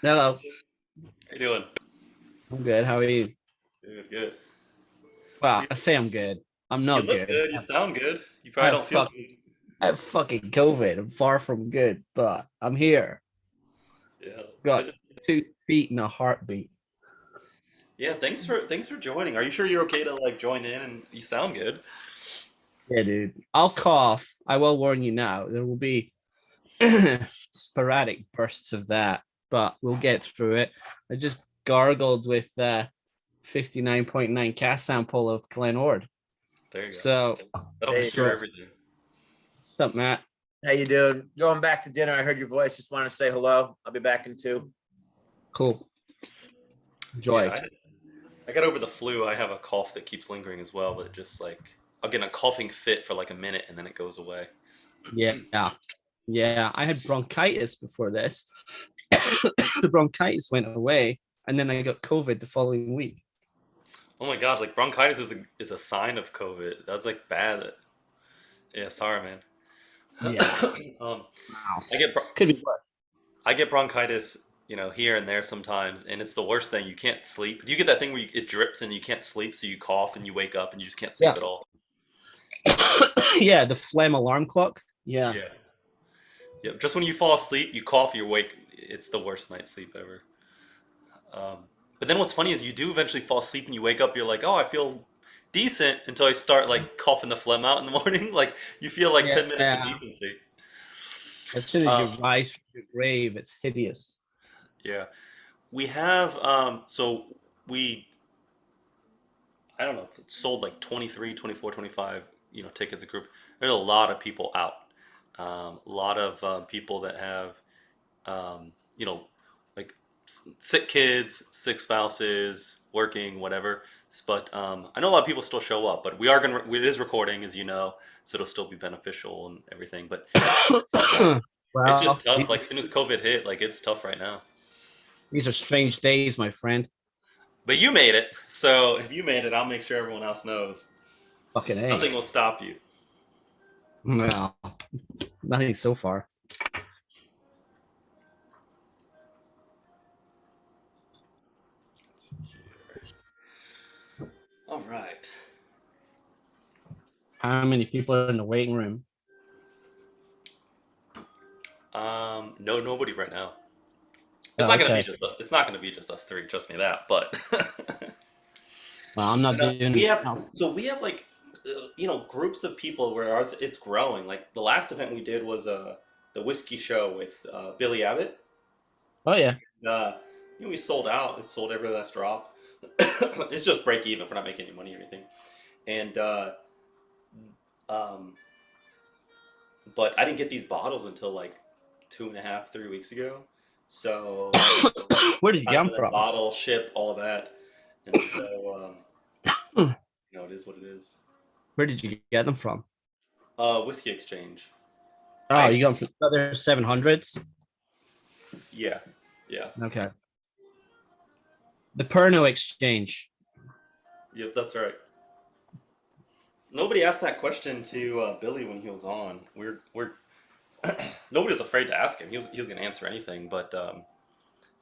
Hello. How you doing? I'm good. How are you? Good, good. Well, You, I say I'm good. I'm you not look good. good. You sound good. You I probably have don't feel fuck good. I have fucking COVID. I'm far from good, but I'm here. Yeah, good. Got 2 feet and a heartbeat. Yeah, thanks for joining. Are you sure you're okay to like join in and you sound good? Yeah, dude. I'll cough. I will warn you now. There will be sporadic bursts of that, but we'll get through it. I just gargled with 59.9 cast sample of Glenord. There you go. So, That'll Hey, cure so everything. what's up, Matt? how you doing? Going back to dinner. I heard your voice. Just want to say hello. I'll be back in two. Cool. Yeah, Enjoy. I got over the flu. I have a cough that keeps lingering as well, but it just like I'll get a coughing fit for like a minute and then it goes away. Yeah. Yeah. I had bronchitis before this. The bronchitis went away, and then I got COVID the following week. Oh my gosh, like bronchitis is a sign of COVID. That's like bad. Yeah, sorry, man. Yeah. Um, Wow. I get Could be worse. I get bronchitis, here and there sometimes, and it's the worst thing. You can't sleep. Do you get that thing where it drips and you can't sleep, so you cough and you wake up and you just can't sleep Yeah. at all? Yeah. The phlegm alarm clock. Yeah. Yeah. Yeah. Just when you fall asleep, you cough, you wake. It's the worst night's sleep ever. Um, but then what's funny is you do eventually fall asleep and you wake up. You're like, oh, I feel decent until I start like coughing the phlegm out in the morning. Like you feel like 10 minutes of Yeah. decency. As soon as you Um, rise from your grave, it's hideous. yeah. We have so we I don't know, sold like 23, 24, 25, tickets a group. There's a lot of people out. A lot of people that have, um, you know, like sick kids, sick spouses, working, whatever. But I know a lot of people still show up, but it is recording, as you know, so it'll still be beneficial and everything. But it's just Well, tough. Like as soon as COVID hit, like it's tough right now. these are strange days, my friend. But you made it, so if you made it, I'll make sure everyone else knows. Fucking A. Nothing will stop you. Well, nothing so far. Let's see here. All right. How many people are in the waiting room? No, nobody right now. Oh, okay. It's not gonna be just us three. Trust me that. But Well, I'm not doing we anything have else. so we have like groups of people where it's growing. Like the last event we did was the whiskey show with Billy Abbott. Oh, yeah. Uh, we sold out. It sold every last drop. It's just break even. We're not making any money or anything. And um, but I didn't get these bottles until like 2.5, 3 weeks ago. So Where did you get trying them to then from? bottle, ship, all that. And so, it is what it is. Where did you get them from? Whiskey exchange. I Oh, you got actually, them from other 700s? yeah, yeah, Okay. The Perno exchange. yep, that's right. Nobody asked that question to Billy when he was on. We're nobody was afraid to ask him. He was going to answer anything, but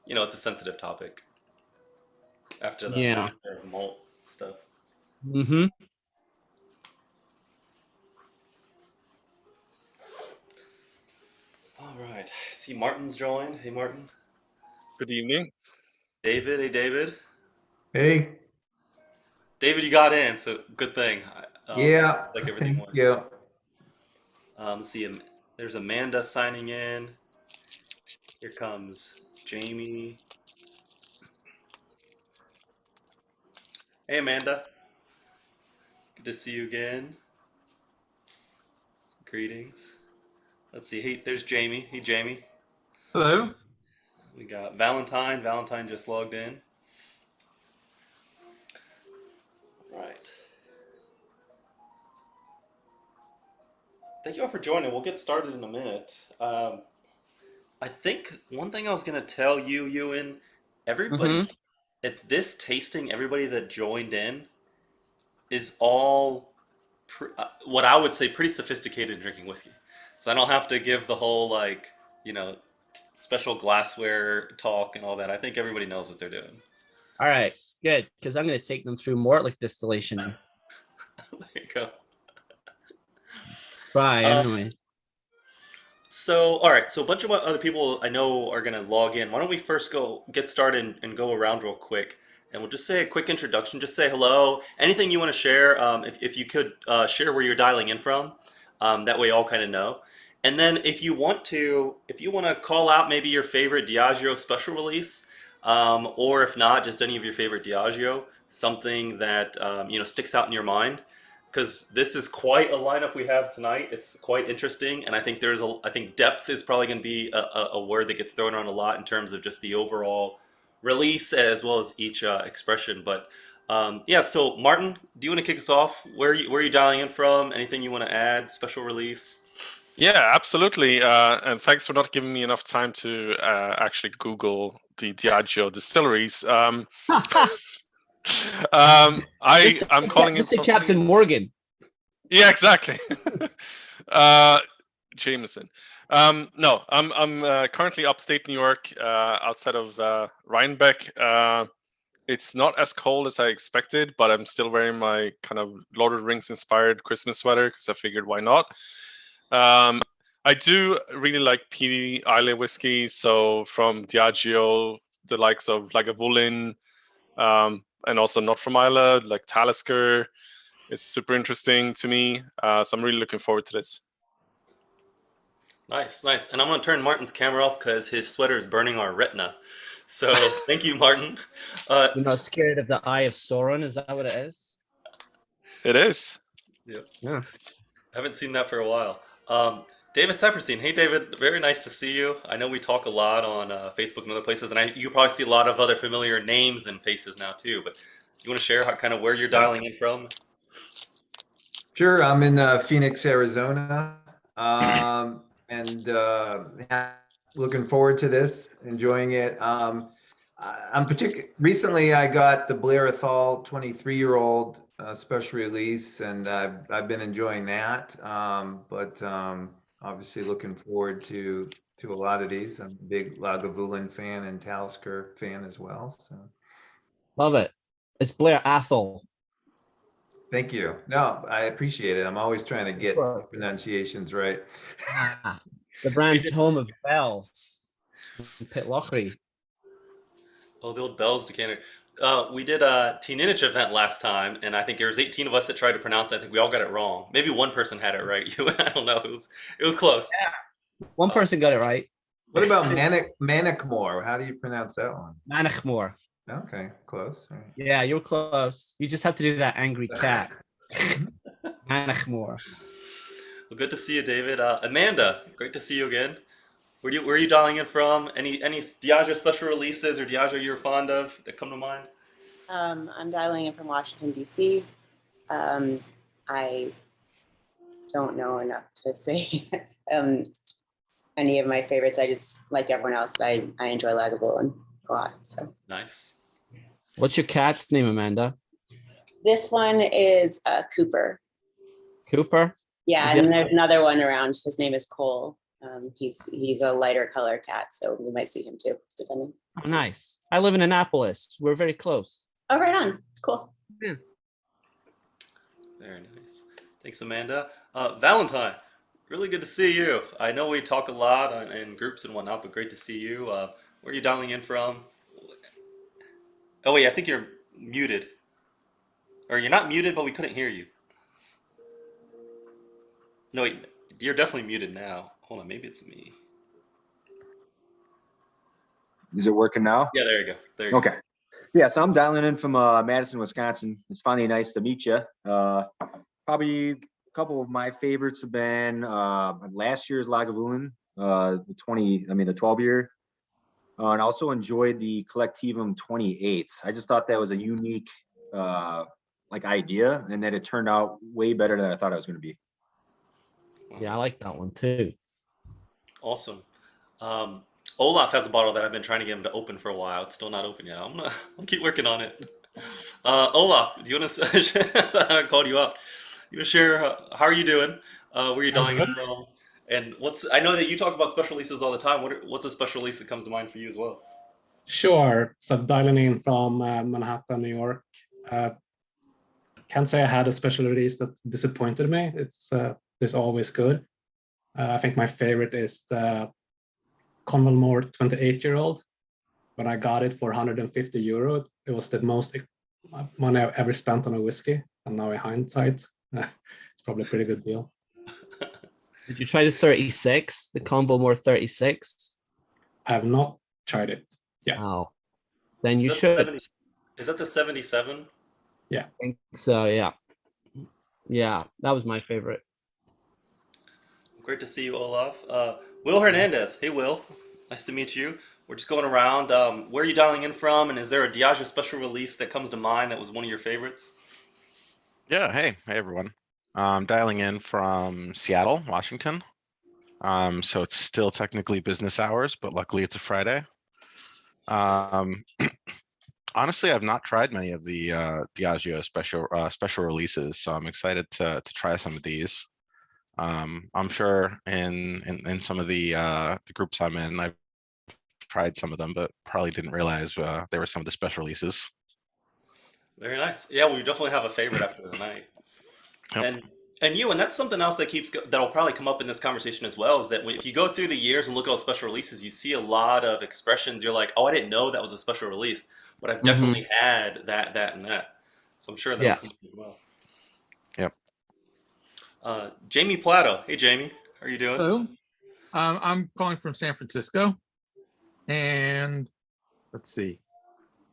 it's a sensitive topic after the Yeah. master of malt stuff. Mm-hmm. All right. See, Martin's joined. Hey, Martin. Good evening. David. Hey, David. Hey, David, you got in, so good thing. yeah, Like everything thank went. you. Let's see. There's Amanda signing in. Here comes Jamie. Hey, Amanda. Good to see you again. Greetings. Let's see. Hey, there's Jamie. Hey, Jamie. Hello. We got Valentine. Valentine just logged in. Right. Thank you all for joining. We'll get started in a minute. I think one thing I was going to tell you, Ewan, everybody Mm-hmm. at this tasting, everybody that joined in is all what I would say pretty sophisticated in drinking whiskey. So I don't have to give the whole like, you know, special glassware talk and all that. I think everybody knows what they're doing. All right, good, because I'm going to take them through Mortlick distillation. There you go. Bye. Uh, Anyway, So, all right. So, a bunch of other people I know are going to log in. Why don't we first get started and go around real quick, and we'll just say a quick introduction. Just say hello. Anything you want to share. If you could share where you're dialing in from, that way all kind of know. And then if you want to call out maybe your favorite Diageo special release, or if not, just any of your favorite Diageo, something that sticks out in your mind, because this is quite a lineup we have tonight. It's quite interesting, and I think I think depth is probably going to be a word that gets thrown around a lot in terms of just the overall release as well as each expression. But yeah, so Martin, do you want to kick us off? Where are you dialing in from? Anything you want to add? Special release? Yeah, absolutely. And thanks for not giving me enough time to actually Google the Diageo distilleries. I'm calling in Just say from Captain Morgan. Yeah, exactly. Jameson. No, I'm currently upstate New York, outside of Rhinebeck. It's not as cold as I expected, but I'm still wearing my kind of Lord of the Rings inspired Christmas sweater because I figured why not. I do really like peaty Islay whiskey, so from Diageo, the likes of Lagavulin, and also not from Islay, like Talisker is super interesting to me. So I'm really looking forward to this. Nice, nice. And I'm going to turn Martin's camera off because his sweater is burning our retina. So thank you, Martin. You're not scared of the Eye of Sauron? Is that what it is? It is. Yeah. I haven't seen that for a while. David Tepperstein. Hey, David. Very nice to see you. I know we talk a lot on Facebook and other places, and you probably see a lot of other familiar names and faces now too. But you want to share kind of where you're dialing in from? Sure. I'm in Phoenix, Arizona, and looking forward to this, enjoying it. Recently I got the Blair Athol 23-year-old special release, and I've been enjoying that. But obviously looking forward to a lot of these. I'm a big Lagavulin fan and Talisker fan as well. So Love it. It's Blair Athol. thank you. No, I appreciate it. I'm always trying to get Sure. pronunciations right. The brand home of bells in Pitlochry. Oh, the old Bells decanter. We did a Teenage event last time, and I think there was 18 of us that tried to pronounce it. I think we all got it wrong. Maybe one person had it right. I don't know. It was close. One person got it right. What about Manickmore? How do you pronounce that one? Manickmore. Okay, close. All right. Yeah, you're close. You just have to do that angry cat. Manickmore. Well, good to see you, David. Amanda, great to see you again. Where are you dialing in from? Any Diageo special releases or Diageo you're fond of that come to mind? I'm dialing in from Washington, D.C. I don't know enough to say any of my favorites. I just, like everyone else, I enjoy Lagavulin a lot. So Nice. What's your cat's name, Amanda? this one is Cooper. Cooper? Yeah, Is and it- there's another one around. His name is Cole. He's a lighter color cat, so you might see him too, depending. Oh, nice. I live in Annapolis. We're very close. Oh, right on. Cool. Very nice. Thanks, Amanda. Valentine, really good to see you. I know we talk a lot in groups and whatnot, but great to see you. Where are you dialing in from? Oh, wait, I think you're muted. Or you're not muted, but we couldn't hear you. No, wait, you're definitely muted now. Hold on, maybe it's me. Is it working now? Yeah, there you go. There you go. Okay. Yeah, so I'm dialing in from Madison, Wisconsin. It's finally nice to meet you. Probably a couple of my favorites have been last year's Lagavulin, the 12-year. And I also enjoyed the Collectivum 28. I just thought that was a unique idea, and that it turned out way better than I thought it was going to be. Yeah, I like that one too. Awesome. Olaf has a bottle that I've been trying to get him to open for a while. It's still not open yet. I'll keep working on it. Olaf, do you want to? I called you up. You want to share? How are you doing? Where are you dialing in from? And I know that you talk about special releases all the time. What's a special release that comes to mind for you as well? Sure. So dialing in from Manhattan, New York. Can't say I had a special release that disappointed me. It's always good. I think my favorite is the Convalmore 28-year-old. When I got it for 150 euro, it was the most money I've ever spent on a whiskey. And now in hindsight, it's probably a pretty good deal. Did you try the 36, the Convalmore 36? I have not tried it. Yeah. Oh, then you Is that the should. 70 Is that the 77? I think so, yeah. Yeah, that was my favorite. Great to see you, Olaf. Will Hernandez. Hey, Will. Nice to meet you. We're just going around. Where are you dialing in from? And is there a Diageo special release that comes to mind that was one of your favorites? Yeah, hey everyone. Dialing in from Seattle, Washington. So it's still technically business hours, but luckily it's a Friday. Honestly, I've not tried many of the Diageo special releases, so I'm excited to try some of these. I'm sure in some of the groups I'm in, I've tried some of them, but probably didn't realize they were some of the special releases. Very nice. Yeah, well, you definitely have a favorite after the night. Yep. And that's something else that'll probably come up in this conversation as well, is that if you go through the years and look at all special releases, you see a lot of expressions. You're like, oh, I didn't know that was a special release, but I've definitely had that, and that. So I'm sure that'll come up as well. Yep. Jamie Plato. Hey, Jamie. How are you doing? Hello. I'm calling from San Francisco. And let's see.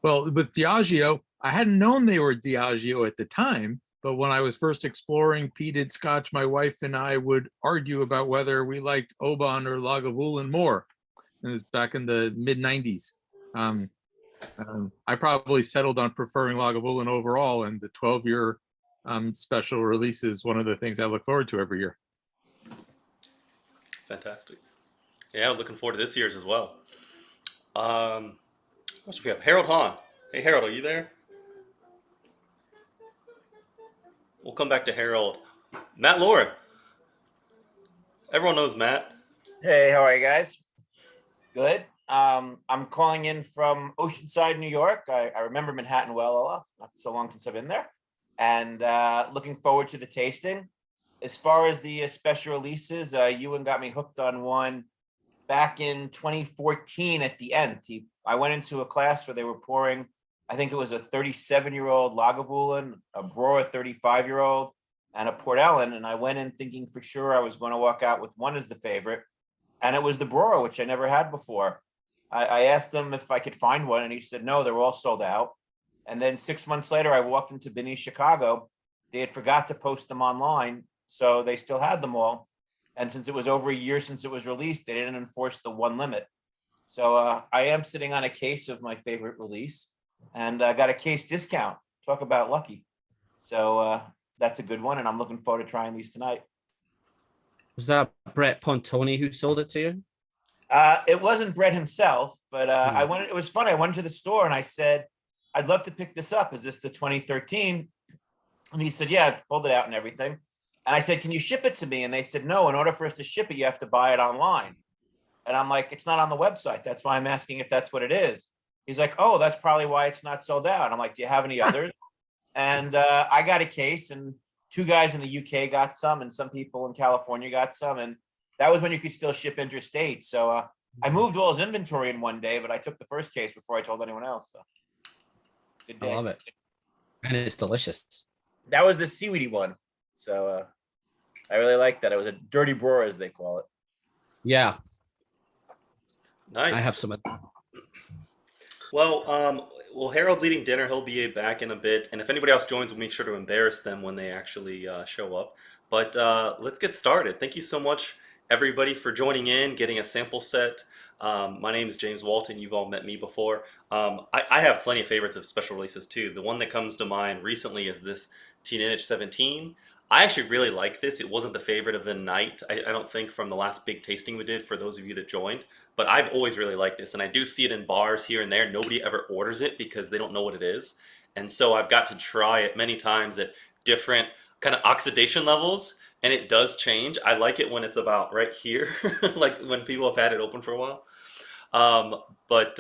Well, with Diageo, I hadn't known they were Diageo at the time, but when I was first exploring peated Scotch, my wife and I would argue about whether we liked Oban or Lagavulin more. And it was back in the mid 90s. I probably settled on preferring Lagavulin overall, and the 12-year special release is one of the things I look forward to every year. Fantastic. Yeah, looking forward to this year's as well. What else do we have? Harold Hahn. Hey, Harold, are you there? We'll come back to Harold. Matt Lauren. Everyone knows Matt. Hey, how are you guys? Good. I'm calling in from Oceanside, New York. I remember Manhattan well, Olaf. Not so long since I've been there. And looking forward to the tasting. As far as the special releases, Ewan got me hooked on one back in 2014 at the end. I went into a class where they were pouring, I think it was a 37-year-old Lagavulin, a Broa 35-year-old, and a Port Ellen. And I went in thinking for sure I was going to walk out with one as the favorite. And it was the Broa, which I never had before. I asked him if I could find one, and he said, no, they're all sold out. And then 6 months later, I walked into Benny, Chicago. They had forgot to post them online, so they still had them all. And since it was over a year since it was released, they didn't enforce the one limit. So I am sitting on a case of my favorite release, and I got a case discount. Talk about lucky. So that's a good one, and I'm looking forward to trying these tonight. Was that Brett Pontoni who sold it to you? It wasn't Brett himself, but I went. It was funny. I went to the store and I said, I'd love to pick this up. Is this the 2013? And he said, yeah, pulled it out and everything. And I said, can you ship it to me? And they said, no, in order for us to ship it, you have to buy it online. And I'm like, it's not on the website. That's why I'm asking if that's what it is. He's like, oh, that's probably why it's not sold out. I'm like, do you have any others? And I got a case, and 2 guys in the UK got some, and some people in California got some. And that was when you could still ship interstate. So I moved all his inventory in one day, but I took the first case before I told anyone else. So good day. I love it. And it's delicious. That was the seaweedy one. So I really like that. It was a dirty brewer, as they call it. Yeah. Nice. I have some of that. Well, Harold's eating dinner. He'll be back in a bit. And if anybody else joins, we'll make sure to embarrass them when they actually show up. But let's get started. Thank you so much, everybody, for joining in, getting a sample set. My name is James Walton. You've all met me before. I have plenty of favorites of special releases, too. The one that comes to mind recently is this Teenage 17. I actually really like this. It wasn't the favorite of the night, I don't think, from the last big tasting we did for those of you that joined. But I've always really liked this, and I do see it in bars here and there. Nobody ever orders it because they don't know what it is. And so I've got to try it many times at different kind of oxidation levels. and it does change. I like it when it's about right here, like when people have had it open for a while. But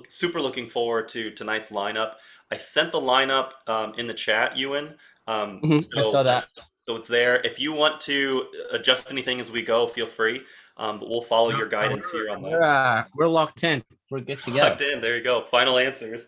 super looking forward to tonight's lineup. I sent the lineup in the chat, Ewan. I saw that. So it's there. If you want to adjust anything as we go, feel free. But we'll follow your guidance here on that. We're locked in. We're good to go. Locked in. There you go. Final answers.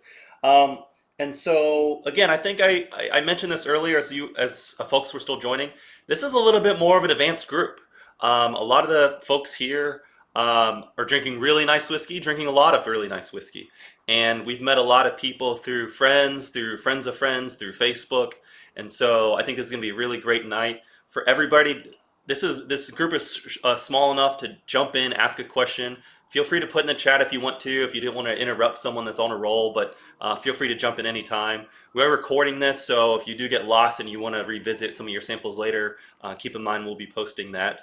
And so again, I think I mentioned this earlier as folks were still joining. This is a little bit more of an advanced group. A lot of the folks here are drinking really nice whiskey, drinking a lot of really nice whiskey. And we've met a lot of people through friends of friends, through Facebook. And so I think this is going to be a really great night for everybody. This group is small enough to jump in, ask a question. Feel free to put in the chat if you want to, if you didn't want to interrupt someone that's on a roll, but feel free to jump in anytime. We're recording this, so if you do get lost and you want to revisit some of your samples later, keep in mind we'll be posting that.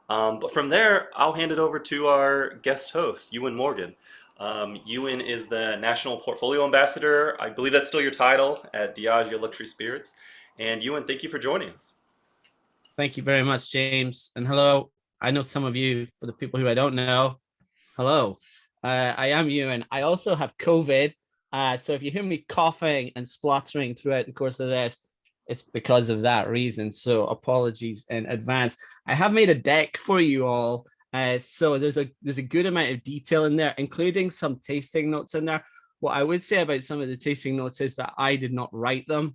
But from there, I'll hand it over to our guest host, Ewan Morgan. Ewan is the National Portfolio Ambassador. I believe that's still your title at Diageo Luxury Spirits. And Ewan, thank you for joining us. Thank you very much, James. And hello. I know some of you, for the people who I don't know, hello. I am Ewan. I also have COVID. So if you hear me coughing and spluttering throughout the course of this, it's because of that reason. So apologies in advance. I have made a deck for you all. So there's a good amount of detail in there, including some tasting notes in there. What I would say about some of the tasting notes is that I did not write them.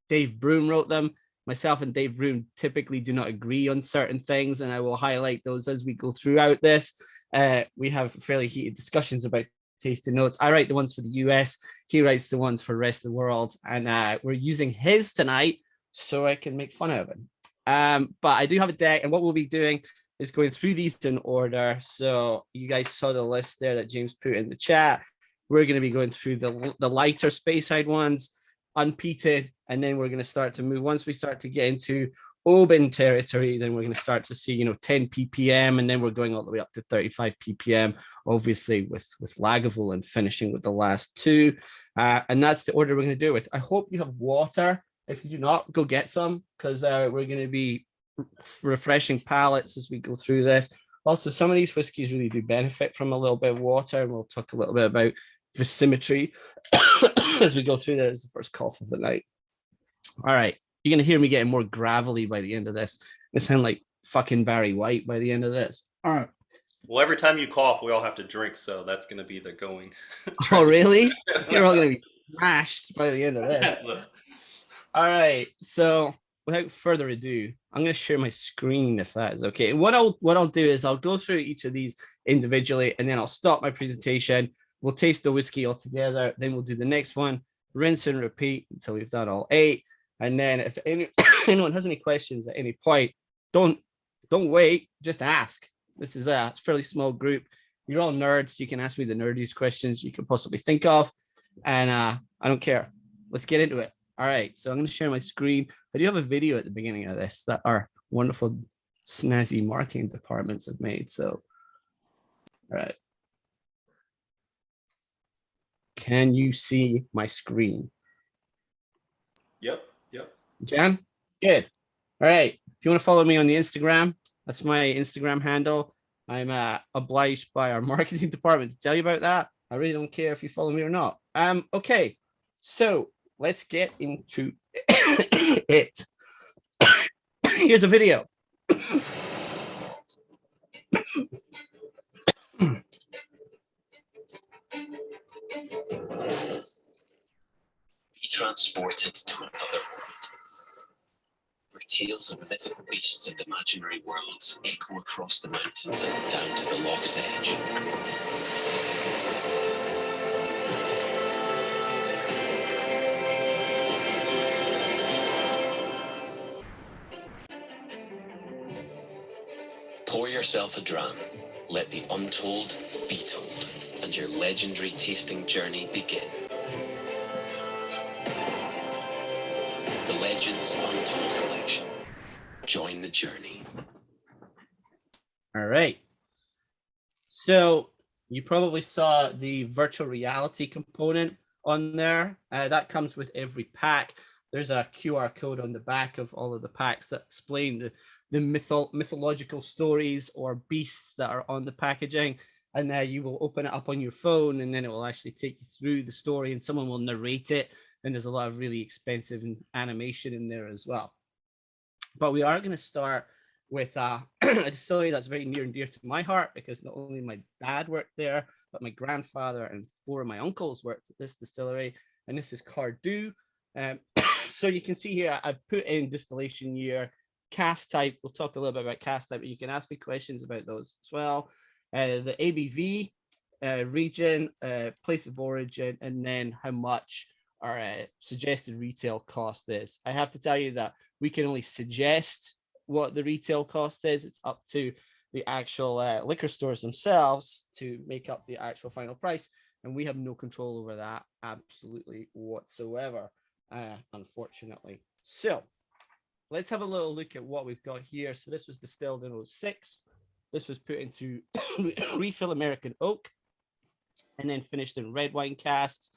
Dave Broom wrote them. Myself and Dave Broom typically do not agree on certain things, and I will highlight those as we go throughout this. We have fairly heated discussions about tasting notes. I write the ones for the US. He writes the ones for the rest of the world, and we're using his tonight so I can make fun of him. But I do have a deck, and what we'll be doing is going through these in order. So you guys saw the list there that James put in the chat. We're going to be going through the lighter Speyside ones, unpeated, and then we're going to start to move. Once we start to get into Oban territory, then we're going to start to see 10 ppm, and then we're going all the way up to 35 ppm, obviously with Lagavulin and finishing with the last two, and that's the order we're going to do it with. I hope you have water. If you do not, go get some, because we're going to be refreshing palates as we go through this. Also, some of these whiskies really do benefit from a little bit of water, and we'll talk a little bit about symmetry as we go through there as the first cough of the night. All right, you're going to hear me getting more gravelly by the end of this. I sound like fucking Barry White by the end of this. All right. Well, every time you cough, we all have to drink, so that's going to be the going. Oh, really? You're all going to be smashed by the end of this. All right, so without further ado, I'm going to share my screen if that is okay. What I'll do is I'll go through each of these individually, and then I'll stop my presentation. We'll taste the whiskey all together. Then we'll do the next one, rinse and repeat until we've done all 8. And then if anyone has any questions at any point, don't wait, just ask. This is a fairly small group. You're all nerds. You can ask me the nerdiest questions you can possibly think of. And I don't care. Let's get into it. All right, so I'm going to share my screen. I do have a video at the beginning of this that our wonderful snazzy marketing departments have made. So, all right. Can you see my screen? Yep. Jan? Good. All right. If you want to follow me on the Instagram, that's my Instagram handle. I'm obliged by our marketing department to tell you about that. I really don't care if you follow me or not. Okay. So let's get into it. Here's a video. Be transported to another world, where tales of mythical beasts and imaginary worlds echo across the mountains and down to the loch's edge. Pour yourself a dram, let the untold be told, and your legendary tasting journey begin. The Legends Untold Collection. Join the journey. All right. So you probably saw the virtual reality component on there. That comes with every pack. there's a QR code on the back of all of the packs that explain the mythological stories or beasts that are on the packaging. And you will open it up on your phone, and then it will actually take you through the story, and someone will narrate it. And there's a lot of really expensive animation in there as well. But we are going to start with a distillery that's very near and dear to my heart, because not only my dad worked there, but my grandfather and 4 of my uncles worked at this distillery. And this is Cardew. So you can see here, I've put in distillation year, cask type. We'll talk a little bit about cask type, but you can ask me questions about those as well. The ABV, region, place of origin, and then how much our suggested retail cost is. I have to tell you that we can only suggest what the retail cost is. It's up to the actual liquor stores themselves to make up the actual final price, and we have no control over that absolutely whatsoever, unfortunately. So let's have a little look at what we've got here. So this was distilled in 2006. This was put into refill American oak and then finished in red wine casks.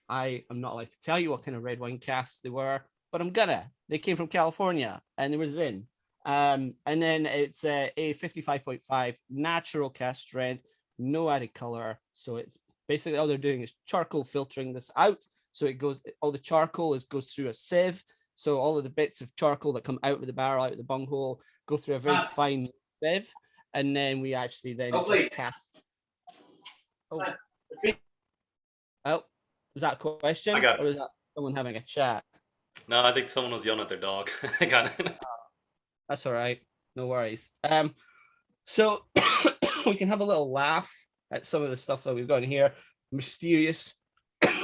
I am not allowed to tell you what kind of red wine casks they were, but I'm gonna. They came from California and they were Zin. And then it's a 55.5 natural cask strength, no added color. So it's basically all they're doing is charcoal filtering this out. So it goes, all the charcoal goes through a sieve. So all of the bits of charcoal that come out of the barrel, out of the bunghole, go through a very fine sieve. And then we actually then cast. Oh, was that a question? I got it. Or was that someone having a chat? No, I think someone was yelling at their dog. I got it. That's all right. No worries. So we can have a little laugh at some of the stuff that we've got in here. Mysterious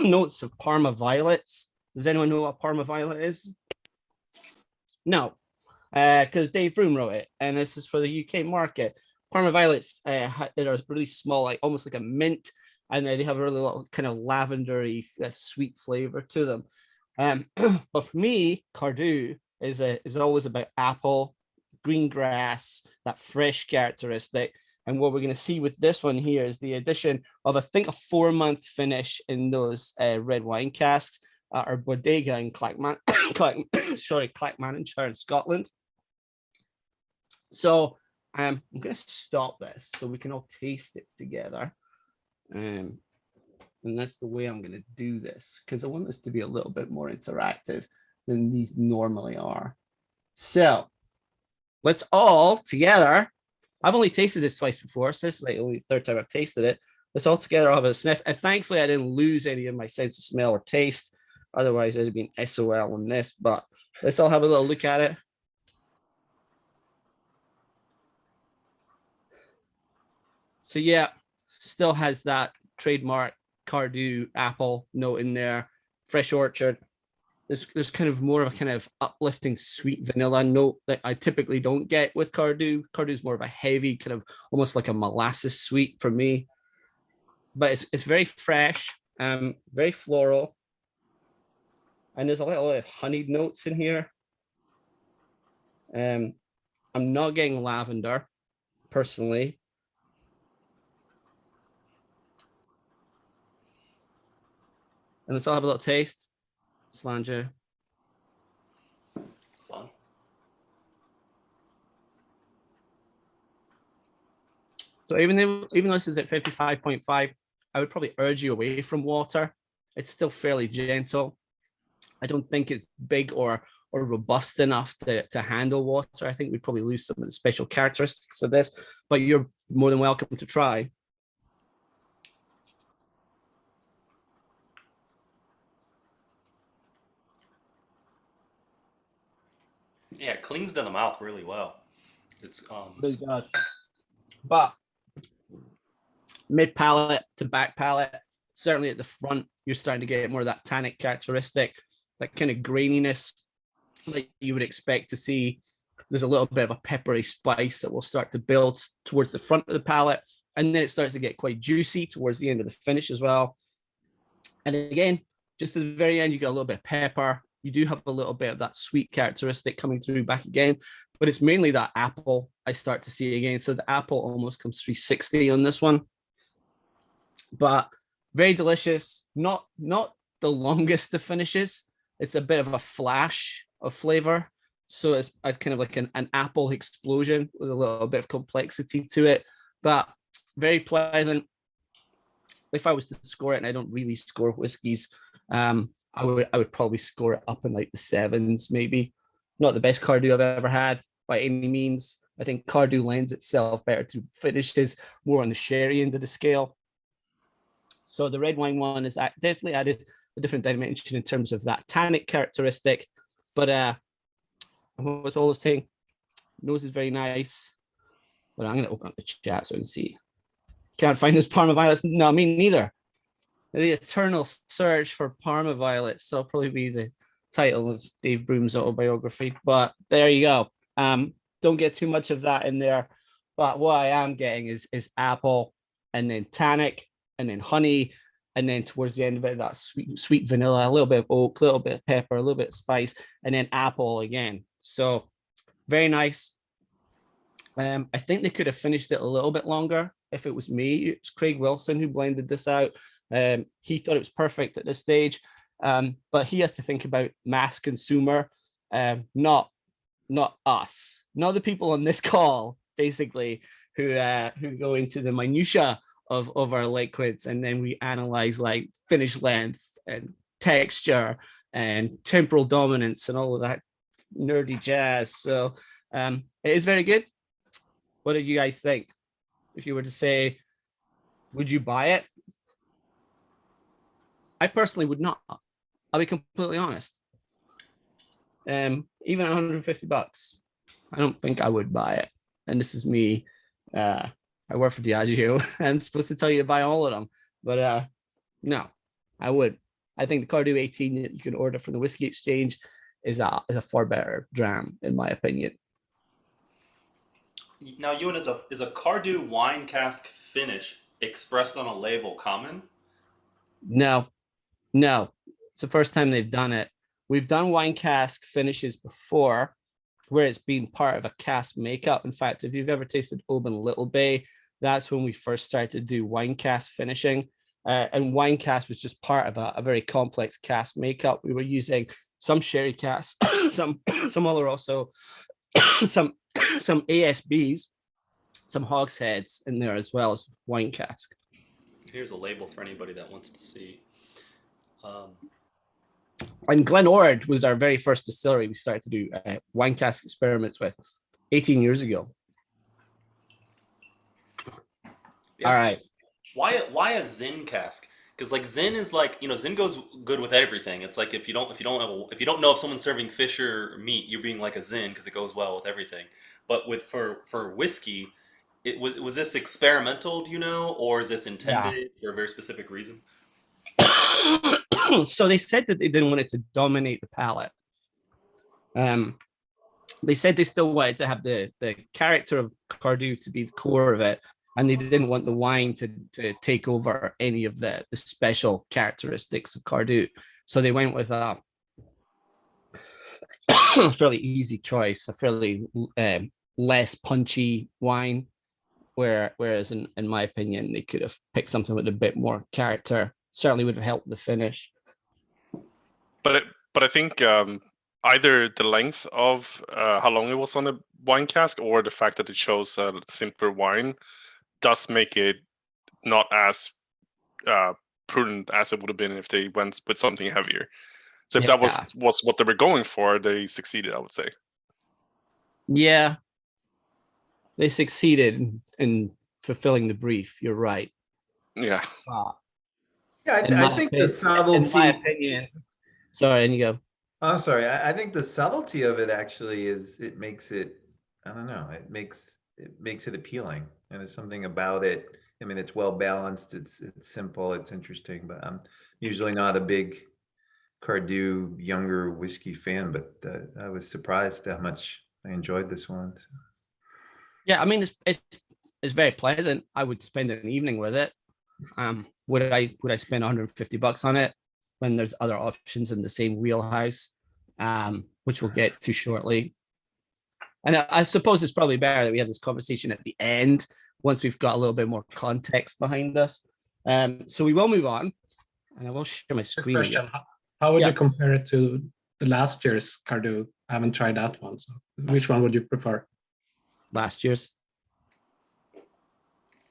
notes of Parma violets. Does anyone know what Parma violet is? No, because Dave Broom wrote it, and this is for the UK market. Parma violets they're really small, like almost like a mint, and they have a really little kind of lavendery, sweet flavor to them. But for me, Cardew is always about apple, green grass, that fresh characteristic. And what we're going to see with this one here is the addition of, I think, a 4-month finish in those red wine casks at our bodega in Clackmannanshire in Scotland. So I'm going to stop this so we can all taste it together. And that's the way I'm going to do this, because I want this to be a little bit more interactive than these normally are. So let's all together. I've only tasted this twice before, so this is like only the 3rd time I've tasted it. Let's all together have a sniff. And thankfully, I didn't lose any of my sense of smell or taste. Otherwise, it'd have been SOL on this. But let's all have a little look at it. So yeah, still has that trademark Cardew apple note in there. Fresh orchard. There's kind of more of a kind of uplifting sweet vanilla note that I typically don't get with Cardew. Cardew is more of a heavy kind of almost like a molasses sweet for me, but it's very fresh, very floral, and there's a little bit of honeyed notes in here. I'm not getting lavender personally. And let's all have a little taste. Slanger. Slan. So even though this is at 55.5, I would probably urge you away from water. It's still fairly gentle. I don't think it's big or robust enough to handle water. I think we'd probably lose some of the special characteristics of this, but you're more than welcome to try. Yeah, it clings to the mouth really well. It's Really good. But mid palate to back palate, certainly at the front, you're starting to get more of that tannic characteristic, that kind of graininess that you would expect to see. There's a little bit of a peppery spice that will start to build towards the front of the palate, and then it starts to get quite juicy towards the end of the finish as well. And again, just at the very end, you get a little bit of pepper. You do have a little bit of that sweet characteristic coming through back again, but it's mainly that apple I start to see again. So the apple almost comes 360 on this one, but very delicious. Not the longest of finishes. it's a bit of a flash of flavor. So it's kind of like an apple explosion with a little bit of complexity to it, but very pleasant. If I was to score it, and I don't really score whiskeys, I would probably score it up in like the 7s, maybe. Not the best Cardew I've ever had by any means. I think Cardew lends itself better to finishes, more on the sherry end of the scale. So the red wine one is definitely added a different dimension in terms of that tannic characteristic. But what was all the saying? Nose is very nice. But I'm going to open up the chat so I can see. Can't find those Parma violets. No, me neither. The eternal search for Parma violets. So it'll probably be the title of Dave Broom's autobiography. But there you go. Don't get too much of that in there. But what I am getting is apple, and then tannic, and then honey, and then towards the end of it, that sweet vanilla, a little bit of oak, a little bit of pepper, a little bit of spice, and then apple again. So very nice. I think they could have finished it a little bit longer if it was me. It's Craig Wilson who blended this out. He thought it was perfect at this stage, but he has to think about mass consumer, not us, not the people on this call, basically, who go into the minutia of our liquids, and then we analyze like finish length and texture and temporal dominance and all of that nerdy jazz. So it is very good. What do you guys think? If you were to say, would you buy it? I personally would not. I'll be completely honest. Even $150, I don't think I would buy it. And this is me. I work for Diageo. I'm supposed to tell you to buy all of them, but no, I would. I think the Cardew 18 that you can order from the Whiskey Exchange is a far better dram, in my opinion. Now, Ewan, is a Cardew wine cask finish expressed on a label common? No, it's the first time they've done it. We've done wine cask finishes before, where it's been part of a cask makeup. In fact, if you've ever tasted Oban Little Bay, that's when we first started to do wine cask finishing. And wine cask was just part of a very complex cask makeup. We were using some sherry cask, some Oloroso, some ASBs, some hogsheads in there as well as wine cask. Here's a label for anybody that wants to see. And Glen Ord was our very first distillery we started to do wine cask experiments with 18 years ago. Yeah. All right. Why a Zin cask? Because like Zin is like, Zin goes good with everything. It's like if you don't know if someone's serving fish or meat, you're being like a Zin because it goes well with everything. But for whiskey, was this experimental? Do you know, or is this intended for a very specific reason? So they said that they didn't want it to dominate the palate. They said they still wanted to have the character of Cardew to be the core of it, and they didn't want the wine to take over any of the special characteristics of Cardew. So they went with a fairly easy choice, a fairly less punchy wine, whereas in my opinion, they could have picked something with a bit more character. Certainly would have helped the finish. But I think either the length of how long it was on the wine cask, or the fact that it shows a simpler wine, does make it not as prudent as it would have been if they went with something heavier. So if that was what they were going for, they succeeded, I would say. Yeah, they succeeded in fulfilling the brief. You're right. Yeah. Yeah, I think the subtlety. In my opinion. Sorry, and you go. I'm sorry. I think the subtlety of it actually is it makes it. I don't know. It makes it appealing, and there's something about it. I mean, it's well balanced. It's simple. It's interesting. But I'm usually not a big Cardew younger whiskey fan. But I was surprised how much I enjoyed this one. So. Yeah, I mean, it's very pleasant. I would spend an evening with it. Would I spend $150 on it when there's other options in the same wheelhouse, which we'll get to shortly? And I suppose it's probably better that we have this conversation at the end once we've got a little bit more context behind us. So we will move on, and I will share my screen. How would you compare it to the last year's Cardo. I haven't tried that one. So which one would you prefer? Last year's.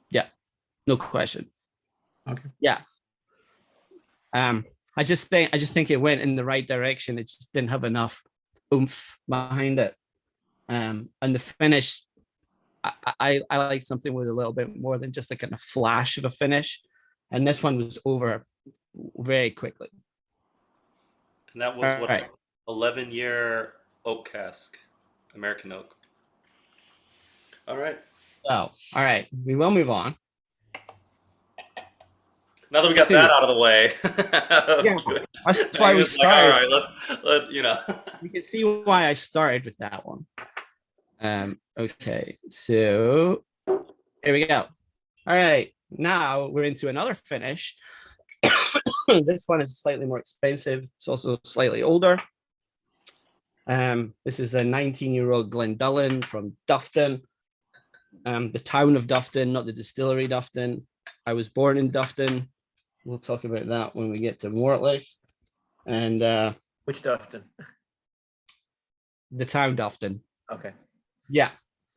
Yeah, no question. Okay. Yeah. I just think it went in the right direction. It just didn't have enough oomph behind it. And the finish, I like something with a little bit more than just a kind of flash of a finish. And this one was over very quickly. And that was what, Right. 11-year oak cask, American oak. All right. So, all right, we will move on. Now that we got that out of the way, Yeah, that's why we started. All right, let's you know. You can see why I started with that one. Okay, so here we go. All right, now we're into another finish. This one is slightly more expensive. It's also slightly older. This is the 19-year-old Glendullan from Dufton, the town of Dufton, not the distillery Dufton. I was born in Dufton. We'll talk about that when we get to Mortlake. And Which Dufton? The town Dufton. Okay. Yeah.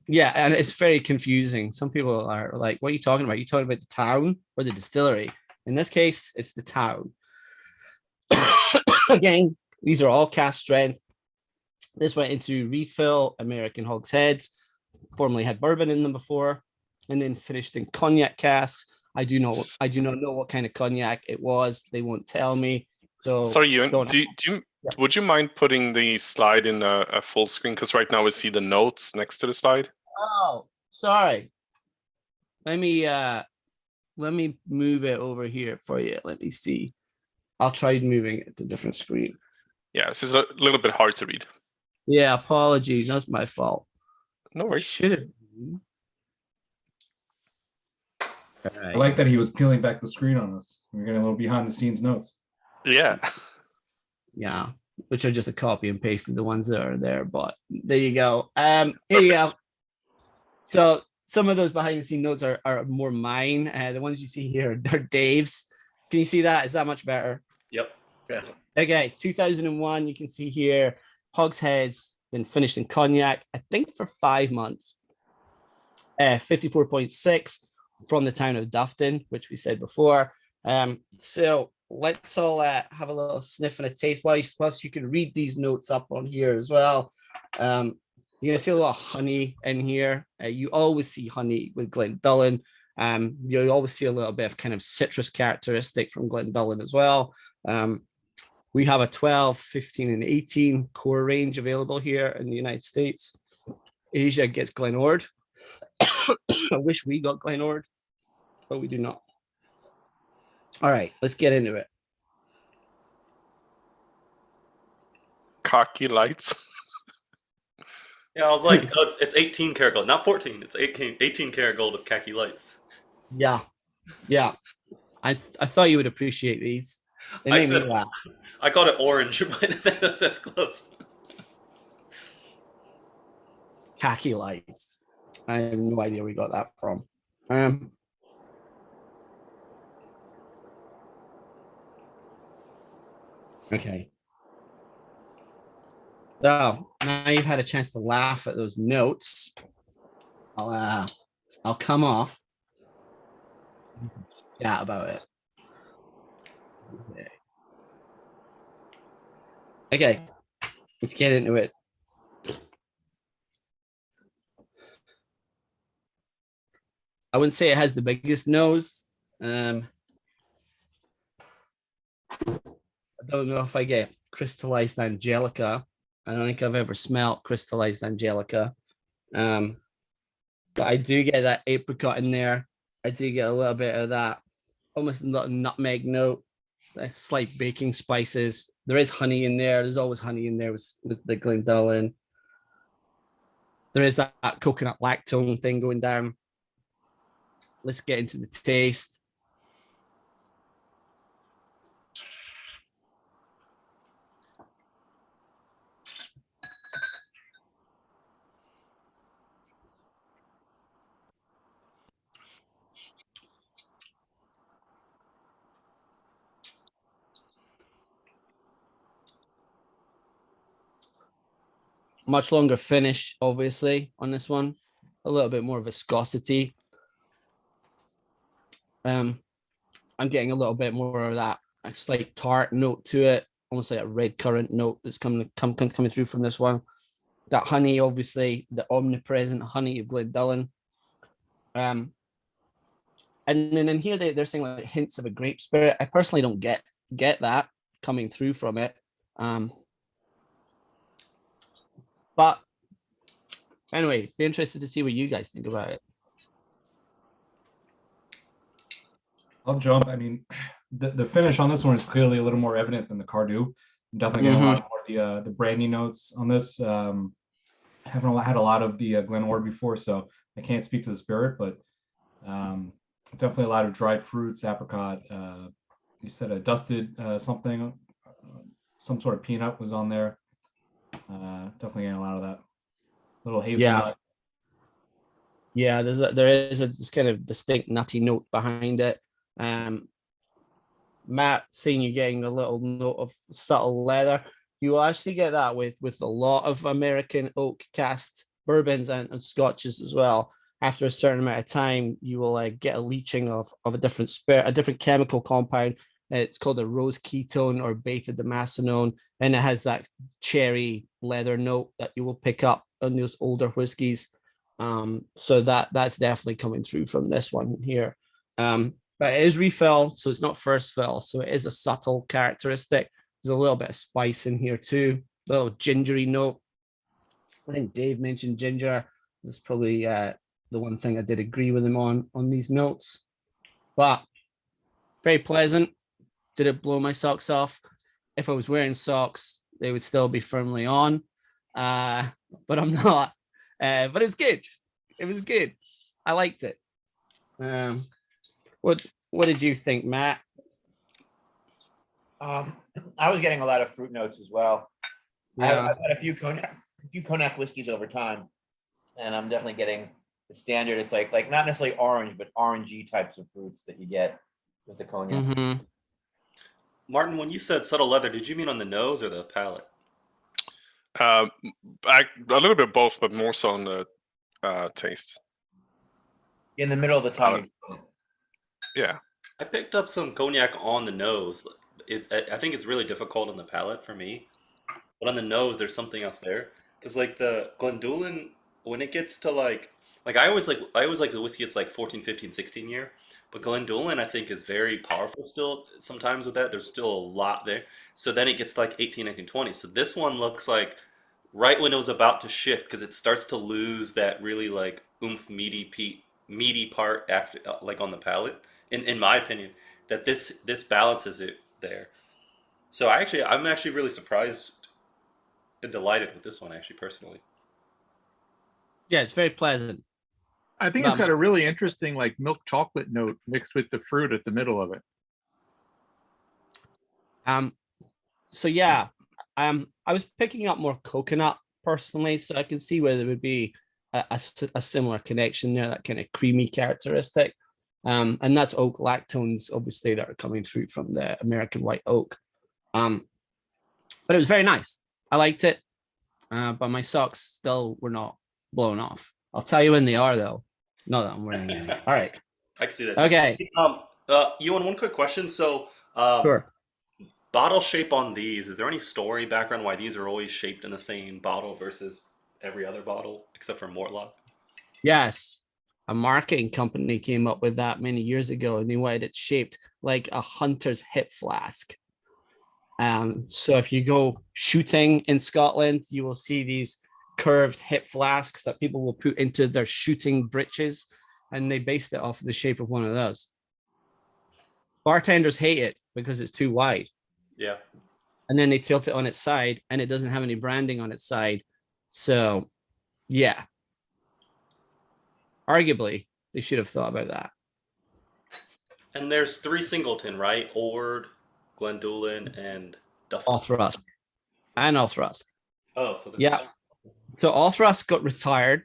Yeah. And it's very confusing. Some people are like, what are you talking about? Are you talking about the town or the distillery? In this case, it's the town. Again, these are all cask strength. This went into refill American hogsheads, formerly had bourbon in them before, and then finished in cognac casks. I do not know what kind of cognac it was. They won't tell me. So sorry, Ewan, would you mind putting the slide in a full screen? Because right now we see the notes next to the slide. Oh, sorry. Let me move it over here for you. Let me see. I'll try moving it to a different screen. Yeah, this is a little bit hard to read. Yeah, apologies. That's my fault. No worries. Should have. Right. I like that he was peeling back the screen on us. We're getting a little behind the scenes notes. Yeah. Yeah, which are just a copy and paste of the ones that are there. But there you go. Here you go. So some of those behind the scene notes are more mine. The ones you see here are Dave's. Can you see that? Is that much better? Yep. Yeah. Okay, 2001. You can see here hogsheads, then finished in cognac. I think for 5 months. 54.6 from the town of Dufton, which we said before. So let's all have a little sniff and a taste. Whilst you can read these notes up on here as well. You're gonna see a lot of honey in here. You always see honey with Glendullan. You always see a little bit of kind of citrus characteristic from Glendullan as well. We have a 12, 15, and 18 core range available here in the United States. Asia gets Glenord. I wish we got Glenord, but we do not. All right, let's get into it. Cocky lights. Yeah, I was like, oh, it's 18 karat gold, not 14. It's 18 karat gold with khaki lights. Yeah. I thought you would appreciate these. They made me laugh. I called it orange, but that's close. Khaki lights. I have no idea where we got that from. Okay. So now you've had a chance to laugh at those notes. I'll come off. Yeah, about it. Okay. Let's get into it. I wouldn't say it has the biggest nose. I don't know if I get crystallized Angelica. I don't think I've ever smelled crystallized Angelica. But I do get that apricot in there. I do get a little bit of that almost nutmeg note, slight baking spices. There is honey in there. There's always honey in there with the Glendullan. There is that coconut lactone thing going down. Let's get into the taste. Much longer finish, obviously, on this one. A little bit more viscosity. I'm getting a little bit more of that a slight tart note to it, almost like a red currant note that's coming through from this one. That honey, obviously, the omnipresent honey of Glendullan. And then in here they're saying like hints of a grape spirit. I personally don't get that coming through from it. But anyway, be interested to see what you guys think about it. I'll jump. I mean, the finish on this one is clearly a little more evident than the Cardew. I'm definitely getting a lot more the brandy notes on this. Haven't had a lot of the Glenore before, so I can't speak to the spirit, but definitely a lot of dried fruits, apricot. You said a dusted something, some sort of peanut was on there. Definitely getting a lot of that. Little hazelnut. Yeah, there is this kind of distinct nutty note behind it. Matt, seeing you getting a little note of subtle leather. You will actually get that with a lot of American oak cast bourbons and scotches as well. After a certain amount of time, you will get a leaching of a different spirit, a different chemical compound. It's called a rose ketone or beta damascenone, and it has that cherry leather note that you will pick up on those older whiskeys. So that's definitely coming through from this one here. But it is refill, so it's not first fill. So it is a subtle characteristic. There's a little bit of spice in here too, a little gingery note. I think Dave mentioned ginger. That's probably the one thing I did agree with him on these notes. But very pleasant. Did it blow my socks off? If I was wearing socks, they would still be firmly on. But I'm not. But it's good. It was good. I liked it. What did you think, Matt? I was getting a lot of fruit notes as well. Yeah. I've had a few cognac whiskeys over time, and I'm definitely getting the standard. It's like not necessarily orange, but orangey types of fruits that you get with the cognac. Mm-hmm. Martin, when you said subtle leather, did you mean on the nose or the palate? A little bit both, but more so on the taste. In the middle of the tongue. Yeah. I picked up some cognac on the nose. I think it's really difficult on the palate for me, but on the nose, there's something else there. Because like the Glendullan, when it gets to like I always like the whiskey. It's like 14, 15, 16 year, but Glendullan I think is very powerful still. Sometimes with that, there's still a lot there. So then it gets like 18, 19, 20. So this one looks like right when it was about to shift because it starts to lose that really like oomph meaty part after like on the palate. In my opinion, that this balances it there. So I'm actually really surprised and delighted with this one, actually, personally. Yeah, it's very pleasant. I think it's got a really interesting like milk chocolate note mixed with the fruit at the middle of it. So yeah, I was picking up more coconut personally, so I can see where there would be a similar connection there, that kind of creamy characteristic. And that's oak lactones, obviously, that are coming through from the American white oak. But it was very nice. I liked it. But my socks still were not blown off. I'll tell you when they are, though. Not that I'm wearing them. All right. I can see that. Okay. Ewan, one quick question. So, Sure. Bottle shape on these, is there any story background why these are always shaped in the same bottle versus every other bottle except for Mortlock? Yes. A marketing company came up with that many years ago, and they wanted it shaped like a hunter's hip flask. So if you go shooting in Scotland, you will see these curved hip flasks that people will put into their shooting breeches, and they based it off of the shape of one of those. Bartenders hate it because it's too wide. Yeah. And then they tilt it on its side, and it doesn't have any branding on its side. So, yeah. Arguably, they should have thought about that. And there's 3 Singleton, right? Ord, Glendullan, and Duff. Allthrusk. And Allthrusk. Oh, so there's... Yeah. So Allthrusk got retired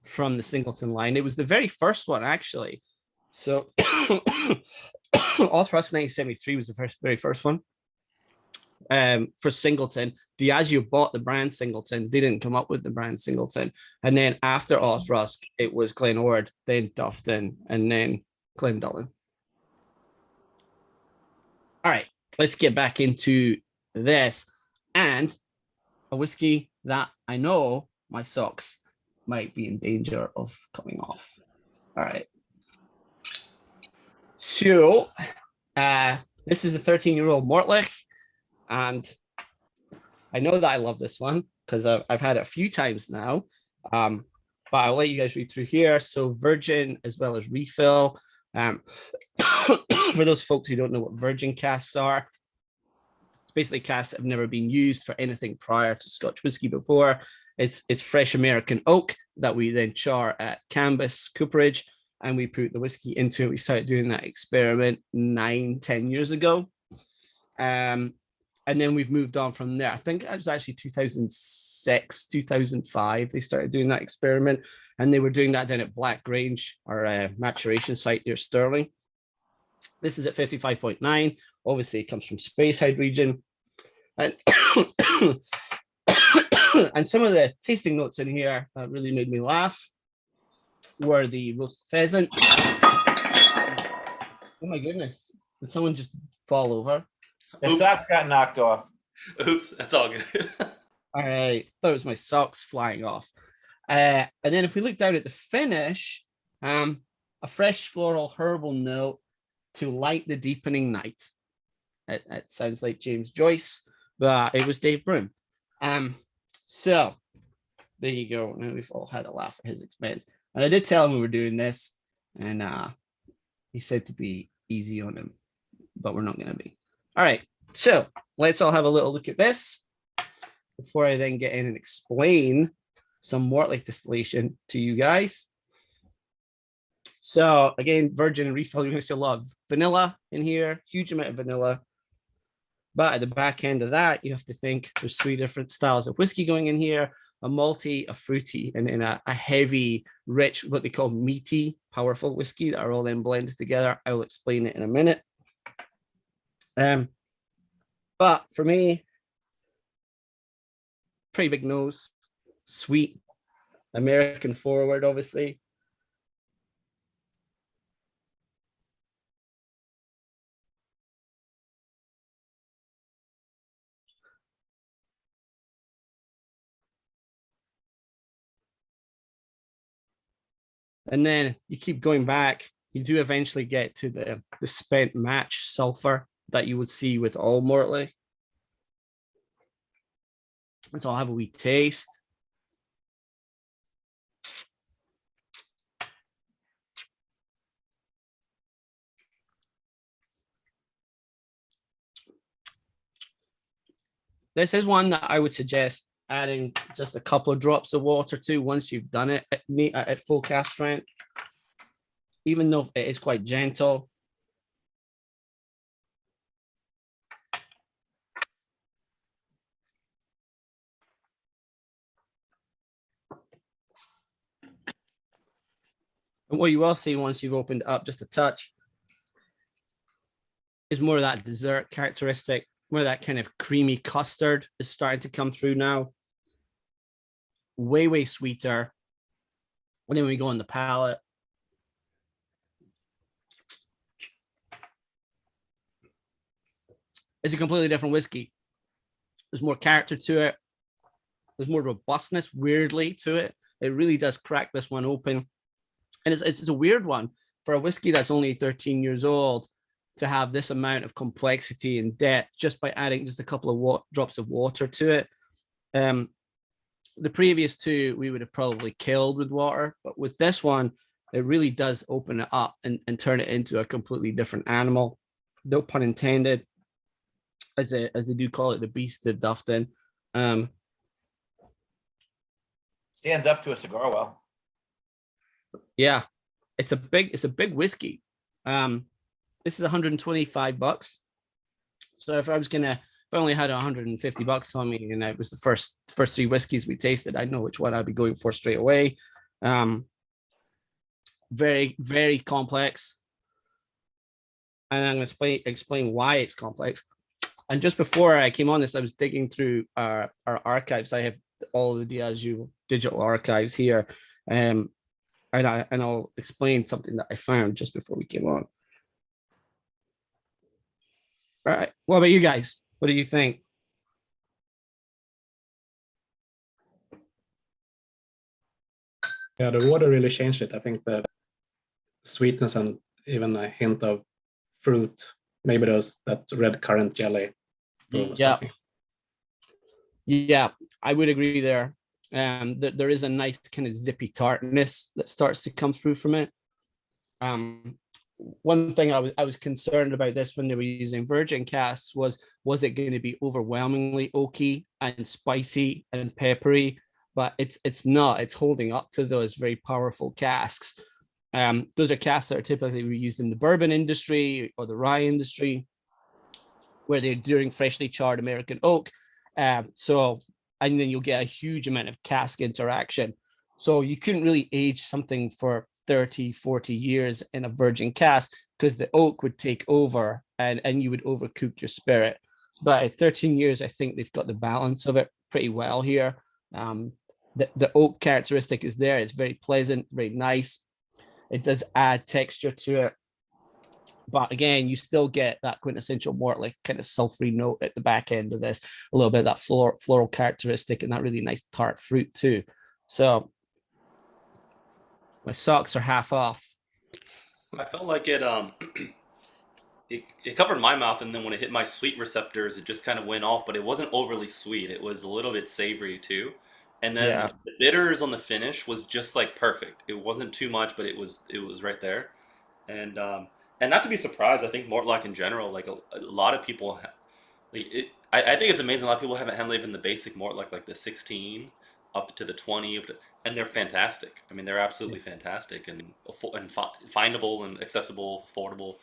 from the Singleton line. It was the very first one, actually. So Allthrusk 1973 was the very first one. for Singleton. Diageo bought the brand Singleton. They didn't come up with the brand Singleton. And then after Osrusk, it was Glenord, then Dufton, and then Glendullan. All right, let's get back into this. And a whiskey that I know my socks might be in danger of coming off. All right. So this is a 13-year-old Mortlach, and I know that I love this one because I've had it a few times now, but I'll let you guys read through here. So virgin as well as refill. For those folks who don't know what virgin casks are, it's basically casks that have never been used for anything prior to Scotch whiskey before. It's fresh American oak that we then char at Cambus cooperage, and we put the whiskey into it. We started doing that experiment 9-10 years ago. And then we've moved on from there. I think it was actually 2006, 2005, they started doing that experiment, and they were doing that down at Black Grange, our maturation site near Stirling. This is at 55.9. Obviously, it comes from Speyside region. And, and some of the tasting notes in here that really made me laugh were the roast pheasant. Oh my goodness. Did someone just fall over? The socks got knocked off. Oops, that's all good. All right. That was my socks flying off. And then if we look down at the finish, a fresh floral herbal note to light the deepening night. It sounds like James Joyce, but it was Dave Broom. So there you go. Now we've all had a laugh at his expense. And I did tell him we were doing this, and he said to be easy on him, but we're not going to be. All right, so let's all have a little look at this before I then get in and explain some Mortlach distillation to you guys. So again, virgin and refill, you're going to see a lot of vanilla in here, huge amount of vanilla. But at the back end of that, you have to think there's 3 different styles of whiskey going in here: a malty, a fruity, and then a heavy, rich, what they call meaty, powerful whiskey that are all then blended together. I'll explain it in a minute. But for me, pretty big nose, sweet, American forward, obviously. And then you keep going back, you do eventually get to the spent match sulfur that you would see with all Mortlach. And so I'll have a wee taste. This is one that I would suggest adding just a couple of drops of water to once you've done it at full cask strength, even though it is quite gentle. And what you will see once you've opened it up just a touch is more of that dessert characteristic, more of that kind of creamy custard is starting to come through now. Way, way sweeter. And then we go on the palate. It's a completely different whiskey. There's more character to it. There's more robustness, weirdly, to it. It really does crack this one open. And it's a weird one for a whiskey that's only 13 years old to have this amount of complexity and depth just by adding just a couple of drops of water to it. The previous 2 we would have probably killed with water, but with this one, it really does open it up and turn it into a completely different animal. No pun intended, as they do call it, the beast of Dufton. Stands up to a cigar well. Yeah, it's a big whiskey. This is $125. So if I only had $150 on me and it was the first 3 whiskeys we tasted, I know which one I'd be going for straight away. Very, very complex. And I'm going to explain why it's complex. And just before I came on this, I was digging through our archives. I have all the Diageo digital archives here. And I'll explain something that I found just before we came on. All right. What about you guys? What do you think? Yeah, the water really changed it. I think the sweetness and even a hint of fruit, maybe that red currant jelly. Yeah. Yeah, I would agree there. There is a nice kind of zippy tartness that starts to come through from it. One thing I was concerned about this when they were using virgin casks was it going to be overwhelmingly oaky and spicy and peppery? But it's not. It's holding up to those very powerful casks. Those are casks that are typically used in the bourbon industry or the rye industry, where they're doing freshly charred American oak. And then you'll get a huge amount of cask interaction. So you couldn't really age something for 30, 40 years in a virgin cask because the oak would take over and you would overcook your spirit. But at 13 years, I think they've got the balance of it pretty well here. The oak characteristic is there. It's very pleasant, very nice. It does add texture to it. But again, you still get that quintessential malt, like kind of sulfury note at the back end of this, a little bit of that floral characteristic and that really nice tart fruit too. So my socks are half off. I felt like it covered my mouth, and then when it hit my sweet receptors, it just kind of went off, but it wasn't overly sweet. It was a little bit savory too. And then the bitters on the finish was just like perfect. It wasn't too much, but it was right there. And not to be surprised, I think Mortlock in general, like a lot of people, I think it's amazing. A lot of people haven't had even the basic Mortlock, like the 16 up to the 20, and they're fantastic. I mean, they're absolutely fantastic and findable and accessible, affordable.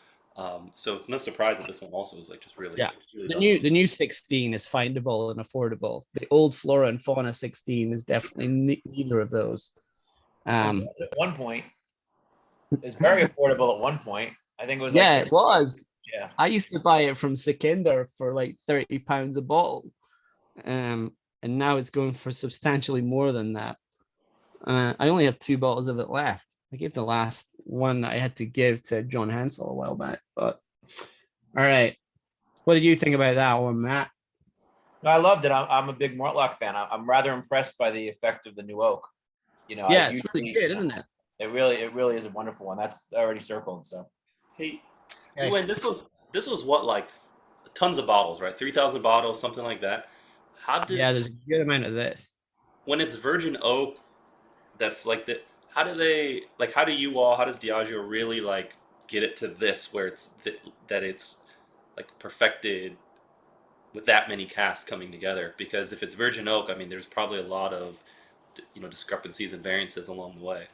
So it's no surprise that this one also is like just really, really the new 16 is findable and affordable. The old Flora and Fauna 16 is definitely neither of those. At one point, it's very affordable. At one point, I think it was. Yeah, it was. Yeah, I used to buy it from Sikander for like £30 a bottle, and now it's going for substantially more than that. I only have 2 bottles of it left. I gave the last one I had to give to John Hansel a while back. But all right, what did you think about that one, Matt? No, I loved it. I'm a big Mortlock fan. I'm rather impressed by the effect of the new oak. Yeah, it's really good, isn't it? It really is a wonderful one. That's already circled. So, hey, Wayne, this was what, like tons of bottles, right? 3,000 bottles, something like that. There's a good amount of this. When it's virgin oak, that's like the. How do does Diageo really like get it to this where it's that it's like perfected with that many casks coming together? Because if it's virgin oak, I mean, there's probably a lot of discrepancies and variances along the way.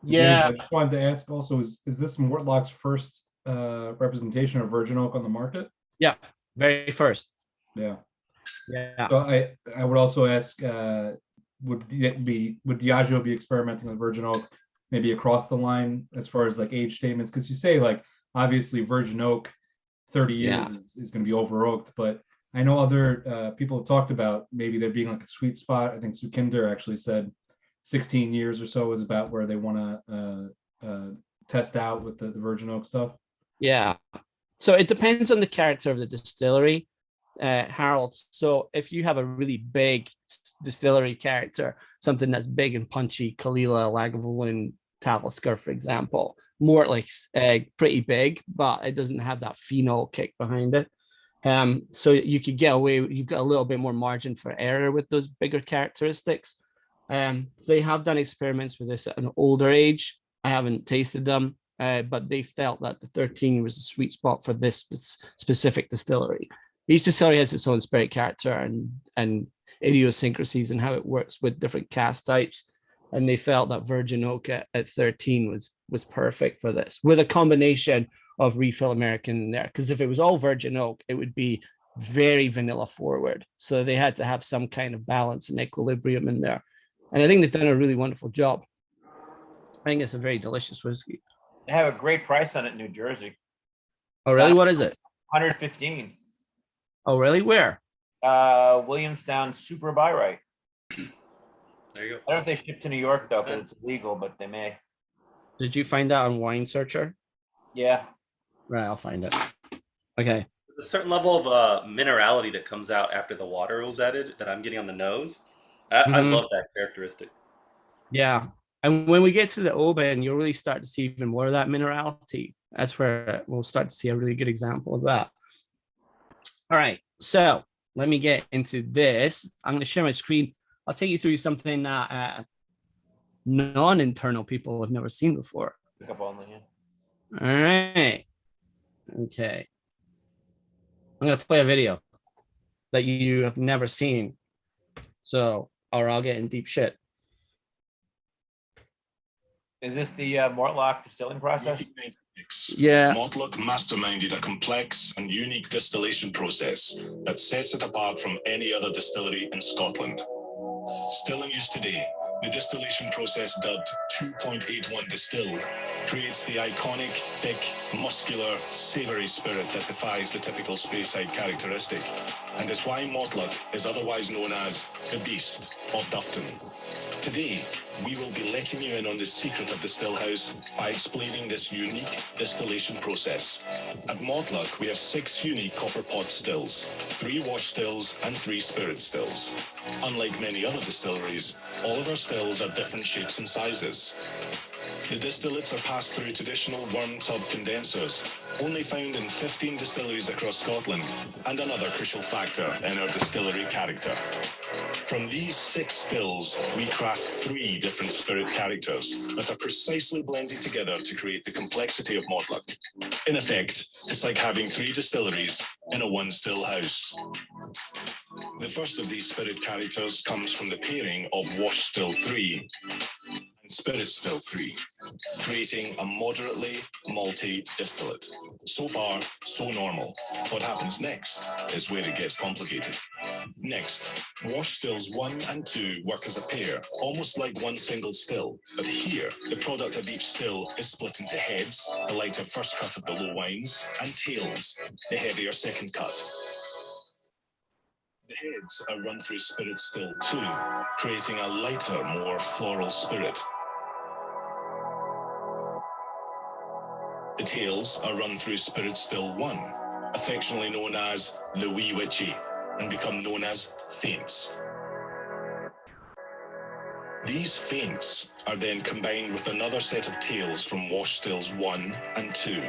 Yeah, James, I just wanted to ask also: is this Mortlock's first representation of virgin oak on the market? Yeah, very first. Yeah. Yeah. So I would also ask, would Diageo be experimenting with virgin oak maybe across the line as far as like age statements? Because you say like obviously virgin oak 30 years is going to be over oaked, but I know other people have talked about maybe there being like a sweet spot. I think Sukhinder actually said 16 years or so is about where they want to test out with the virgin oak stuff. Yeah. So it depends on the character of the distillery, Harold. So if you have a really big distillery character, something that's big and punchy, Kalila, Lagavulin, Talisker, for example, more like pretty big, but it doesn't have that phenol kick behind it. So you could get away, you've got a little bit more margin for error with those bigger characteristics. They have done experiments with this at an older age. I haven't tasted them, but they felt that the 13 was a sweet spot for this specific distillery. Each distillery has its own spirit character and idiosyncrasies and how it works with different cask types. And they felt that virgin oak at 13 was perfect for this, with a combination of refill American in there. Because if it was all virgin oak, it would be very vanilla forward. So they had to have some kind of balance and equilibrium in there. And I think they've done a really wonderful job. I think it's a very delicious whiskey. They have a great price on it in New Jersey. Oh, really? What is it? 115. Oh, really? Where? Williamstown Super Buy Right. There you I go. don't know if they ship to New York though, because it's illegal, but they may. Did you find that on Wine Searcher? Yeah. Right, I'll find it. Okay. There's a certain level of minerality that comes out after the water was added that I'm getting on the nose. I love that characteristic. Yeah. And when we get to the open, you'll really start to see even more of that minerality. That's where we'll start to see a really good example of that. All right. So let me get into this. I'm going to share my screen. I'll take you through something that non-internal people have never seen before. Pick up only, yeah. All right. Okay. I'm going to play a video that you have never seen. So, or I'll get in deep shit. Is this the Mortlock distilling process? Yeah. Mortlock masterminded a complex and unique distillation process that sets it apart from any other distillery in Scotland. Still in use today, the distillation process, dubbed 2.81 distilled, creates the iconic, thick, muscular, savoury spirit that defies the typical Speyside characteristic, and is why Mortlock is otherwise known as the Beast of Dufton. Today, we will be letting you in on the secret of the still house by explaining this unique distillation process. At Mortlock, we have 6 unique copper pot stills, 3 wash stills and 3 spirit stills. Unlike many other distilleries, all of our stills are different shapes and sizes. The distillates are passed through traditional worm tub condensers, only found in 15 distilleries across Scotland, and another crucial factor in our distillery character. From these 6 stills, we craft 3 different spirit characters that are precisely blended together to create the complexity of Mortlock. In effect, it's like having 3 distilleries in a one still house. The first of these spirit characters comes from the pairing of Wash Still 3 and Spirit Still 3, creating a moderately malty distillate. So far, so normal. What happens next is where it gets complicated. Next, Wash Stills 1 and 2 work as a pair, almost like one single still. But here, the product of each still is split into heads, the lighter first cut of the low wines, and tails, the heavier second cut. The heads are run through Spirit Still 2, creating a lighter, more floral spirit. The tails are run through Spirit Still 1, affectionately known as the Wee Witchy, and become known as faints. These faints are then combined with another set of tails from Wash Stills 1 and 2,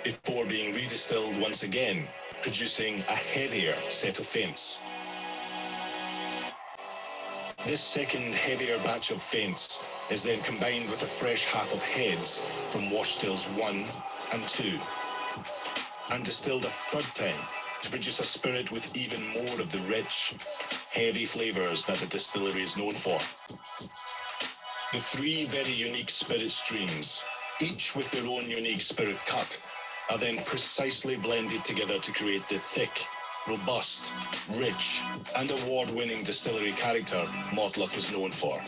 before being redistilled once again, producing a heavier set of faints. This second heavier batch of faints is then combined with a fresh half of heads from Wash Stills 1 and 2, and distilled a third time to produce a spirit with even more of the rich, heavy flavours that the distillery is known for. The 3 very unique spirit streams, each with their own unique spirit cut, are then precisely blended together to create the thick, robust, rich, and award-winning distillery character Mortlock is known for.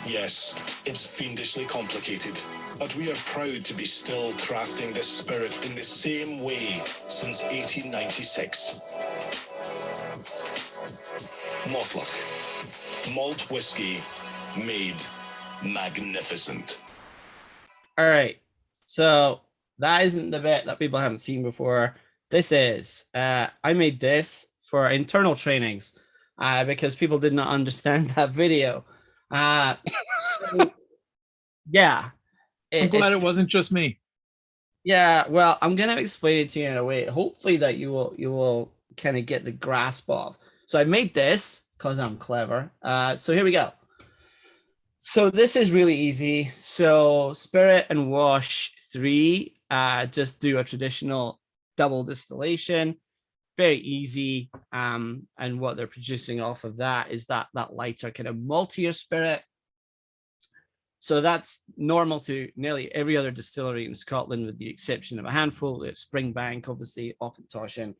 Yes, it's fiendishly complicated, but we are proud to be still crafting this spirit in the same way since 1896. Mortlock, malt whiskey made magnificent. All right. So that isn't the bit that people haven't seen before. This is, I made this for internal trainings because people did not understand that video. So, yeah. I'm glad it wasn't just me. Yeah, well, I'm gonna explain it to you in a way, hopefully that you will kind of get the grasp of. So I made this because I'm clever. So here we go. So this is really easy. So Spirit and Wash 3 just do a traditional double distillation. Very easy. And what they're producing off of that is that lighter kind of maltier spirit. So that's normal to nearly every other distillery in Scotland, with the exception of a handful. It's Springbank, obviously, Auchentoshan,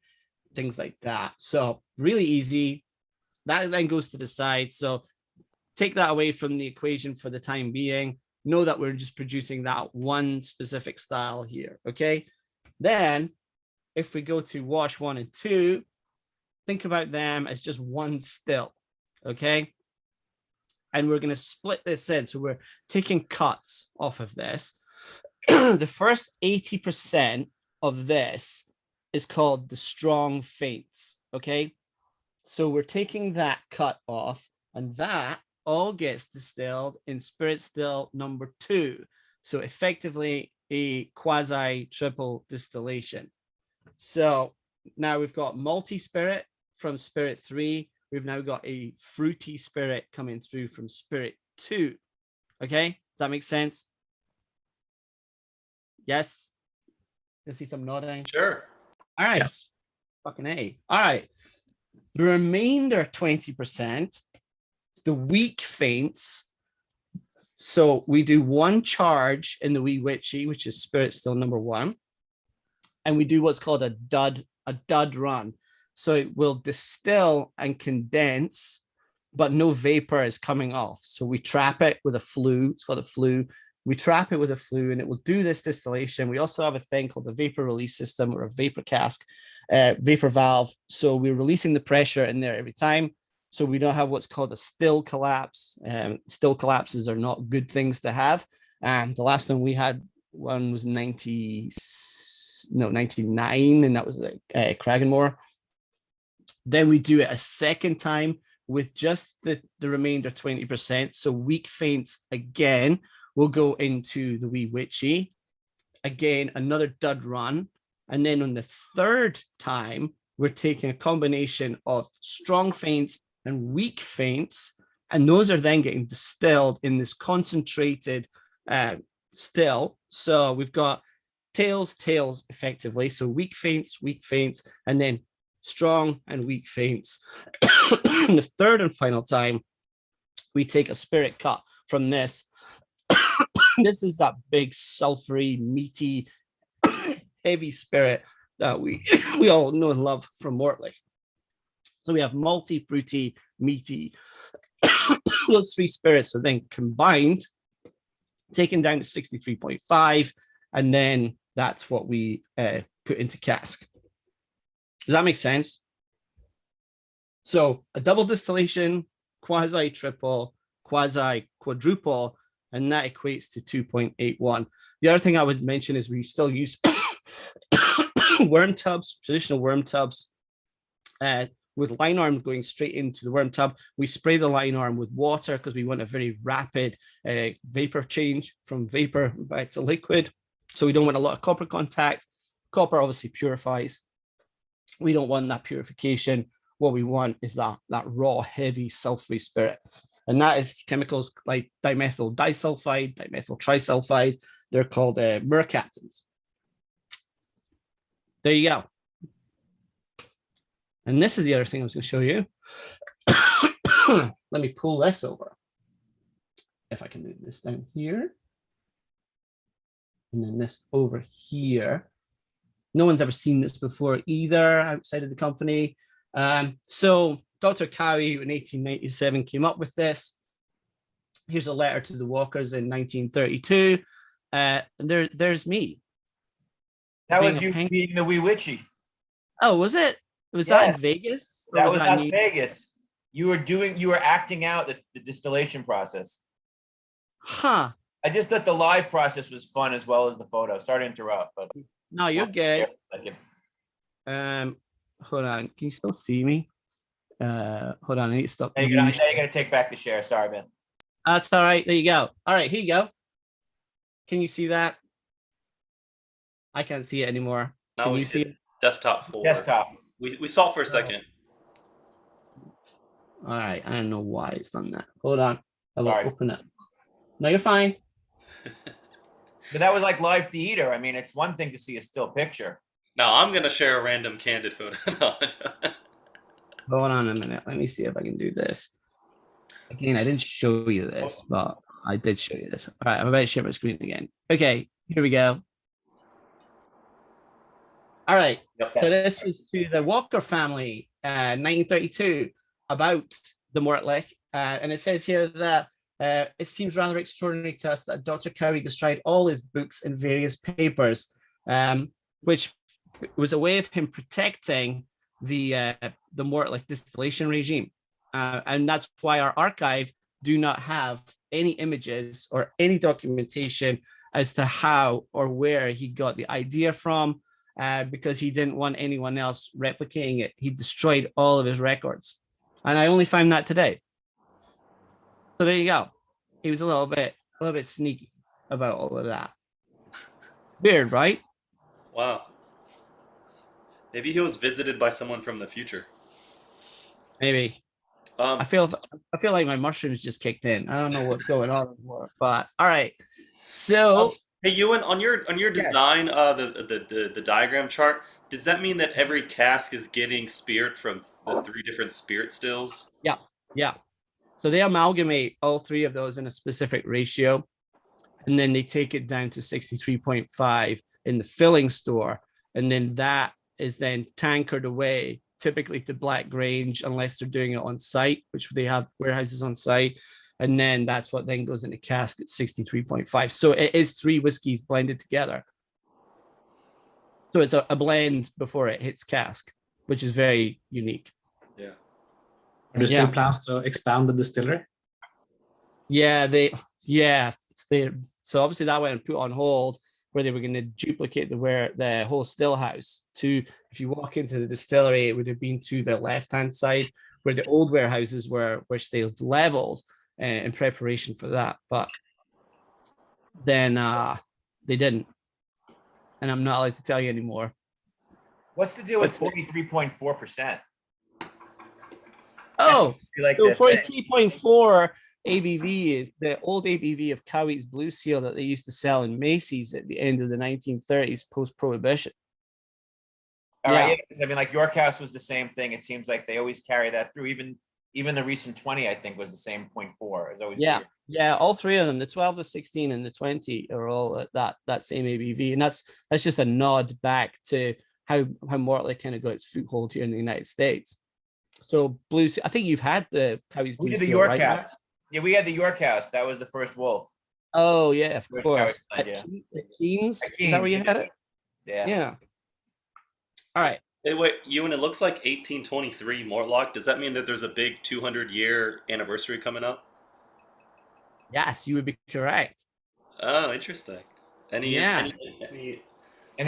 things like that. So really easy. That then goes to the side. So take that away from the equation for the time being. Know that we're just producing that one specific style here, okay? Then if we go to wash 1 and 2, think about them as just one still, okay? And we're going to split this in. So we're taking cuts off of this. The first 80% of this is called the strong faints, okay? So we're taking that cut off, and that all gets distilled in spirit still number 2. So effectively a quasi triple distillation. So now we've got malty spirit from spirit 3. We've now got a fruity spirit coming through from spirit 2. Okay, does that make sense? Yes. I see some nodding. Sure. All right. Yes. Fucking A. All right. The remainder 20%, the weak faints. So we do 1 charge in the wee witchy, which is spirit still number 1. And we do what's called a dud run. So it will distill and condense, but no vapor is coming off. So we trap it with a flue. It's called a flue. We trap it with a flue, and it will do this distillation. We also have a thing called the vapor release system, or a vapor cask, vapor valve. So we're releasing the pressure in there every time. So we don't have what's called a still collapse. Still collapses are not good things to have. The last one we had was 99, and that was Cragganmore. Then we do it a second time with just the remainder 20%. So weak faints again will go into the wee witchy. Again, another dud run. And then on the third time, we're taking a combination of strong faints and weak faints. And those are then getting distilled in this concentrated still. So we've got tails effectively. So weak faints, and then strong and weak faints. And the third and final time, we take a spirit cut from this. This is that big sulfury, meaty, heavy spirit that we all know and love from Mortlake. So we have malty, fruity, meaty. Those 3 spirits are then combined, taken down to 63.5, and then that's what we put into cask. Does that make sense? So a double distillation, quasi triple, quasi quadruple, and that equates to 2.81. The other thing I would mention is we still use worm tubs, traditional worm tubs, with line arm going straight into the worm tub. We spray the line arm with water because we want a very rapid vapor change from vapor back to liquid. So we don't want a lot of copper contact. Copper obviously purifies. We don't want that purification. What we want is that raw, heavy, sulfury spirit. And that is chemicals like dimethyl disulfide, dimethyl trisulfide. They're called mercaptans. There you go. And this is the other thing I was going to show you. Let me pull this over. If I can move this down here. And then this over here. No one's ever seen this before either outside of the company. So Dr. Cowie in 1897 came up with this. Here's a letter to the Walkers in 1932. And there's me. That was you being the wee witchy. Oh, was it? Was that in Vegas? That was not Vegas. You were acting out the distillation process. Huh. I just thought the live process was fun as well as the photo. Sorry to interrupt, but no, you're good. Hold on. Can you still see me? Hold on. I need to stop. Now you gotta take back the share. Sorry, man. That's all right. There you go. All right, here you go. Can you see that? I can't see it anymore. Now Can you see it? Desktop 4. Desktop. We saw it for a second. All right. I don't know why it's done that. Hold on. I'll Sorry. open it. No, you're fine. But that was like live theater. I mean, it's one thing to see a still picture. Now I'm gonna share a random candid photo. Hold on a minute. Let me see if I can do this. Again, I didn't show you this, but I did show you this. All right, I'm about to share my screen again. Okay, here we go. All right. Yep, So this was to the Walker family, 1932, about the Mortlake. And it says here that it seems rather extraordinary to us that Dr. Cowie destroyed all his books and various papers, which it was a way of him protecting the more like distillation regime, and that's why our archive do not have any images or any documentation as to how or where he got the idea from, because he didn't want anyone else replicating it. He destroyed all of his records, and I only found that today. So there you go. He was a little bit sneaky about all of that. Weird, right? Wow. Maybe he was visited by someone from the future. Maybe. I feel like my mushrooms just kicked in. I don't know what's going on anymore, but all right. So hey, Ewan, on your design, the diagram chart, does that mean that every cask is getting spirit from the 3 different spirit stills? Yeah. So they amalgamate all 3 of those in a specific ratio, and then they take it down to 63.5 in the filling store, and then that is then tankered away, typically to Black Grange, unless they're doing it on site, which they have warehouses on site. And then that's what then goes into cask at 63.5. So it is 3 whiskeys blended together. So it's a blend before it hits cask, which is very unique. Yeah. Are there still plans to expand the distillery? Yeah, so obviously that went put on hold, where they were going to duplicate the whole still house. If you walk into the distillery, it would have been to the left-hand side where the old warehouses were, which they leveled in preparation for that. But then they didn't, and I'm not allowed to tell you anymore. What's the deal with 43.4%? Oh, like so 43.4 ABV is the old ABV of Cowie's Blue Seal that they used to sell in Macy's at the end of the 1930s, post-prohibition. All right. I mean, like York House was the same thing. It seems like they always carry that through. Even the recent 20, I think, was the same 0.4. It's always weird. Yeah. All 3 of them, the 12, the 16, and the 20, are all at that same ABV, and that's just a nod back to how Mortley kind of got its foothold here in the United States. So Blue Seal, I think you've had the Cowie's Blue We did Seal, the York right? House. Yeah, we had the York House. That was the first wolf. Oh yeah, of course. At Keen's, is that where you had it? Yeah. All right. Hey, wait, Ewan, it looks like 1823 Mortlock. Does that mean that there's a big 200-year anniversary coming up? Yes, you would be correct. Oh, interesting. Any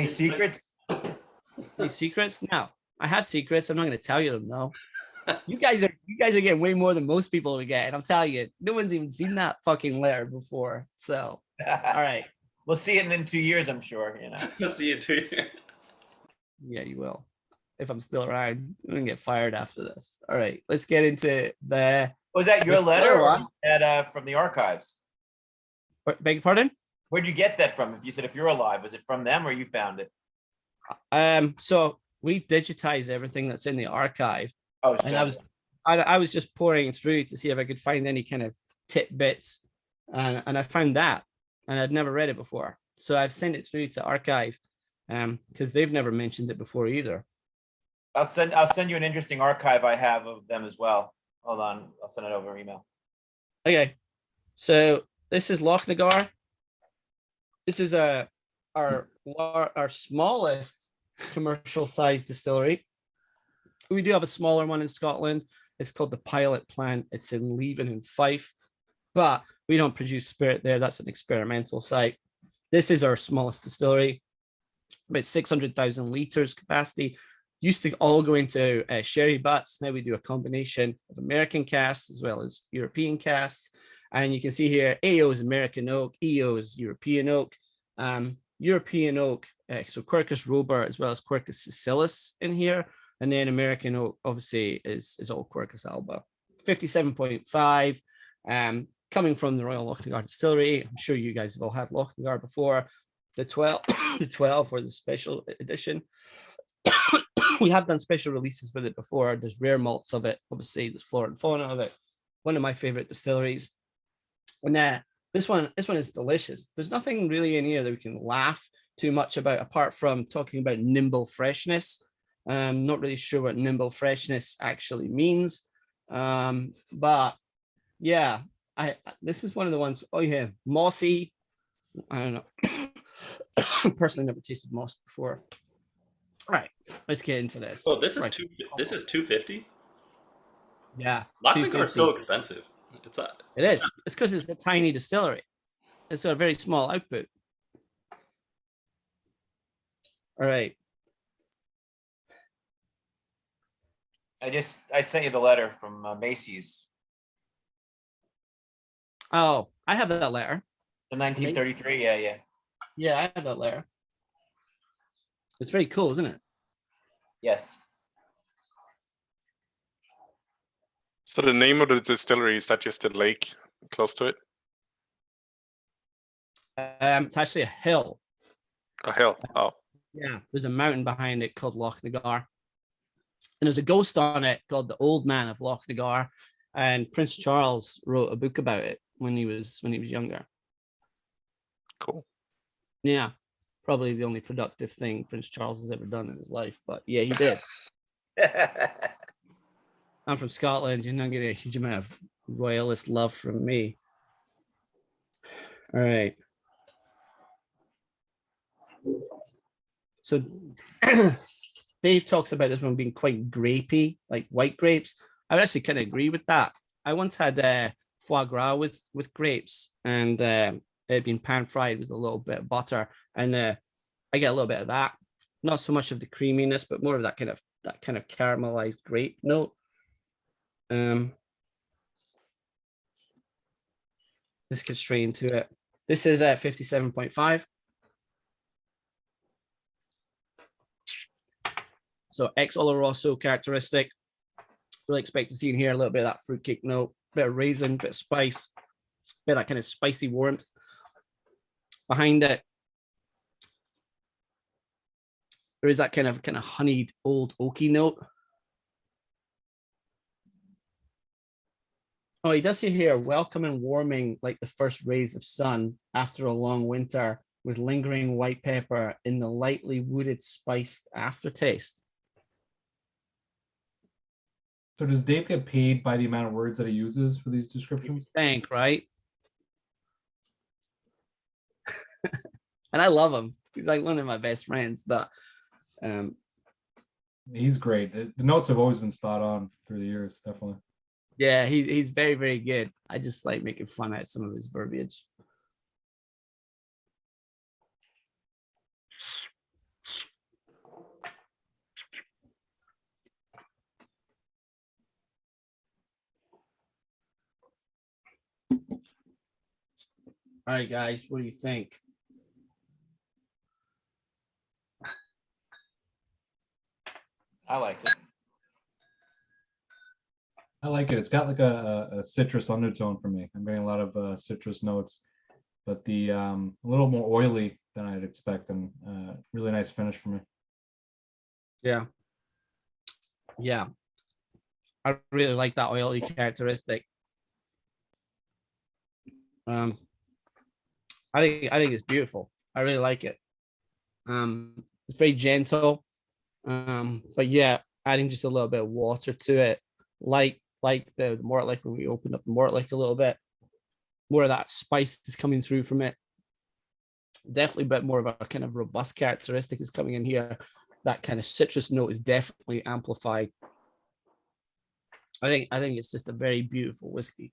secrets? Any secrets? No, I have secrets. I'm not going to tell you them though. You guys are getting way more than most people would get, and I'm telling you, no one's even seen that fucking letter before. So, all right, we'll see it in 2 years, I'm sure. We'll see you in 2 years. Yeah, you will. If I'm still around, I'm gonna get fired after this. All right, let's get into the. Was that your letter or from the archives? Beg your pardon? Where'd you get that from? If you said if you're alive, was it from them or you found it? So we digitize everything that's in the archive. Oh, and I was just pouring through to see if I could find any kind of tidbits, and I found that, and I'd never read it before, so I've sent it through to archive, because they've never mentioned it before either. I'll send you an interesting archive I have of them as well. Hold on, I'll send it over email. Okay, so this is Lochnagar. This is our smallest commercial size distillery. We do have a smaller one in Scotland. It's called the Pilot Plant. It's in Leven in Fife, but we don't produce spirit there. That's an experimental site. This is our smallest distillery, about 600,000 liters capacity. Used to all go into sherry butts. Now we do a combination of American casks as well as European casks. And you can see here, AO is American oak, EO is European oak. European oak, so Quercus robur as well as Quercus sicilis in here. And then American oak, obviously, is all Quercus alba. 57.5, coming from the Royal Lochnagar Distillery. I'm sure you guys have all had Lochnagar before. The 12, the 12 or the special edition. We have done special releases with it before. There's rare malts of it. Obviously, there's flora and fauna of it. One of my favorite distilleries. And this one is delicious. There's nothing really in here that we can laugh too much about, apart from talking about nimble freshness. I'm not really sure what nimble freshness actually means. But yeah, this is one of the ones. Oh yeah, mossy. I don't know. Personally never tasted moss before. All right, let's get into this. Oh, this is Right. This is 250. Yeah, Lockmaker are so 250. expensive. It's not. It is. It's because it's a tiny distillery. It's a very small output. All right. I sent you the letter from Macy's, Oh, I have that letter. the 1933. Yeah, yeah. Yeah, I have that letter. It's very cool, isn't it? Yes. So the name of the distillery, is that just a lake close to it? It's actually a hill. A hill. Oh, Yeah, there's a mountain behind it called Loch Nagar. And there's a ghost on it called the Old Man of Loch Nagar. And Prince Charles wrote a book about it when he was younger. cool. Yeah, probably the only productive thing Prince Charles has ever done in his life. But yeah, he did. I'm from Scotland. You're not getting a huge amount of royalist love from me. All right. So Dave talks about this one being quite grapey, like white grapes. I would actually kind of agree with that. I once had foie gras with grapes, and it had been pan fried with a little bit of butter, and I get a little bit of that. Not so much of the creaminess, but more of that kind of caramelized grape note. Let's get straight into it. This is at 57.5. So ex Oloroso characteristic. Really expect to see in here a little bit of that fruitcake note, bit of raisin, bit of spice, bit of that kind of spicy warmth behind it. There is that kind of honeyed old oaky note. Oh, he does say here, welcome and warming like the first rays of sun after a long winter, with lingering white pepper in the lightly wooded spiced aftertaste. So does Dave get paid by the amount of words that he uses for these descriptions? Thank, right? And I love him. He's like one of my best friends, but he's great. The notes have always been spot on through the years, definitely. yeah, he's very, very good. I just like making fun at some of his verbiage. All right, guys, what do you think? I liked it. I like it. It's got like a citrus undertone for me. I'm getting a lot of citrus notes, but the a little more oily than I'd expect, and really nice finish for me. Yeah. Yeah. I really like that oily characteristic. I think it's beautiful. I really like it. It's very gentle. But yeah, adding just a little bit of water to it, like the mort, like when we opened up the mort, like a little bit more of that spice is coming through from it. Definitely a bit more of a kind of robust characteristic is coming in here. That kind of citrus note is definitely amplified. I think it's just a very beautiful whiskey.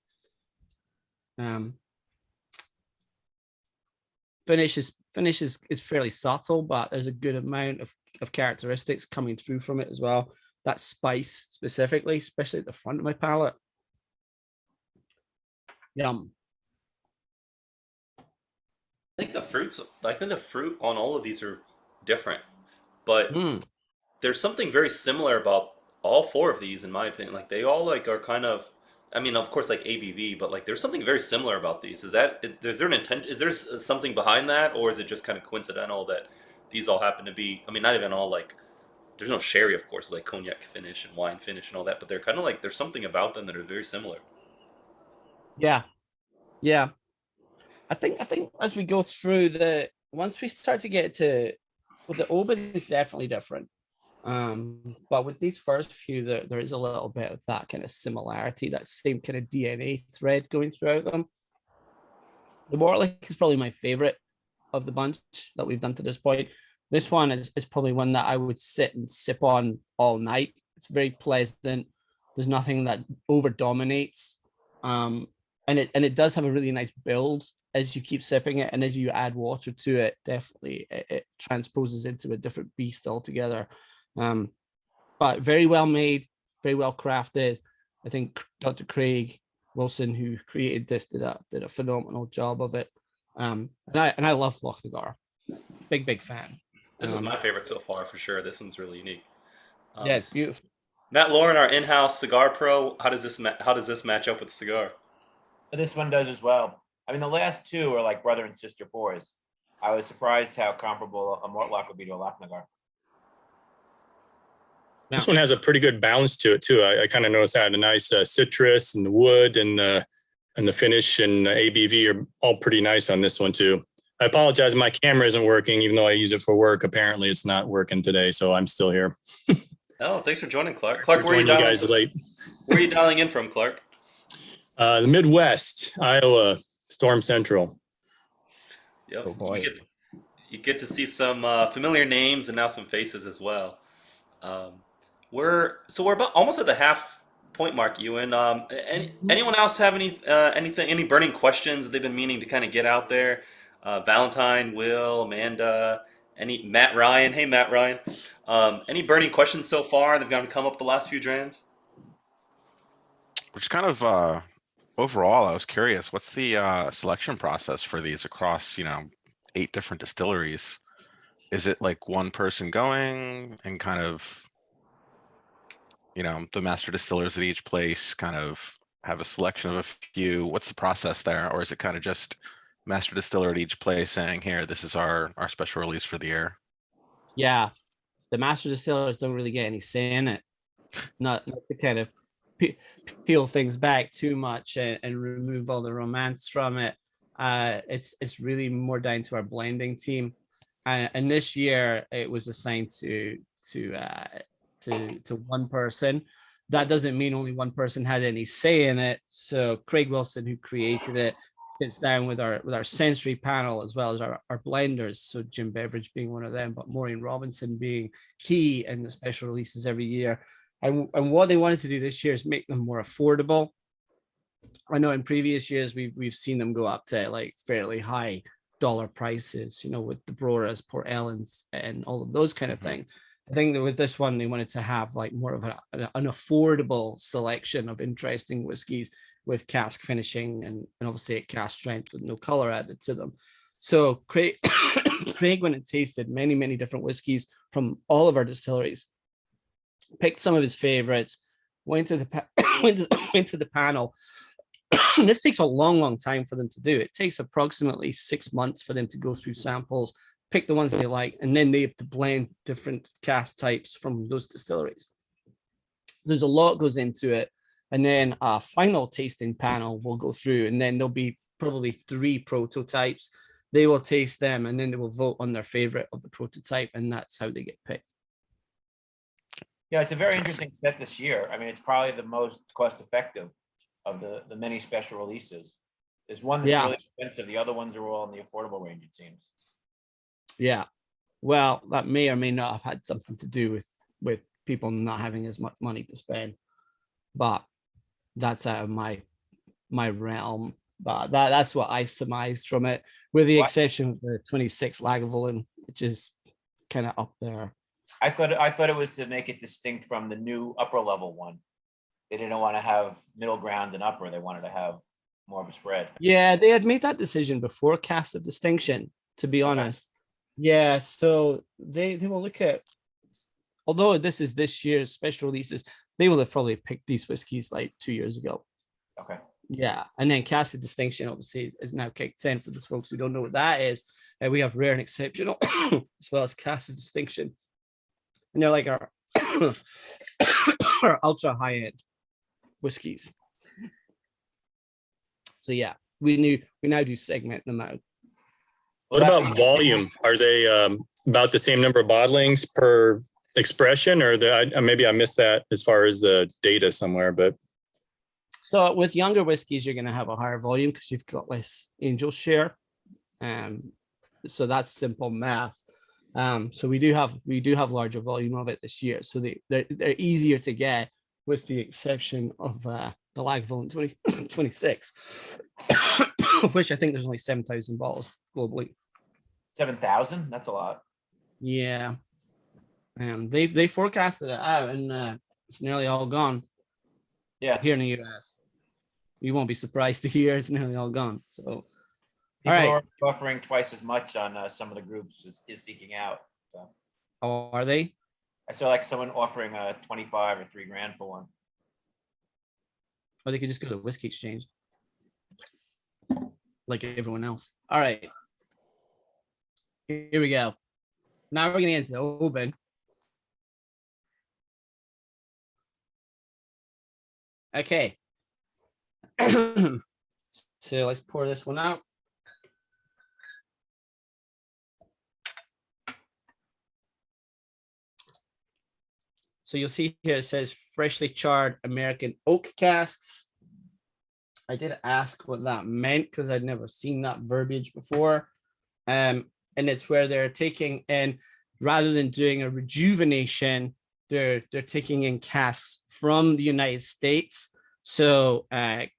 Finish is fairly subtle, but there's a good amount of characteristics coming through from it as well. That spice specifically, especially at the front of my palate. Yum. I think the fruit on all of these are different, but there's something very similar about all four of these, in my opinion. Like they all like are kind of, I mean, of course, like ABV, but like there's something very similar about these. Is there an intent? Is there something behind that, or is it just kind of coincidental that these all happen to be? I mean, not even all like. There's no sherry, of course, like cognac finish and wine finish and all that, but they're kind of like there's something about them that are very similar. Yeah. I think as we go through once we start to get to, well, the Oban is definitely different. But with these first few, there is a little bit of that kind of similarity, that same kind of DNA thread going throughout them. The Mortlick is probably my favorite of the bunch that we've done to this point. This one is probably one that I would sit and sip on all night. It's very pleasant. There's nothing that over dominates. And it does have a really nice build as you keep sipping it, and as you add water to it, definitely it transposes into a different beast altogether. But very well made, very well crafted. I think Dr. Craig Wilson, who created this, did a phenomenal job of it. And I love Lochnagar. Big fan. This is my favorite so far for sure. This one's really unique. Yeah, it's beautiful. Matt Lauren, our in-house cigar pro, how does this match up with the cigar? This one does as well. I mean, the last two are like brother and sister pours. I was surprised how comparable a Mortlock would be to a Lochnagar. This one has a pretty good balance to it too. I kind of noticed that a nice citrus and the wood and the finish and the ABV are all pretty nice on this one too. I apologize, my camera isn't working, even though I use it for work. Apparently, it's not working today, so I'm still here. Oh, thanks for joining, Clark. Clark, where are you dialing? You guys late. Where are you dialing in from, Clark? The Midwest, Iowa, Storm Central. Yep. Oh boy. You get to see some familiar names and now some faces as well. We're about almost at the half point mark, Ewan. Anyone else have any burning questions that they've been meaning to kind of get out there? Valentine, Will, Amanda, Matt Ryan. Hey, Matt Ryan. Any burning questions so far that have come up the last few drams? Which kind of overall, I was curious, what's the selection process for these across 8 different distilleries? Is it like one person going and kind of the master distillers at each place kind of have a selection of a few? What's the process there? Or is it kind of just master distiller at each place saying, here, this is our special release for the year? Yeah, the master distillers don't really get any say in it. Not to kind of peel things back too much and remove all the romance from it. It's really more down to our blending team. And this year it was assigned to one person. That doesn't mean only one person had any say in it. So Craig Wilson, who created it, sits down with our sensory panel as well as our blenders. So Jim Beveridge being one of them, but Maureen Robinson being key in the special releases every year. And what they wanted to do this year is make them more affordable. I know in previous years we've seen them go up to like fairly high dollar prices, with the Broras, Port Ellens, and all of those kind of things. I think that with this one, they wanted to have like more of an affordable selection of interesting whiskeys with cask finishing and obviously at cask strength with no color added to them. So Craig went and tasted many different whiskeys from all of our distilleries, picked some of his favorites, went to the panel. This takes a long time for them to do. It takes approximately 6 months for them to go through samples, pick the ones they like, and then they have to blend different cask types from those distilleries. There's a lot goes into it. And then a final tasting panel will go through, and then there'll be probably 3 prototypes. They will taste them, and then they will vote on their favorite of the prototype, and that's how they get picked. Yeah, it's a very interesting set this year. I mean, it's probably the most cost effective of the many special releases. There's one that's really expensive. The other ones are all in the affordable range, it seems. Yeah. Well, that may or may not have had something to do with people not having as much money to spend. But that's out of my realm. But that's what I surmised from it, with the exception of the 26 Lagavulin, which is kind of up there. I thought it was to make it distinct from the new upper level one. They didn't want to have middle ground and upper. They wanted to have more of a spread. Yeah, they had made that decision before Cask of Distinction, to be honest. Yeah, so they will look at, although this is this year's special releases, they will have probably picked these whiskeys like 2 years ago. Okay. Yeah, and then Cask of Distinction obviously is now kicked in. For those folks who don't know what that is, we have Rare and Exceptional as well as Cask of Distinction, and they're like our our ultra high end whiskeys. So yeah, we now do segment them out. What about volume? Are they about the same number of bottlings per expression, or maybe I missed that as far as the data somewhere? But so with younger whiskeys, you're going to have a higher volume because you've got less angel share. So that's simple math. So we do have larger volume of it this year. So they're easier to get, with the exception of the Lagavulin 2026, of which I think there's only 7,000 bottles globally. 7,000? That's a lot. Yeah. They forecasted it out, and it's nearly all gone. Yeah. Here in the US. You won't be surprised to hear it's nearly all gone. So People right. are offering twice as much on some of the groups is seeking out. So Oh, are they? I saw like someone offering 25 or $3,000 for one. Or they could just go to the whiskey exchange like everyone else. All right. Here we go. Now we're going to get into the open. Okay. So let's pour this one out. So you'll see here it says freshly charred American oak casks. I did ask what that meant because I'd never seen that verbiage before. And it's where they're taking in, rather than doing a rejuvenation, they're taking in casks from the United States. So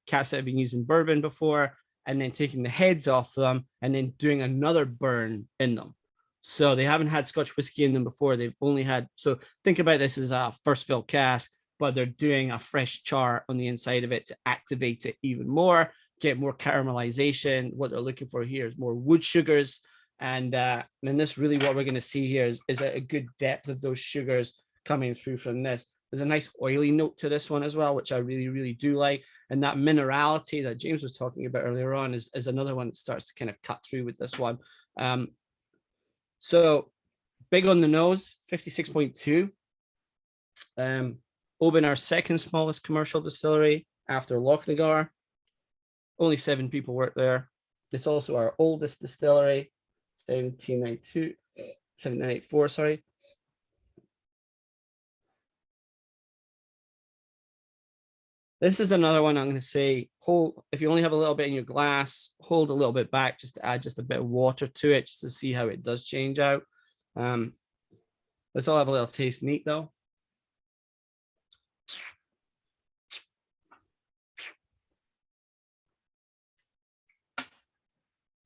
casks that have been used in bourbon before, and then taking the heads off them and then doing another burn in them. So they haven't had Scotch whiskey in them before. They've only had, so think about this as a first fill cask, but they're doing a fresh char on the inside of it to activate it even more, get more caramelization. What they're looking for here is more wood sugars. And this really what we're going to see here is a good depth of those sugars coming through from this. There's a nice oily note to this one as well, which I really, really do like. And that minerality that James was talking about earlier on is another one that starts to kind of cut through with this one. So big on the nose, 56.2. Oban, our second smallest commercial distillery after Lochnagar. Only 7 people work there. It's also our oldest distillery, 1784, sorry. This is another one I'm going to say, hold, if you only have a little bit in your glass, hold a little bit back just to add just a bit of water to it, just to see how it does change out. Let's all have a little taste neat though.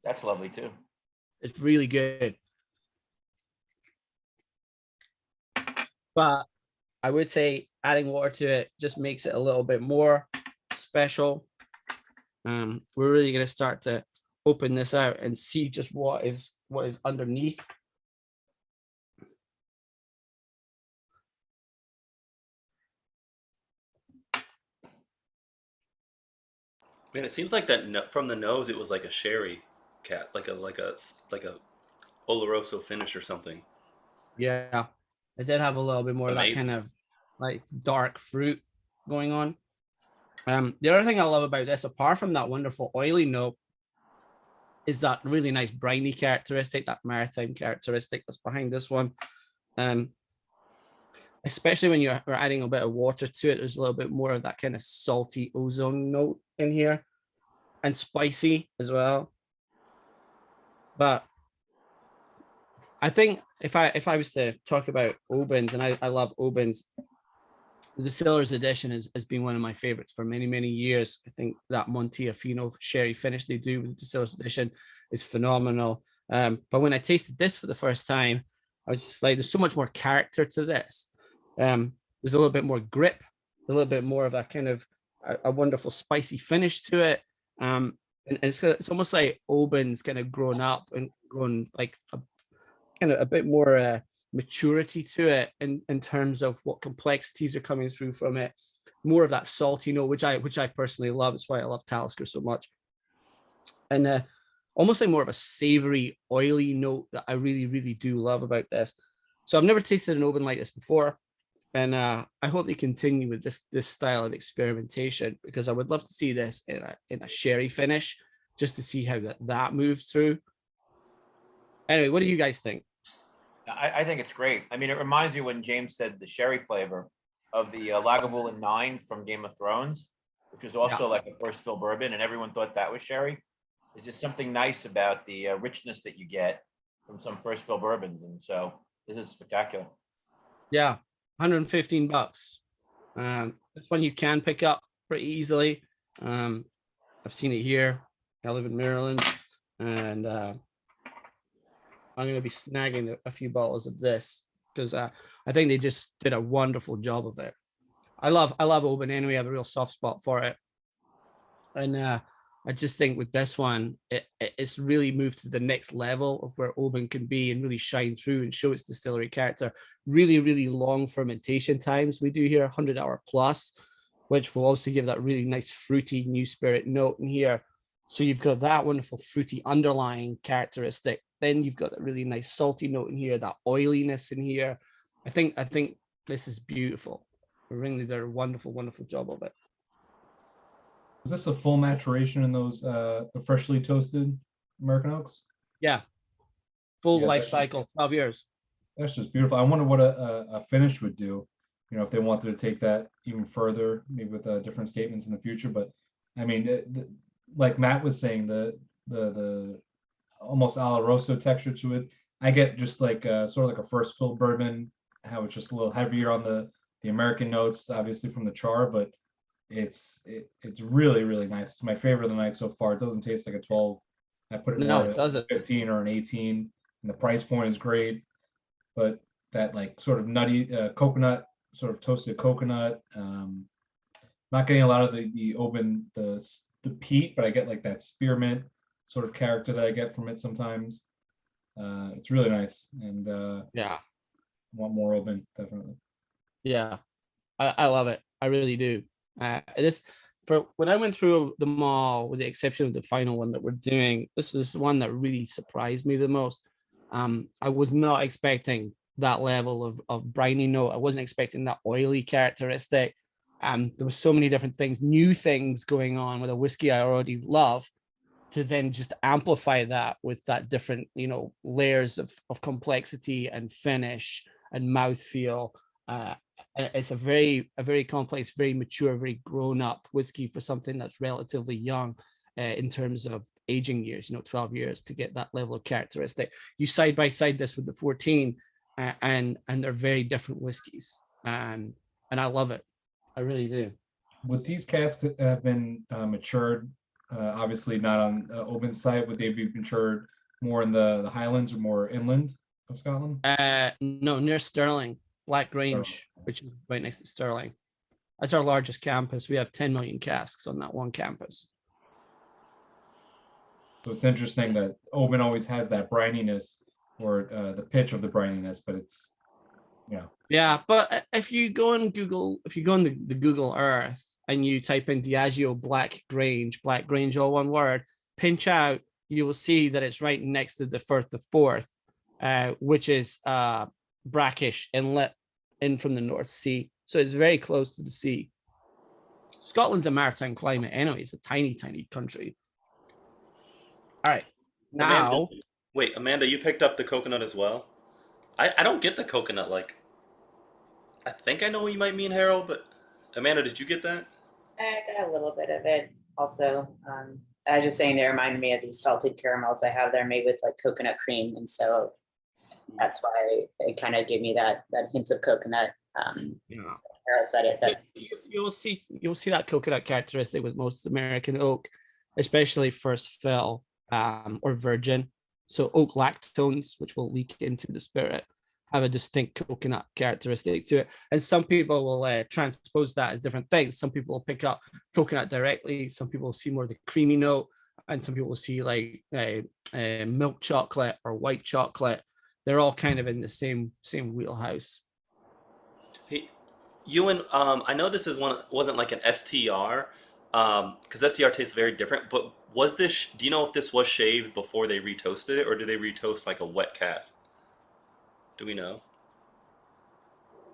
That's lovely too. It's really good. But I would say adding water to it just makes it a little bit more special. We're really going to start to open this out and see just what is underneath. Man, it seems like that from the nose, it was like a sherry cat, like a Oloroso finish or something. Yeah, it did have a little bit more of that kind of like dark fruit going on. The other thing I love about this, apart from that wonderful oily note, is that really nice briny characteristic, that maritime characteristic that's behind this one. Especially when you're adding a bit of water to it, there's a little bit more of that kind of salty ozone note in here, and spicy as well. But I think if I was to talk about Obans, and I love Obans, the Distillers Edition has been one of my favorites for many, many years. I think that Montefiore sherry finish they do with the Distillers Edition is phenomenal. But when I tasted this for the first time, I was just like, there's so much more character to this. There's a little bit more grip, a little bit more of a kind of a wonderful spicy finish to it. And it's almost like Oban's kind of grown up and grown like a bit more maturity to it in terms of what complexities are coming through from it. More of that salty note, which I personally love. It's why I love Talisker so much. And almost like more of a savory, oily note that I really, really do love about this. So I've never tasted an Oban like this before. And I hope they continue with this style of experimentation, because I would love to see this in a sherry finish, just to see how that moves through. Anyway, what do you guys think? I think it's great. I mean, it reminds me when James said the sherry flavor of the Lagavulin 9 from Game of Thrones, which was also like a first fill bourbon, and everyone thought that was sherry. There's just something nice about the richness that you get from some first fill bourbons, and so this is spectacular. Yeah, $115. This one you can pick up pretty easily. I've seen it here. I live in Maryland, and I'm going to be snagging a few bottles of this because I think they just did a wonderful job of it. I love Oban anyway. I have a real soft spot for it, and I just think with this one, it's really moved to the next level of where Oban can be and really shine through and show its distillery character. Really, really long fermentation times we do here, 100-hour plus, which will also give that really nice fruity new spirit note in here. So you've got that wonderful fruity underlying characteristic. Then you've got that really nice salty note in here, that oiliness in here. I think this is beautiful. Really did a wonderful, wonderful job of it. Is this a full maturation in those the freshly toasted American oaks? Yeah, full Yeah, life that's cycle, 12 years. That's just beautiful. I wonder what a finish would do, you know, if they wanted to take that even further, maybe with different statements in the future. But I mean, like Matt was saying, the almost Oloroso texture to it. I get just like sort of like a first fill bourbon, how it's just a little heavier on the American notes, obviously from the char, but it's really, really nice. It's my favorite of the night so far. It doesn't taste like a 12. I put it No, more it at a doesn't. 15 or an 18, and the price point is great. But that like sort of nutty coconut, sort of toasted coconut. Not getting a lot of the Oban, the peat, but I get like that spearmint sort of character that I get from it sometimes. It's really nice, and Yeah, want more Oban, definitely. yeah, I love it. I really do. This for when I went through them all, with the exception of the final one that we're doing, this was the one that really surprised me the most. I was not expecting that level of briny note. I wasn't expecting that oily characteristic. There were so many different things, new things going on with a whiskey I already love, to then just amplify that with that different, you know, layers of complexity and finish and mouthfeel. It's a very complex, very mature, very grown up whiskey for something that's relatively young in terms of aging years, you know, 12 years to get that level of characteristic. You side by side this with the 14 and they're very different whiskeys. And I love it. I really do. Would these casks have been matured, obviously not on Oban's site, would they be matured more in the Highlands or more inland of Scotland? No, near Stirling, Black Grange, which is right next to Stirling. That's our largest campus. We have 10 million casks on that one campus. So it's interesting that Oban always has that brininess or the pitch of the brininess, but it's, you know. Yeah, but if you go on Google, if you go on the Google Earth and you type in Diageo Black Grange, all one word, pinch out, you will see that it's right next to the Firth of Forth, which is brackish inlet in from the North Sea. So it's very close to the sea. Scotland's a maritime climate anyway. It's a tiny, tiny country. All right. Now. Amanda, you picked up the coconut as well? I don't get the coconut, like. I think I know what you might mean, Harold, but Amanda, did you get that? I got a little bit of it also. I was just saying it reminded me of these salted caramels I have there made with like coconut cream. And so that's why it kind of gave me that hint of coconut. Yeah. So Harold said it. But You'll see that coconut characteristic with most American oak, especially first fill or virgin. So oak lactones, which will leak into the spirit, have a distinct coconut characteristic to it. And some people will transpose that as different things. Some people will pick up coconut directly. Some people will see more of the creamy note. And some people will see like milk chocolate or white chocolate. They're all kind of in the same wheelhouse. Hey, Ewan, I know this wasn't like an STR, because STR tastes very different, but was this, do you know if this was shaved before they retoasted it, or do they retoast like a wet cask? Do we know?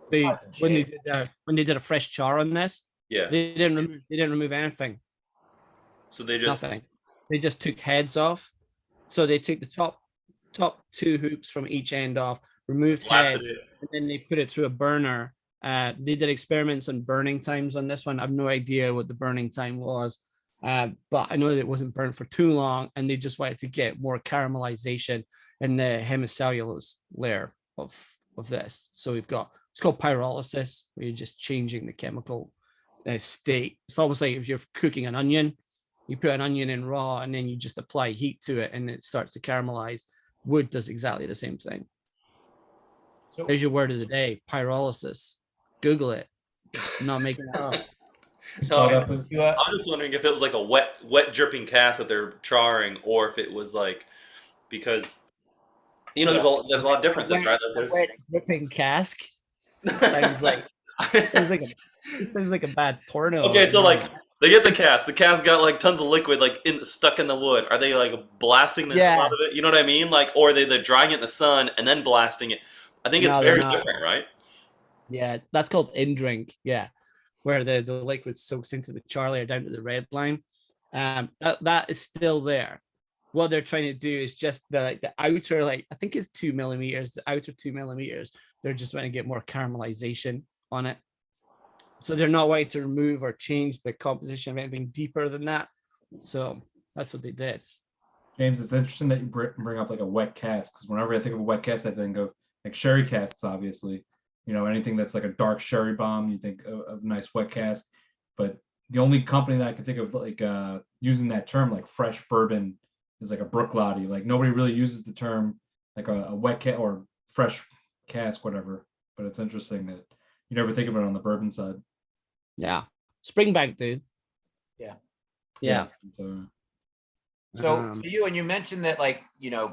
When they did a fresh char on this, yeah, they didn't remove anything. So they just nothing. They just took heads off. So they took the top two hoops from each end off, removed heads, and then they put it through a burner. They did experiments on burning times on this one. I have no idea what the burning time was, but I know that it wasn't burned for too long, and they just wanted to get more caramelization in the hemicellulose layer of this. So we've got, it's called pyrolysis, where you're just changing the chemical state. It's almost like if you're cooking an onion, you put an onion in raw and then you just apply heat to it and it starts to caramelize. Wood does exactly the same thing. So, There's your word of the day, pyrolysis. Google it. I'm not making it up. No, up you, I'm just wondering if it was like a wet dripping cask that they're charring, or if it was like, because there's a lot of differences, right? There's Wet dripping cask. Sounds like it sounds like a bad porno. okay, so like they get the cask. The cask got like tons of liquid like stuck in the wood. Are they like blasting the hell out of it? You know what I mean? Like, or they're drying it in the sun and then blasting it. I think it's No, they're very not. different, right? Yeah, that's called in drink. Yeah, where the liquid soaks into the char layer down to the red line. That is still there. What they're trying to do is just the outer, like I think it's 2 millimeters, the outer 2 millimeters. They're just trying to get more caramelization on it. So they're not wanting to remove or change the composition of anything deeper than that. So that's what they did. James, it's interesting that you bring up like a wet cask, because whenever I think of a wet cask, I think of like sherry casks, obviously. Anything that's like a dark sherry bomb, you think of a nice wet cask. But the only company that I can think of like using that term, like fresh bourbon, is like a Brooklady. Like nobody really uses the term like a wet cask or fresh cask, whatever. But it's interesting that you never think of it on the bourbon side. Yeah, Springbank, dude. Yeah. So So you mentioned that like,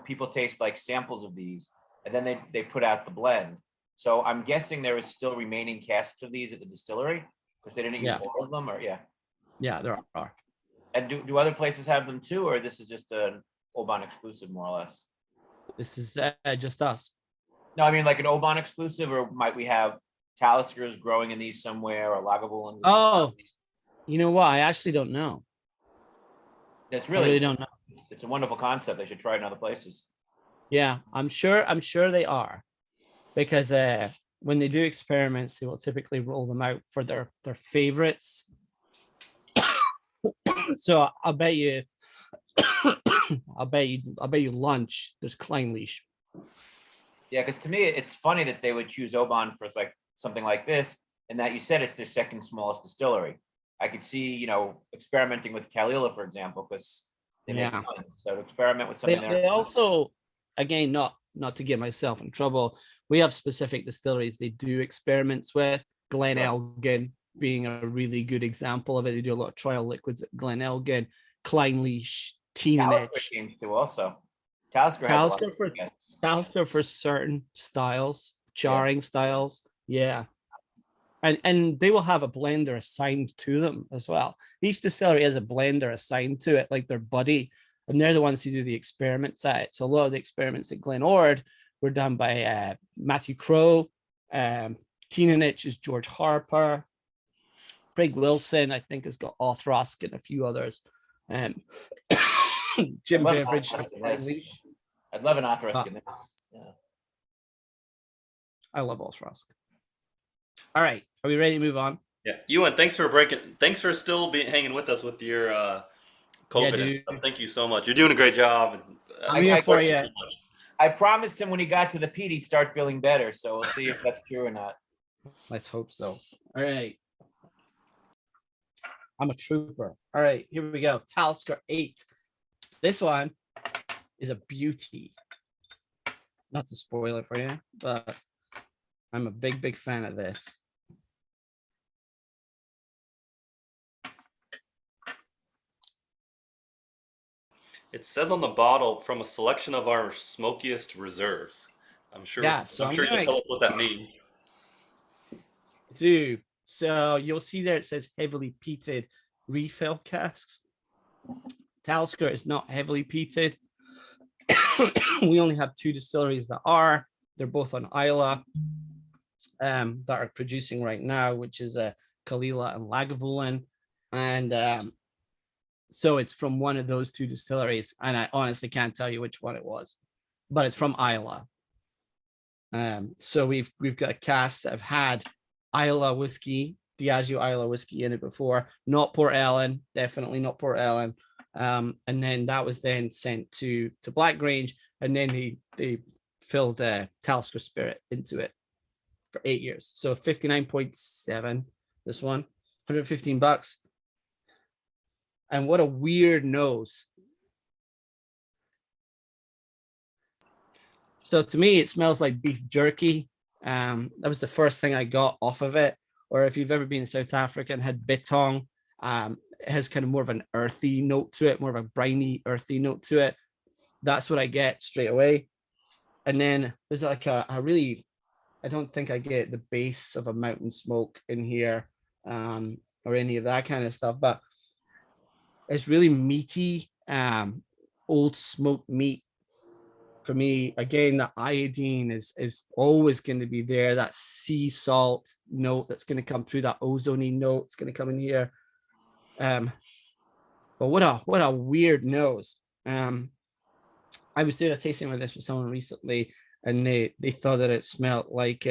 people taste like samples of these and then they put out the blend. So I'm guessing there is still remaining casks of these at the distillery because they didn't use all of them, or yeah, there are. And do other places have them too, or this is just an Oban exclusive more or less? This is just us. No, I mean like an Oban exclusive, or might we have Taliskers growing in these somewhere, or Lagavulins? Oh, you know what? I actually don't know. That's I really don't know. It's a wonderful concept. They should try it in other places. Yeah, I'm sure they are, because when they do experiments, they will typically roll them out for their favorites. So I'll bet you lunch. There's Kleinleash. Yeah, because to me it's funny that they would choose Oban for like something like this, and that you said it's their second smallest distillery. I could see, experimenting with Kalila, for example, because they make tons. So to experiment with something They also, again, not to get myself in trouble, we have specific distilleries they do experiments with. Glen Elgin being a really good example of it. They do a lot of trial liquids at Glen Elgin, Kleinleash, Talisker seems to also. Talisker for certain styles, charring styles. Yeah. And they will have a blender assigned to them as well. Each distillery has a blender assigned to it, like their buddy, and they're the ones who do the experiments at it. So a lot of the experiments at Glen Ord were done by Matthew Crowe. Teenanich is George Harper. Craig Wilson, I think, has got Othrosk and a few others. Jim Beveridge. I'd love an Othrosk in this. Yeah. I love Othrosk. All right, are we ready to move on? Yeah, Ewan, thanks for still hanging with us with your COVID and stuff. Thank you so much. You're doing a great job. I'm here for you. I promised him when he got to the peat he'd start feeling better, so we'll see if that's true or not. Let's hope so. All right. I'm a trooper. All right, here we go. Talisker 8. This one is a beauty. Not to spoil it for you, but I'm a big fan of this. It says on the bottle, from a selection of our smokiest reserves. I'm sure. Yeah, so I'm sure you'll tell us what that means. Dude, so you'll see there it says heavily peated refill casks. Talisker is not heavily peated. We only have 2 distilleries that are. They're both on Islay that are producing right now, which is Kalila and Lagavulin. And so it's from one of those 2 distilleries, and I honestly can't tell you which one it was, but it's from Islay. So we've got a cask that have had Islay whiskey, Diageo Islay whiskey in it before, not Port Ellen, definitely not Port Ellen. And then that was then sent to Blackgrange, and then they filled Talisker Spirit into it for 8 years. So 59.7, this one, $115. And what a weird nose. So to me, it smells like beef jerky. That was the first thing I got off of it. Or if you've ever been in South Africa and had bitong, it has kind of more of an earthy note to it, more of a briny, earthy note to it. That's what I get straight away. And then there's like a really, I don't think I get the base of a mountain smoke in here, or any of that kind of stuff, but it's really meaty, old smoked meat. For me, again, the iodine is always going to be there. That sea salt note that's going to come through, that ozony note is going to come in here. But what a weird nose. I was doing a tasting with this with someone recently, and they thought that it smelled like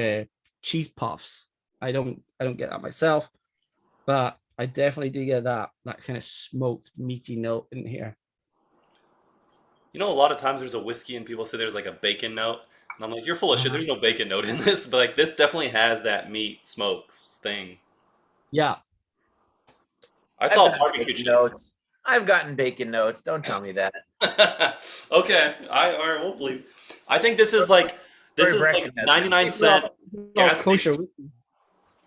cheese puffs. I don't get that myself, but I definitely do get that kind of smoked meaty note in here. You know, a lot of times there's a whiskey and people say there's like a bacon note. And I'm like, you're full of shit. There's no bacon note in this. But like, this definitely has that meat smoke thing. Yeah. I I've thought gotten barbecue bacon cheese. notes. I've gotten bacon notes. Don't tell me that. Okay. All right, we'll believe. I think this is like 99-cent gas station.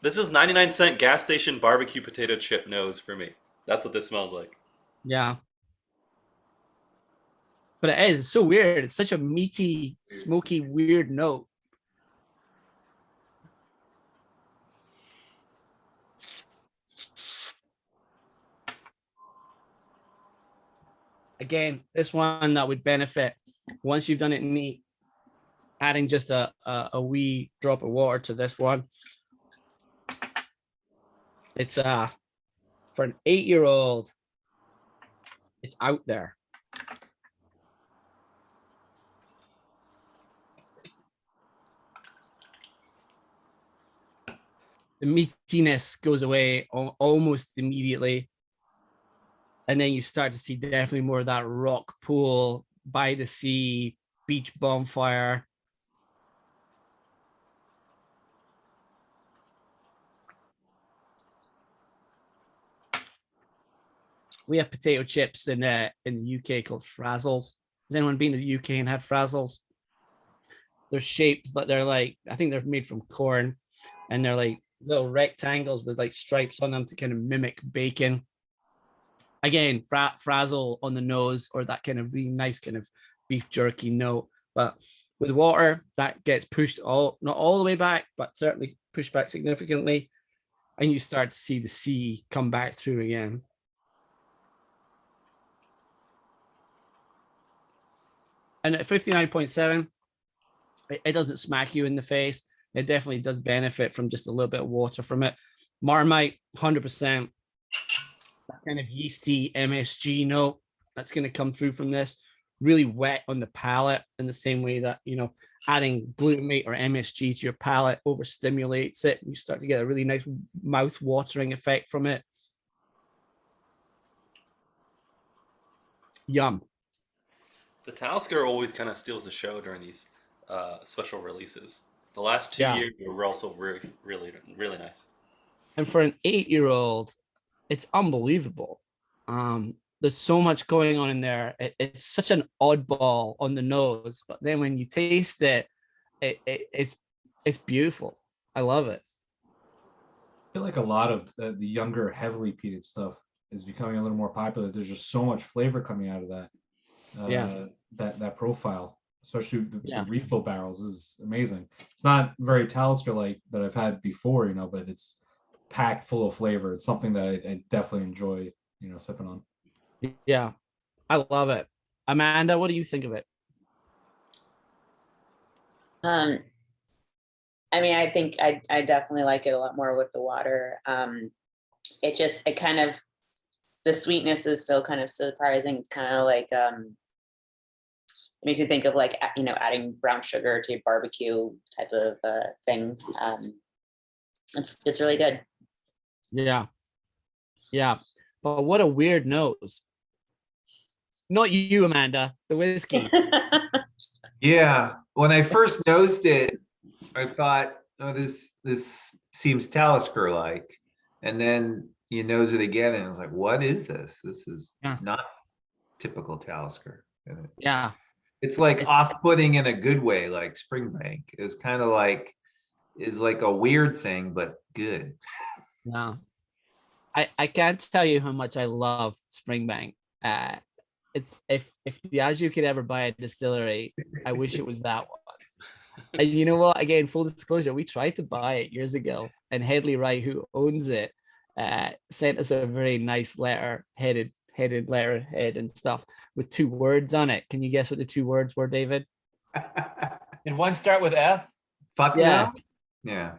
This is 99-cent gas station barbecue potato chip nose for me. That's what this smells like. Yeah. But it is so weird. It's such a meaty, smoky, weird note. Again, this one that would benefit once you've done it neat, adding just a wee drop of water to this one. It's for an 8-year-old, it's out there. The meatiness goes away almost immediately. And then you start to see definitely more of that rock pool, by the sea, beach bonfire. We have potato chips in the UK called frazzles. Has anyone been to the UK and had frazzles? They're shaped, but they're like, I think they're made from corn, and they're like little rectangles with like stripes on them to kind of mimic bacon. Again, frazzle on the nose, or that kind of really nice kind of beef jerky note. But with water, that gets pushed not all the way back, but certainly pushed back significantly. And you start to see the sea come back through again. And at 59.7, it doesn't smack you in the face. It definitely does benefit from just a little bit of water from it. Marmite, 100%. That kind of yeasty MSG note that's going to come through from this. Really wet on the palate, in the same way that, you know, adding glutamate or MSG to your palate overstimulates it. And you start to get a really nice mouth-watering effect from it. Yum. The Talisker always kind of steals the show during these special releases. The last 2 years were also really nice. And for an 8-year-old, it's unbelievable. There's so much going on in there. It's such an oddball on the nose, but then when you taste it, it's beautiful. I love it. I feel like a lot of the younger, heavily peated stuff is becoming a little more popular. There's just so much flavor coming out of that. That profile, especially the refill barrels, is amazing. It's not very Talisker like that I've had before, you know, but it's packed full of flavor. It's something that I definitely enjoy, you know, sipping on. Yeah, I love it. Amanda, what do you think of it? I mean, I think I definitely like it a lot more with the water. It kind of, the sweetness is still kind of surprising. It's kind of like, it makes you think of like, you know, adding brown sugar to barbecue type of thing. It's really good. Yeah. But what a weird nose. Not you, Amanda, the whiskey. Yeah, when I first nosed it, I thought, oh, this seems Talisker-like. And then you nose it again and I was like, what is this? This is Yeah. not typical Talisker. And Yeah. it's like It's- off-putting in a good way, like Springbank. It's kind of like, is like a weird thing, but good. No. I can't tell you how much I love Springbank. It's if Diageo could ever buy a distillery, I wish it was that one. And you know what? Again, full disclosure, we tried to buy it years ago, and Headley Wright, who owns it, sent us a very nice headed letterhead and stuff with 2 words on it. Can you guess what the 2 words were, David? Did one start with F? Fuck Yeah. no? Yeah.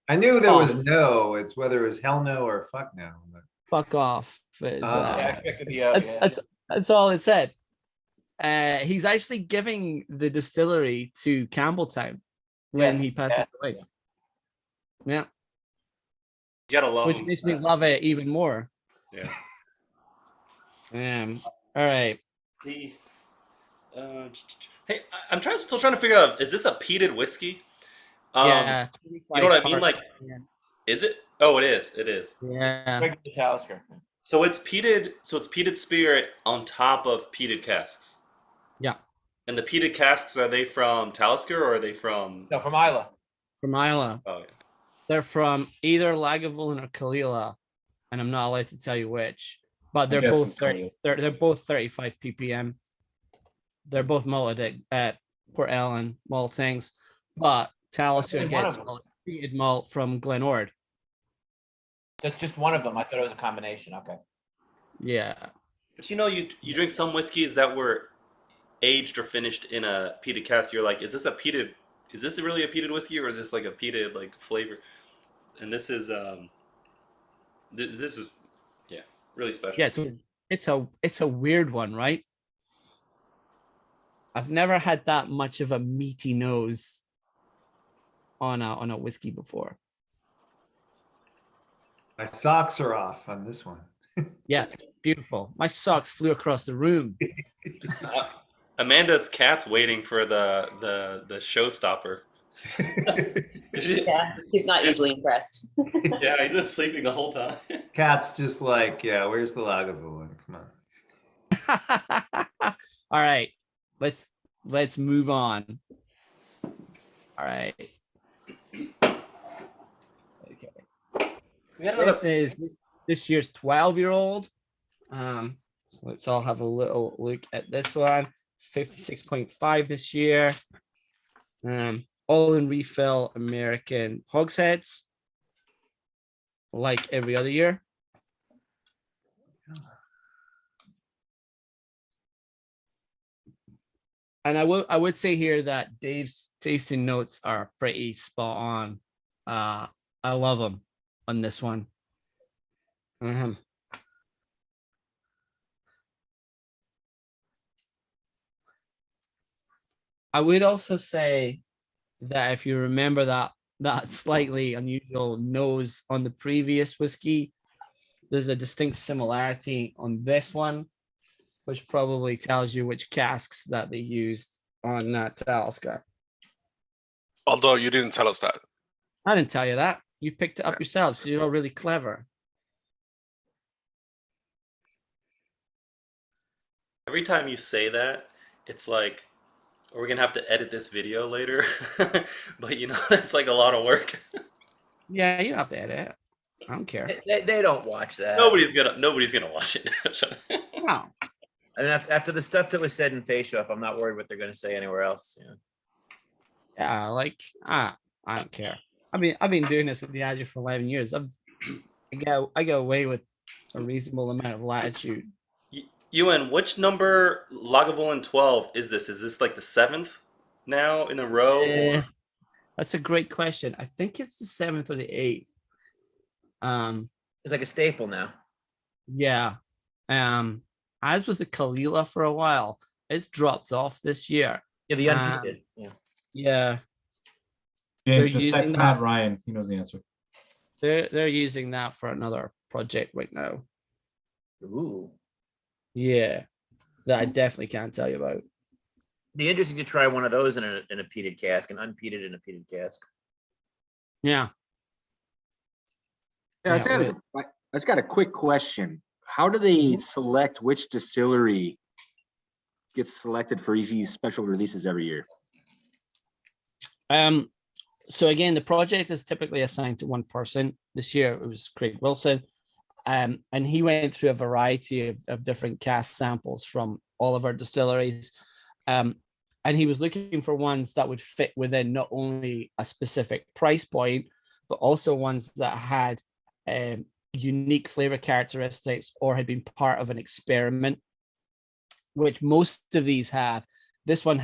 I knew there Oh. was no. It's whether it was hell no or fuck no. But Fuck off. Is, Ah. Yeah, I expected the O. Yeah. that's all it said. He's actually giving the distillery to Campbelltown when Yes, he passes yeah. away. Yeah, You gotta love which them. makes me love it even more. Yeah. All right. The hey, I'm still trying to figure out, is this a peated whiskey? Yeah. You know what I mean? 25 Like, parts. is it? Oh, it is. It is. Yeah. Regular Talisker. So it's peated. So it's peated spirit on top of peated casks. Yeah. And the peated casks, are they from Talisker or are they from? No, from Isla. From Isla. Oh, yeah. They're from either Lagavulin or Kalila, and I'm not allowed to tell you which. But they're guessing both 30. They're both 35 ppm. They're both malted at Port Ellen maltings, but Talisker only one gets of them. peated malt from Glenord. That's just one of them. I thought it was a combination. Okay. Yeah. But you know, you drink some whiskeys that were aged or finished in a peated cask. You're like, is this really a peated whiskey, or is this like a peated like flavor? And this is this is really special. Yeah, it's a weird one, right? I've never had that much of a meaty nose on a whiskey before. my socks are off on this one. Yeah, beautiful. My socks flew across the room. Amanda's cat's waiting for the showstopper. Yeah, he's not easily impressed. Yeah, he's been sleeping the whole time. Cat's just like, yeah, where's the Lagavulin? Come on. All right, let's move on. All right. Okay. We had This is this year's 12-year-old. So let's all have a little look at this one. 56.5 this year. All in refill American hogsheads, like every other year. And I would say here that Dave's tasting notes are pretty spot on. I love them on this one. I would also say that if you remember that slightly unusual nose on the previous whiskey, there's a distinct similarity on this one, which probably tells you which casks that they used on that Talisker. Although you didn't tell us that. I didn't tell you that. You picked it up yourselves. So you're all really clever. Every time you say that, it's like, we're gonna have to edit this video later. But you know, it's like a lot of work. Yeah, you don't have to edit it. I don't care. They don't watch that. Nobody's gonna watch it. No. And after the stuff that was said in Face Off, I'm not worried what they're going to say anywhere else. Yeah. Yeah, like I don't care. I've been doing this with Diageo for 11 years. I go away with a reasonable amount of latitude. Ewan, which number Lagavulin 12 is this? Is this like the 7th now in a row? Or? That's a great question. I think it's the 7th or the 8th. It's like a staple now. Yeah. As was the Kalila for a while. It's dropped off this year. Yeah, the unpeated. Yeah. Yeah. James, just text Matt Ryan. He knows the answer. They're using that for another project right now. Ooh. Yeah. That I definitely can't tell you about. Be interesting to try one of those in a peated cask, an unpeated in a peated cask. Yeah. Yeah, I just got a quick question. How do they select which distillery gets selected for these special releases every year? So again, the project is typically assigned to one person. This year it was Craig Wilson. And he went through a variety of different cask samples from all of our distilleries. And he was looking for ones that would fit within not only a specific price point, but also ones that had unique flavor characteristics or had been part of an experiment, which most of these have. This one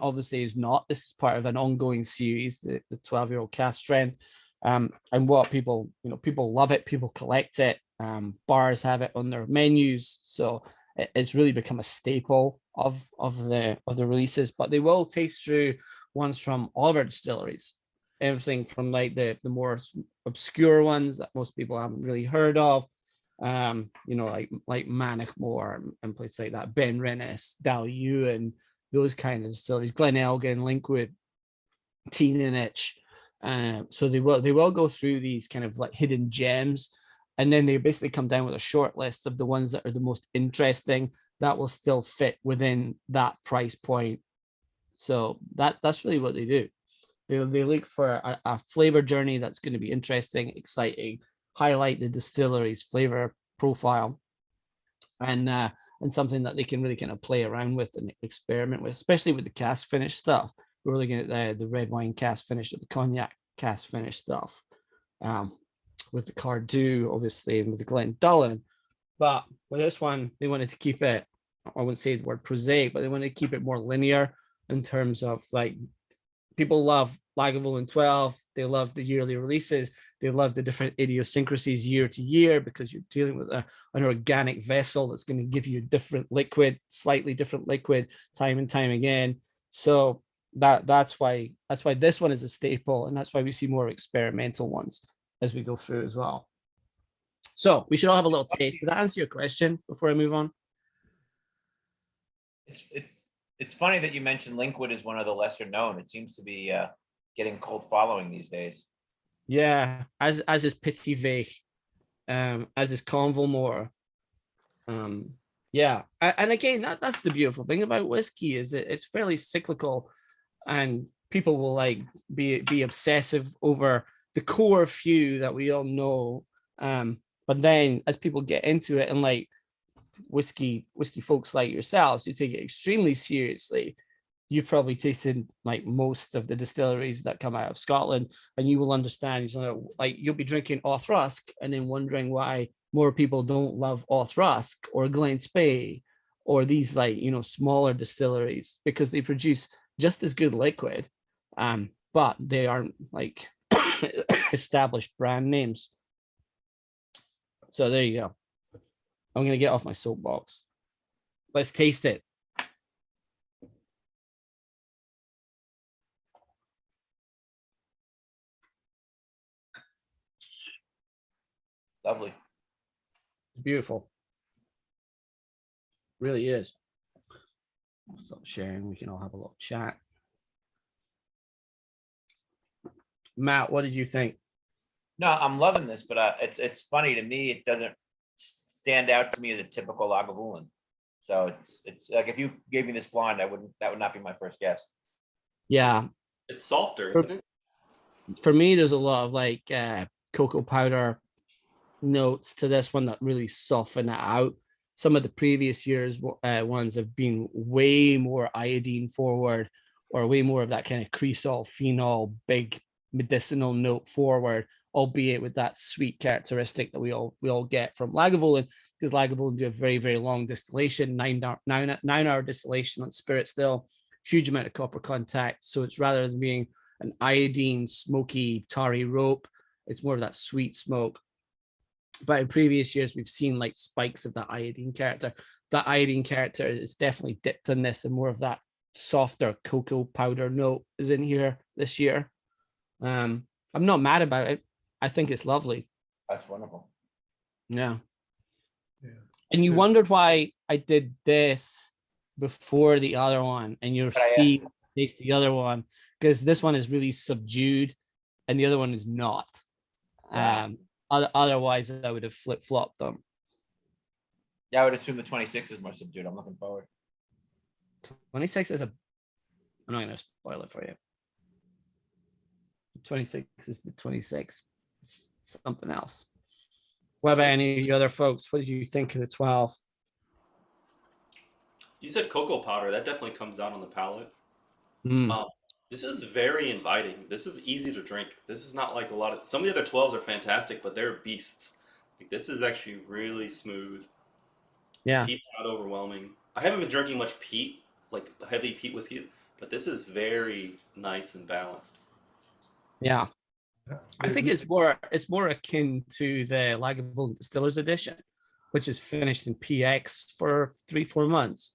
obviously is not. This is part of an ongoing series, the 12-year-old cask strength. And what people love it, people collect it. Bars have it on their menus, so it's really become a staple of the releases. But they will taste through ones from all of our distilleries, everything from like the more obscure ones that most people haven't really heard of, like Manachmore and places like that, Ben Rennes, Dal and those kind of distilleries, Glen Elgin, Linkwood, Teenanich. So they will go through these kind of like hidden gems, and then they basically come down with a short list of the ones that are the most interesting that will still fit within that price point. So that's really what they do. They look for a flavor journey that's going to be interesting, exciting, highlight the distillery's flavor profile, and something that they can really kind of play around with and experiment with, especially with the cask finish stuff. We're looking at the red wine cask finish or the cognac cask finish stuff, with the Cardew, obviously, and with the Glendullan. But with this one, they wanted to keep it, I wouldn't say the word prosaic, but they wanted to keep it more linear in terms of like, people love Lagavulin 12. They love the yearly releases. They love the different idiosyncrasies year to year, because you're dealing with an organic vessel that's going to give you different liquid, slightly different liquid, time and time again. So that's why this one is a staple, and that's why we see more experimental ones as we go through as well. So we should all have a little taste. Did that answer your question before I move on? It's funny that you mentioned Linkwood is one of the lesser known. It seems to be getting cult following these days. Yeah, as is Petit Veich, as is Convalmore. Yeah, and again, that's the beautiful thing about whiskey, is it's fairly cyclical, and people will like be obsessive over the core few that we all know. But then as people get into it, and like whiskey folks like yourselves who take it extremely seriously, you've probably tasted like most of the distilleries that come out of Scotland, and you will understand, like you'll be drinking Othrusk and then wondering why more people don't love Othrusk or Glen Spey or these like, smaller distilleries, because they produce just as good liquid, but they aren't like established brand names. So there you go. I'm going to get off my soapbox. Let's taste it. Lovely. Beautiful. Really is. I'll stop sharing. We can all have a little chat. Matt, what did you think? No, I'm loving this, but it's funny to me. It doesn't stand out to me as a typical Lagavulin. So it's like, if you gave me this blonde, that would not be my first guess. Yeah, it's softer, isn't it? For me, there's a lot of like cocoa powder notes to this one that really soften it out. Some of the previous years ones have been way more iodine forward, or way more of that kind of cresol, phenol, big medicinal note forward, albeit with that sweet characteristic that we all get from Lagavulin, because Lagavulin do a very, very long distillation, 9-hour distillation on spirit still, huge amount of copper contact. So it's, rather than being an iodine, smoky, tarry rope, it's more of that sweet smoke. But in previous years, we've seen like spikes of that iodine character. That iodine character is definitely dipped on this, and more of that softer cocoa powder note is in here this year. I'm not mad about it. I think it's lovely. That's wonderful. Yeah. And you wondered why I did this before the other one, and you'll see taste the other one, because this one is really subdued and the other one is not. Wow. Otherwise I would have flip-flopped them. Yeah, I would assume the 26 is more subdued. I'm looking forward. 26 is I'm not going to spoil it for you. 26 is the 26. It's something else. What about any of the other folks? What did you think of the 12? You said cocoa powder. That definitely comes out on the palate. Mm. This is very inviting. This is easy to drink. This is not like a lot of some of the other 12s are fantastic, but they're beasts. Like this is actually really smooth. Yeah. Peat's not overwhelming. I haven't been drinking much peat, like heavy peat whiskey, but this is very nice and balanced. Yeah. I think it's more akin to the Lagavulin Distillers Edition, which is finished in PX for 3-4 months,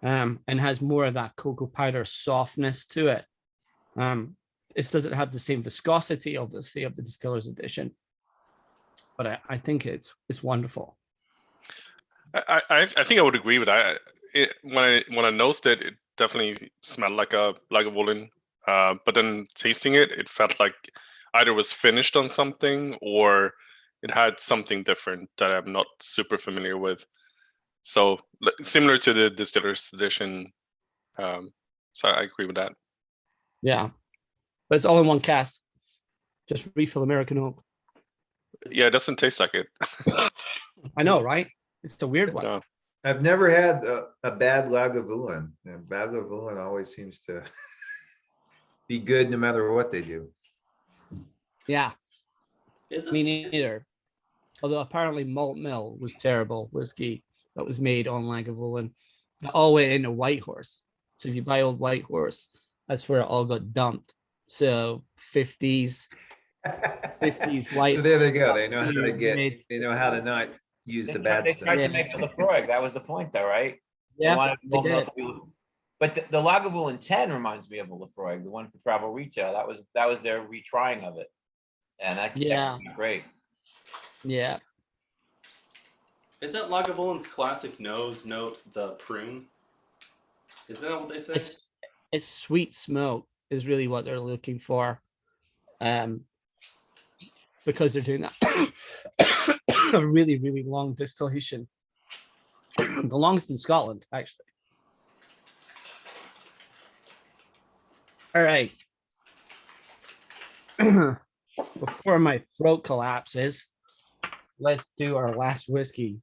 and has more of that cocoa powder softness to it. It doesn't have the same viscosity, obviously, of the Distillers Edition, but I think it's wonderful. I think I would agree with that. When I nosed it, it definitely smelled like a Lagavulin, but then tasting it, it felt like either was finished on something or it had something different that I'm not super familiar with. So similar to the Distillers Edition. So I agree with that. Yeah, but it's all in one cask. Just refill American oak. Yeah, it doesn't taste like it. I know, right? It's a weird one. No. I've never had a bad Lagavulin. And Lagavulin always seems to be good no matter what they do. Yeah. Is it? Me neither. Although apparently Malt Mill was terrible whiskey that was made on Lagavulin. It all went into Whitehorse. So if you buy old Whitehorse, that's where it all got dumped. So 50s white. So there they go. They know how to get. They know how to not use the bad They stuff. tried to make it Lefroy. That was the point, though, right? Yeah, They wanted they Malt Mill did. to be. But the Lagavulin 10 reminds me of a Lefroy, the one for travel retail. That was their retrying of it, and that Yeah. came out great. Yeah. Is that Lagavulin's classic nose note the prune? Isn't that what they say? It's sweet smoke is really what they're looking for. Because they're doing that a really, really long distillation. The longest in Scotland, actually. All right. Before my throat collapses, let's do our last whiskey,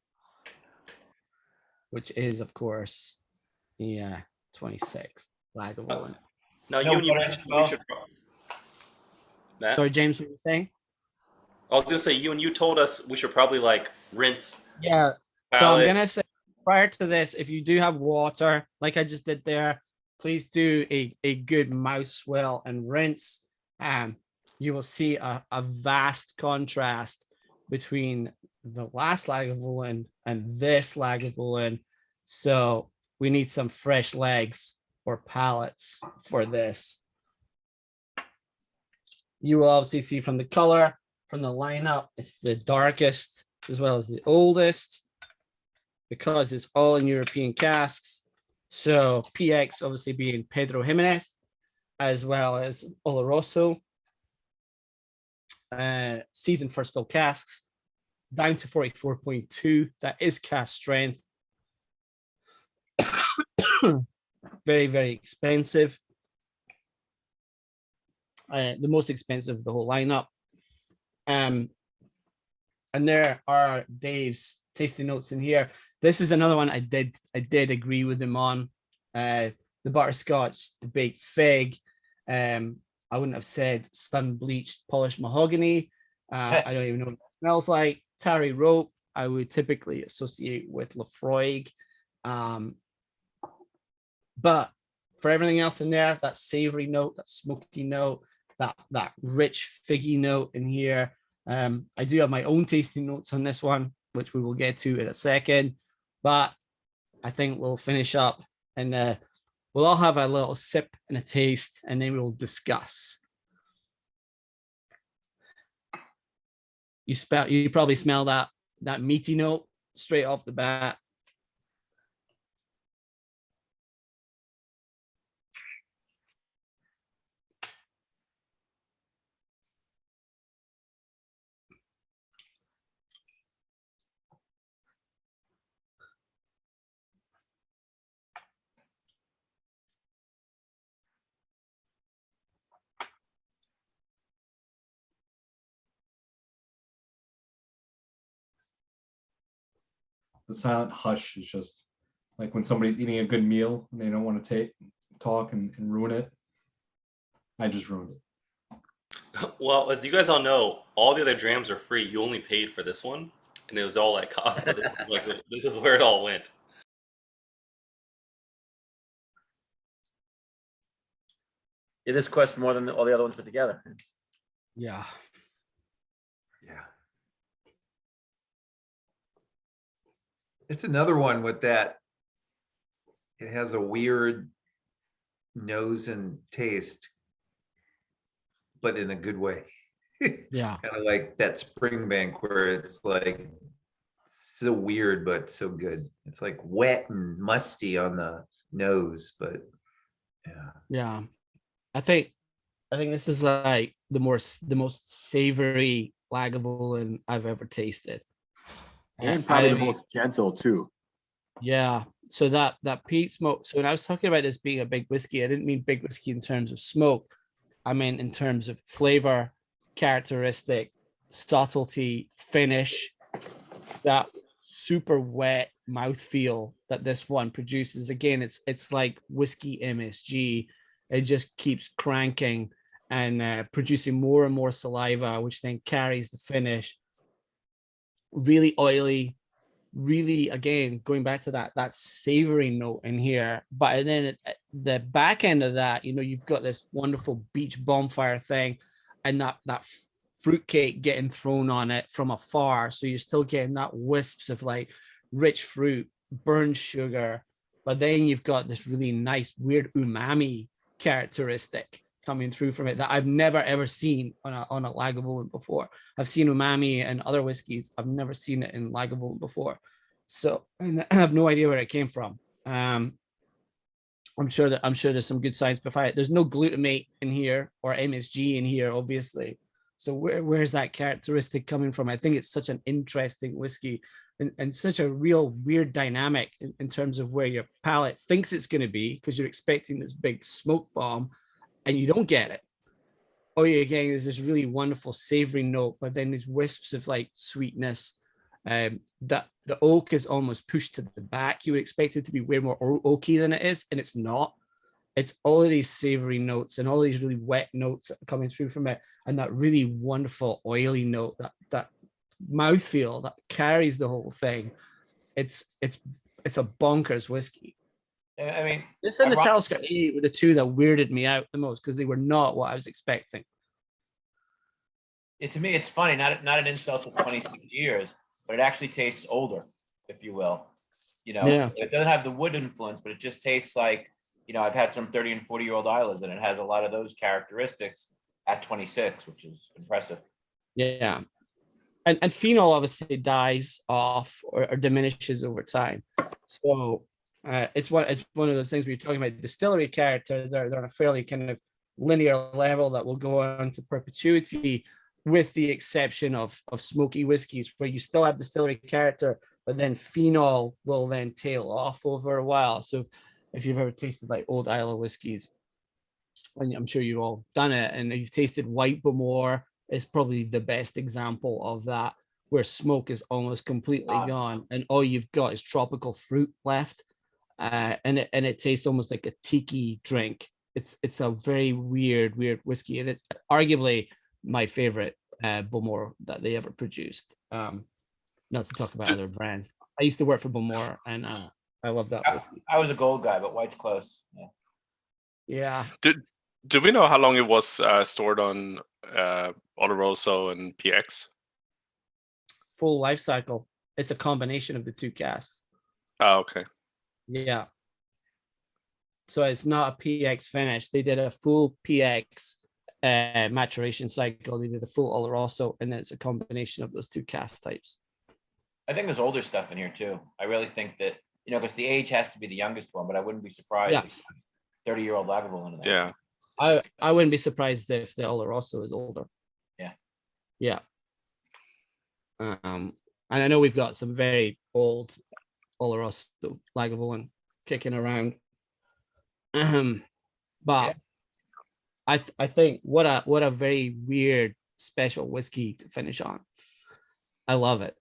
which is, of course, the 26 Lagavulin. Now, No, you but mentioned we should. Matt? Sorry, James, what were you saying? I was gonna say you told us we should probably like rinse. Yeah. So I'm palate. gonna say prior to this, if you do have water, like I just did there, please do a good mouth swell and rinse. You will see a vast contrast between the last Lagavulin and this Lagavulin. So we need some fresh legs or palates for this. You will obviously see from the color, from the lineup, it's the darkest as well as the oldest, because it's all in European casks. So PX obviously being Pedro Jimenez, as well as Oloroso. Seasoned first fill casks, down to 44.2. That is cask strength. Very, very expensive. The most expensive of the whole lineup. And there are Dave's tasting notes in here. This is another one I did agree with him on. The butterscotch, the baked fig. I wouldn't have said sun bleached polished mahogany. I don't even know what it smells like. Tarry rope, I would typically associate with Lefroy. But for everything else in there, that savory note, that smoky note, that rich figgy note in here. I do have my own tasting notes on this one, which we will get to in a second. But I think we'll finish up and we'll all have a little sip and a taste, and then we'll discuss. You probably smell that meaty note straight off the bat. the silent hush is just like when somebody's eating a good meal and they don't want to talk and ruin it. I just ruined it. Well, as you guys all know, all the other drams are free. You only paid for this one, and it was all at cost. But this is where it all went. Yeah, this costs more than all the other ones put together. Yeah. Yeah. It's another one with that. It has a weird nose and taste, but in a good way. Yeah. Kind of like that Springbank where it's like so weird, but so good. It's like wet and musty on the nose, but yeah. Yeah. I think this is like the most savory Lagavulin I've ever tasted. And probably the most gentle too. Yeah. So that peat smoke. So when I was talking about this being a big whiskey, I didn't mean big whiskey in terms of smoke. I meant in terms of flavor, characteristic, subtlety, finish, that super wet mouthfeel that this one produces. Again, it's like whiskey MSG. It just keeps cranking and producing more and more saliva, which then carries the finish. Really oily, really, again, going back to that savory note in here. But then the back end of that, you've got this wonderful beach bonfire thing and that fruitcake getting thrown on it from afar. So you're still getting that wisps of like rich fruit, burnt sugar. But then you've got this really nice, weird umami characteristic coming through from it that I've never ever seen on a Lagavulin before. I've seen umami in other whiskeys. I've never seen it in Lagavulin before. So, and I have no idea where it came from. I'm sure there's some good science behind it. There's no glutamate in here or MSG in here, obviously. So where's that characteristic coming from? I think it's such an interesting whiskey and such a real weird dynamic in terms of where your palate thinks it's going to be, because you're expecting this big smoke bomb and you don't get it. All you're getting is this really wonderful savory note, but then these wisps of like sweetness. That the oak is almost pushed to the back. You would expect it to be way more oaky than it is, and it's not. It's all of these savory notes and all these really wet notes that are coming through from it, and that really wonderful oily note, that mouthfeel that carries the whole thing. It's a bonkers whiskey. I mean, this and the Talisker 8 were the two that weirded me out the most because they were not what I was expecting. To me, it's funny, not an insult to 26 years, but it actually tastes older, if you will. Yeah. It doesn't have the wood influence, but it just tastes like, I've had some 30 and 40-year-old Islas, and it has a lot of those characteristics at 26, which is impressive. Yeah. And phenol obviously dies off or diminishes over time. So it's one of those things where you're talking about distillery character. They're on a fairly kind of linear level that will go on to perpetuity, with the exception of smoky whiskeys, where you still have distillery character, but then phenol will then tail off over a while. So if you've ever tasted like old Islay whiskeys, and I'm sure you've all done it, and you've tasted White Bowmore, is probably the best example of that, where smoke is almost completely gone, and all you've got is tropical fruit left, and it tastes almost like a tiki drink. It's a very weird whiskey, and it's arguably my favorite Bowmore that they ever produced. Not to talk about other brands. I used to work for Bowmore, and I love that whiskey. I was a gold guy, but White's close. Yeah. Do we know how long it was stored on Oloroso and PX? Full life cycle. It's a combination of the two casks. Oh, okay. Yeah. So it's not a PX finish. They did a full PX maturation cycle. They did a full Oloroso, and then it's a combination of those two cask types. I think there's older stuff in here too. I really think that, because the age has to be the youngest one, but I wouldn't be surprised if 30-year-old Lagavulin in there. Yeah. I wouldn't be surprised if the Oloroso is older. Yeah. Yeah. And I know we've got some very old Oloroso Lagavulin kicking around. But I think what a very weird special whiskey to finish on. I love it.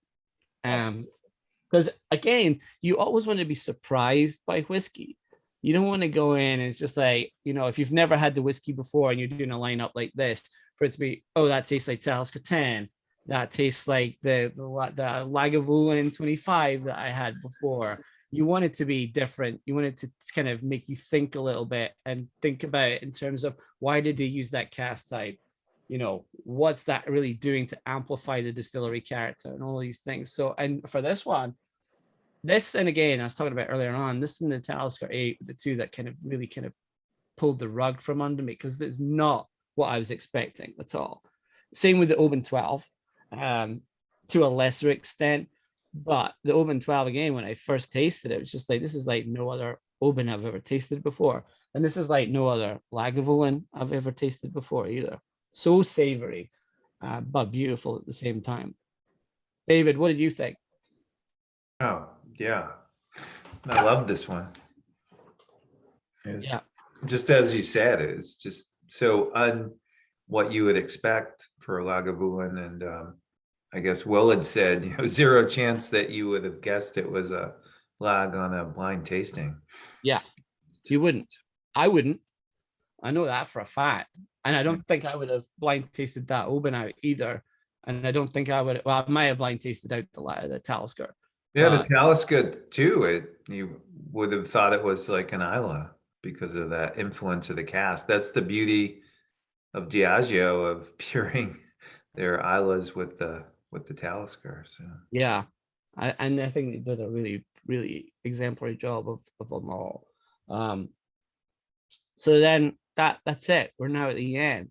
Because again, you always want to be surprised by whiskey. You don't want to go in and it's just like, if you've never had the whiskey before and you're doing a lineup like this, for it to be, oh, that tastes like Talisker 10. That tastes like the Lagavulin 25 that I had before. You want it to be different. You want it to kind of make you think a little bit and think about it in terms of why did they use that cask type? What's that really doing to amplify the distillery character and all these things. So, and for this one, and again, I was talking about earlier on, this and the Talisker 8, the two that kind of pulled the rug from under me, because it's not what I was expecting at all. Same with the Oban 12, to a lesser extent. But the Oban 12, again, when I first tasted it, it was just like, this is like no other Oban I've ever tasted before. And this is like no other Lagavulin I've ever tasted before either. So savory, but beautiful at the same time. David, what did you think? Oh, yeah. I love this one. Yeah. Just as you said, it's just so what you would expect for a Lagavulin. And I guess Will had said, zero chance that you would have guessed it was a lag on a blind tasting. Yeah, you wouldn't. I wouldn't. I know that for a fact. And I don't think I would have blind tasted that Oban out either. And I don't think I would. Well, I might have blind tasted out the Talisker. Yeah, the Talisker too. You would have thought it was like an Isla because of that influence of the cask. That's the beauty of Diageo, of pairing their Islas with the Talisker. So yeah, and I think they did a really, really exemplary job of them all. So then that's it. We're now at the end.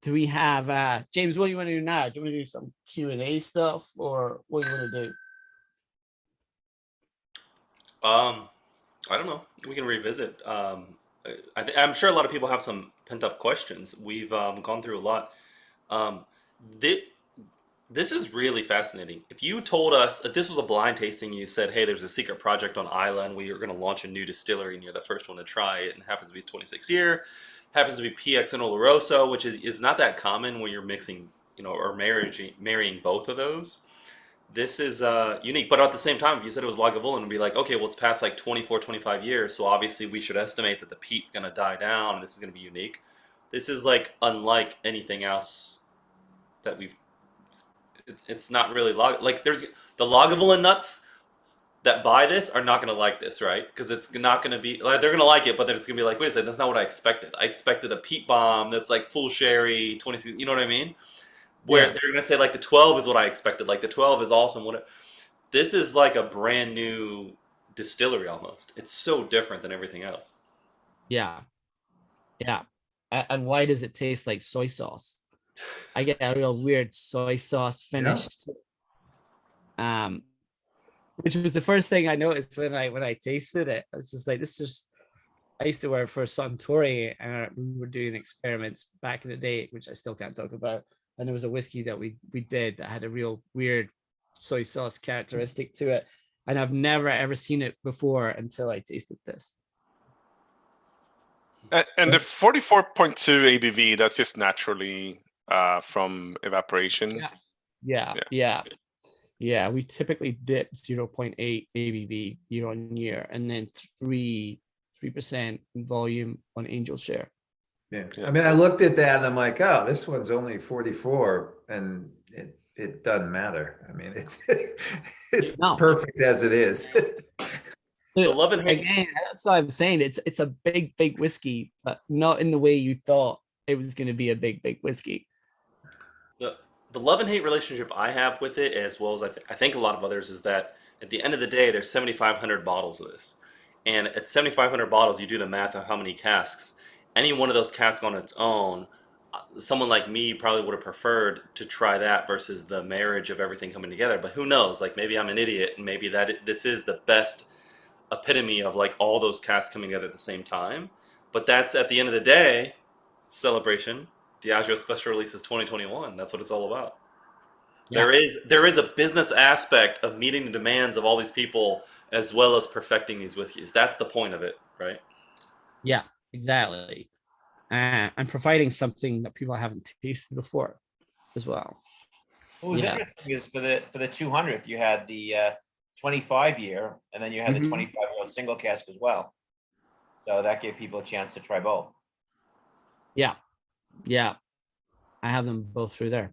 Do we have James? What do you want to do now? Do you want to do some Q&A stuff, or what do you want to do? I don't know. We can revisit. I'm sure a lot of people have some pent up questions. We've gone through a lot. This is really fascinating. If you told us if this was a blind tasting, you said, "Hey, there's a secret project on Isla, and we are going to launch a new distillery, and you're the first one to try it," and it happens to be 26 year, happens to be PX and Oloroso, which is not that common when you're mixing, or marrying both of those. This is unique, but at the same time, if you said it was Lagavulin, it'd be like, okay, well, it's past like 24, 25 years, so obviously we should estimate that the peat's going to die down, and this is going to be unique. This is like unlike anything else that we've. It's not really like there's the Lagavulin nuts that buy this are not going to like this, right? Because it's not going to be like they're going to like it, but then it's going to be like, wait a second, that's not what I expected. I expected a peat bomb that's like full sherry, 26. You know what I mean? Where they're going to say like the 12 is what I expected. Like the 12 is awesome. This is like a brand new distillery almost. It's so different than everything else. Yeah. And why does it taste like soy sauce? I get a real weird soy sauce finish. Yeah. Which was the first thing I noticed when I tasted it. I was just like, I used to work for Suntory, and we were doing experiments back in the day, which I still can't talk about. And there was a whiskey that we did that had a real weird soy sauce characteristic to it. And I've never ever seen it before until I tasted this. And the 44.2 ABV, that's just naturally from evaporation. Yeah. We typically dip 0.8 ABV year on year, and then 3% in volume on Angel Share. Yeah. I mean, I looked at that and I'm like, oh, this one's only 44, and it doesn't matter. I mean, it's perfect as it is. Again, that's what I'm saying. It's a big whiskey, but not in the way you thought it was going to be a big whiskey. The love and hate relationship I have with it, as well as I think a lot of others, is that at the end of the day, there's 7,500 bottles of this. And at 7,500 bottles, you do the math of how many casks. Any one of those casks on its own, someone like me probably would have preferred to try that versus the marriage of everything coming together. But who knows? Like, maybe I'm an idiot, and maybe this is the best epitome of like all those casks coming together at the same time. But that's, at the end of the day, celebration. Diageo Special Releases 2021. That's what it's all about. Yeah. There is a business aspect of meeting the demands of all these people, as well as perfecting these whiskeys. That's the point of it, right? Yeah, exactly. And providing something that people haven't tasted before as well. What was interesting is for the 200th, you had the 25 year, and then you had the Mhm. 25-year-old single cask as well. So that gave people a chance to try both. Yeah. I have them both through there.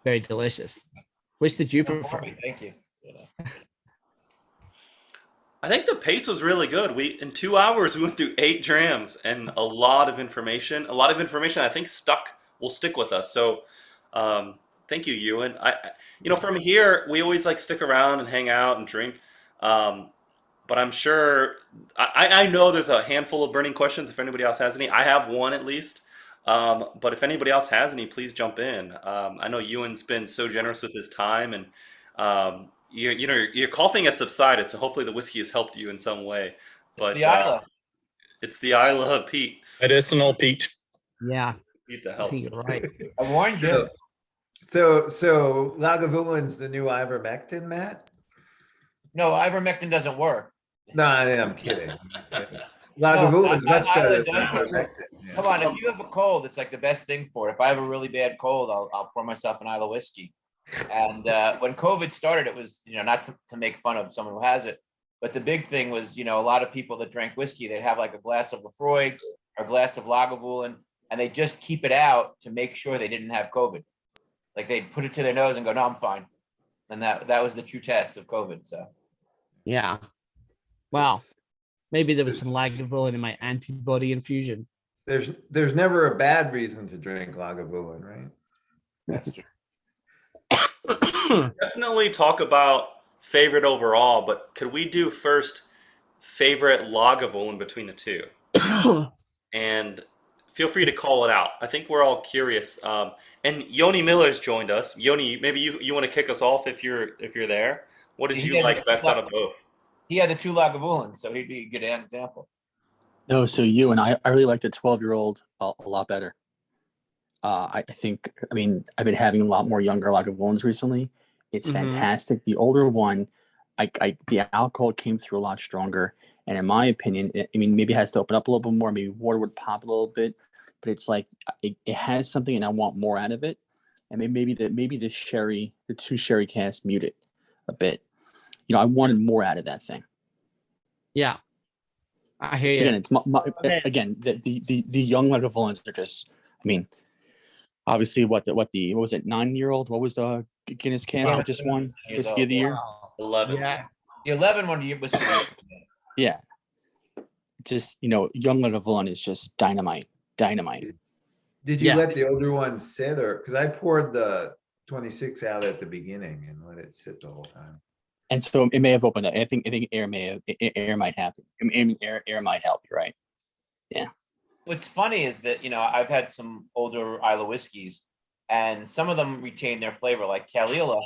Very delicious. Which did you prefer? Thank you. I think the pace was really good. In 2 hours we went through 8 drams and a lot of information. A lot of information I think will stick with us. So thank you, Ewan. From here we always like stick around and hang out and drink. But I'm sure I know there's a handful of burning questions. If anybody else has any, I have one at least. But if anybody else has any, please jump in. I know Ewan's been so generous with his time, and your coughing has subsided, so hopefully the whiskey has helped you in some way. But it's the Isla. It's the Isla Pete. Medicinal Pete. Yeah. Pete that I think helps. you're right. I warned you. So Lagavulin the new ivermectin, Matt? No, ivermectin doesn't work. No, I'm kidding. No, Lagavulin's much Isla better than does work. ivermectin. Yeah. Come on, if you have a cold, it's like the best thing for it. If I have a really bad cold, I'll pour myself an Isla whiskey. And when COVID started, it was, not to make fun of someone who has it, but the big thing was, a lot of people that drank whiskey, they'd have like a glass of Lafroig or a glass of Lagavulin, and they just keep it out to make sure they didn't have COVID. Like they'd put it to their nose and go, no, I'm fine. And that was the true test of COVID. So Yeah. Wow. Maybe there was some Lagavulin in my antibody infusion. There's never a bad reason to drink Lagavulin, right? that's true. Definitely talk about favorite overall, but could we do first favorite Lagavulin between the two? And feel free to call it out. I think we're all curious. And Yoni Miller's joined us. Yoni, maybe you want to kick us off if you're there. What did you like best out of both? He had the 2 Lagavulins, so he'd be a good example. No, so you and I really like the 12-year-old a lot better. I think, I've been having a lot more younger Lagavulins recently. It's fantastic. The older one, the alcohol came through a lot stronger. And in my opinion, maybe it has to open up a little bit more. Maybe water would pop a little bit, but it's like it has something, and I want more out of it. And maybe the sherry, the 2 sherry casks mute it a bit. I wanted more out of that thing. Yeah, I hear you. Again, it's again the young Lagavulins are just. Obviously, what was it? 9-year-old? What was the Guinness cask that just won Whiskey of the Year? 11. Yeah, the 11 one was. Yeah, just young Lagavulin is just dynamite. Did you let the older one sit, or because I poured the 26 out at the beginning and let it sit the whole time? And so it may have opened up. I think air might happen. Air might help you, right? Yeah. What's funny is that, I've had some older Isla whiskeys, and some of them retain their flavor, like Kalila.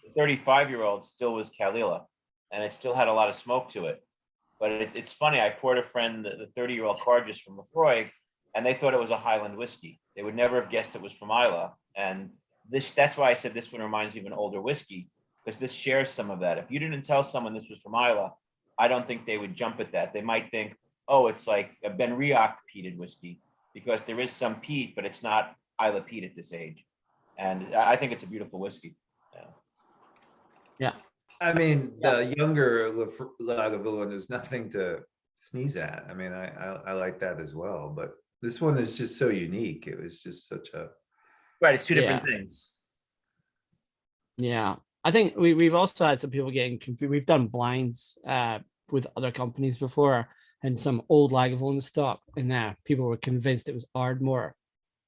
The 35-year-old still was Kalila, and it still had a lot of smoke to it. But it's funny, I poured a friend the 30-year-old Cargis from Lafroig, and they thought it was a Highland whiskey. They would never have guessed it was from Isla. And that's why I said this one reminds me of an older whiskey, because this shares some of that. If you didn't tell someone this was from Isla, I don't think they would jump at that. They might think, oh, it's like a Ben Riach peated whiskey, because there is some peat, but it's not Isla peat at this age. And I think it's a beautiful whiskey. Yeah. The younger Lagavulin is nothing to sneeze at. I like that as well, but this one is just so unique. It was just such a right. It's 2 different things. Yeah, I think we've also had some people getting confused. We've done blinds with other companies before, and some old Lagavulin stock, and people were convinced it was Ardmore.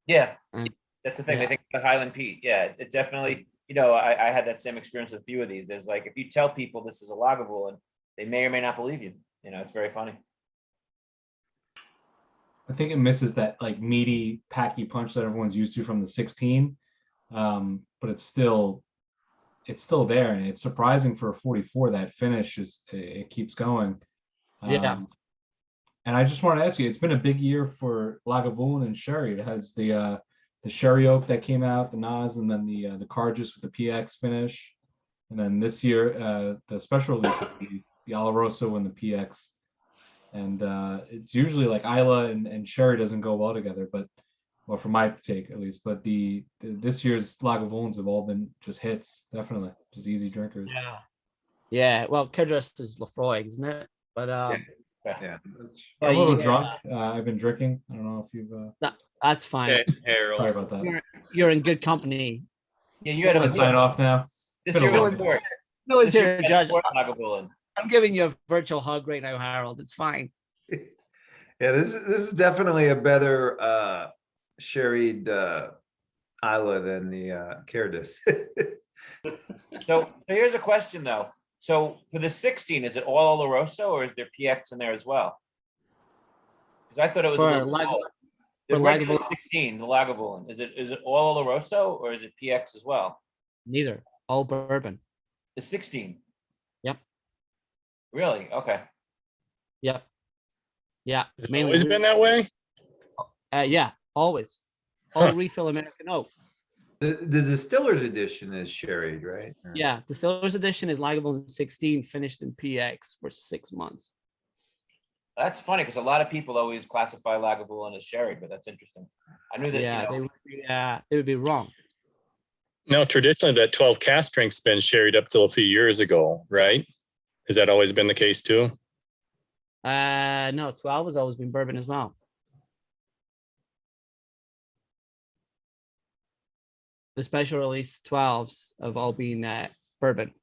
Yeah, that's the thing. They think the Highland peat. Yeah, it definitely. I had that same experience with a few of these. There's like, if you tell people this is a Lagavulin, they may or may not believe you. It's very funny. I think it misses that like meaty, packy punch that everyone's used to from the 16, but it's still there, and it's surprising for a 44. That finish it keeps going. And I just want to ask you, it's been a big year for Lagavulin and sherry. It has the sherry oak that came out, the Nas, and then the Cargis with the PX finish, and then this year the special release would be the Oloroso and the PX. And it's usually like Isla and sherry doesn't go well together, but well, from my take at least. But this year's Lagavulins have all been just hits, definitely, just easy drinkers. Yeah, Yeah, well, Kudrus is Lefroy, isn't it? But Yeah. but I'm a little yeah, drunk. I've been drinking. I don't know if you've. that's fine. Okay, Harold. Sorry about that. You're in good company. Yeah, you had I'm a gonna sign off now. This Been a year was long sport. No one's This year here to was judge. sport, Lagavulin. I'm giving you a virtual hug right now, Harold. It's fine. Yeah, this is definitely a better sherried Isla than the Cerdis. So here's a question though. So for the 16, is it all Oloroso or is there PX in there as well? Because I thought it was For a little Lag- both. The for regular Lagavulin. 16, the Lagavulin. Is it all Oloroso or is it PX as well? Neither. All bourbon. The 16. Yep. Really? Okay. Yep. Yeah. It's always been that way. Yeah, always. All refill American oak. The distiller's edition is sherried, right? Yeah, the Distillers Edition is Lagavulin 16, finished in PX for 6 months. That's funny because a lot of people always classify Lagavulin as sherry, but that's interesting. I knew that. Yeah, they would be wrong. No, traditionally that 12 cask drink's been sherried up till a few years ago, right? Has that always been the case too? No, 12 has always been bourbon as well. The special release 12s have all been bourbon.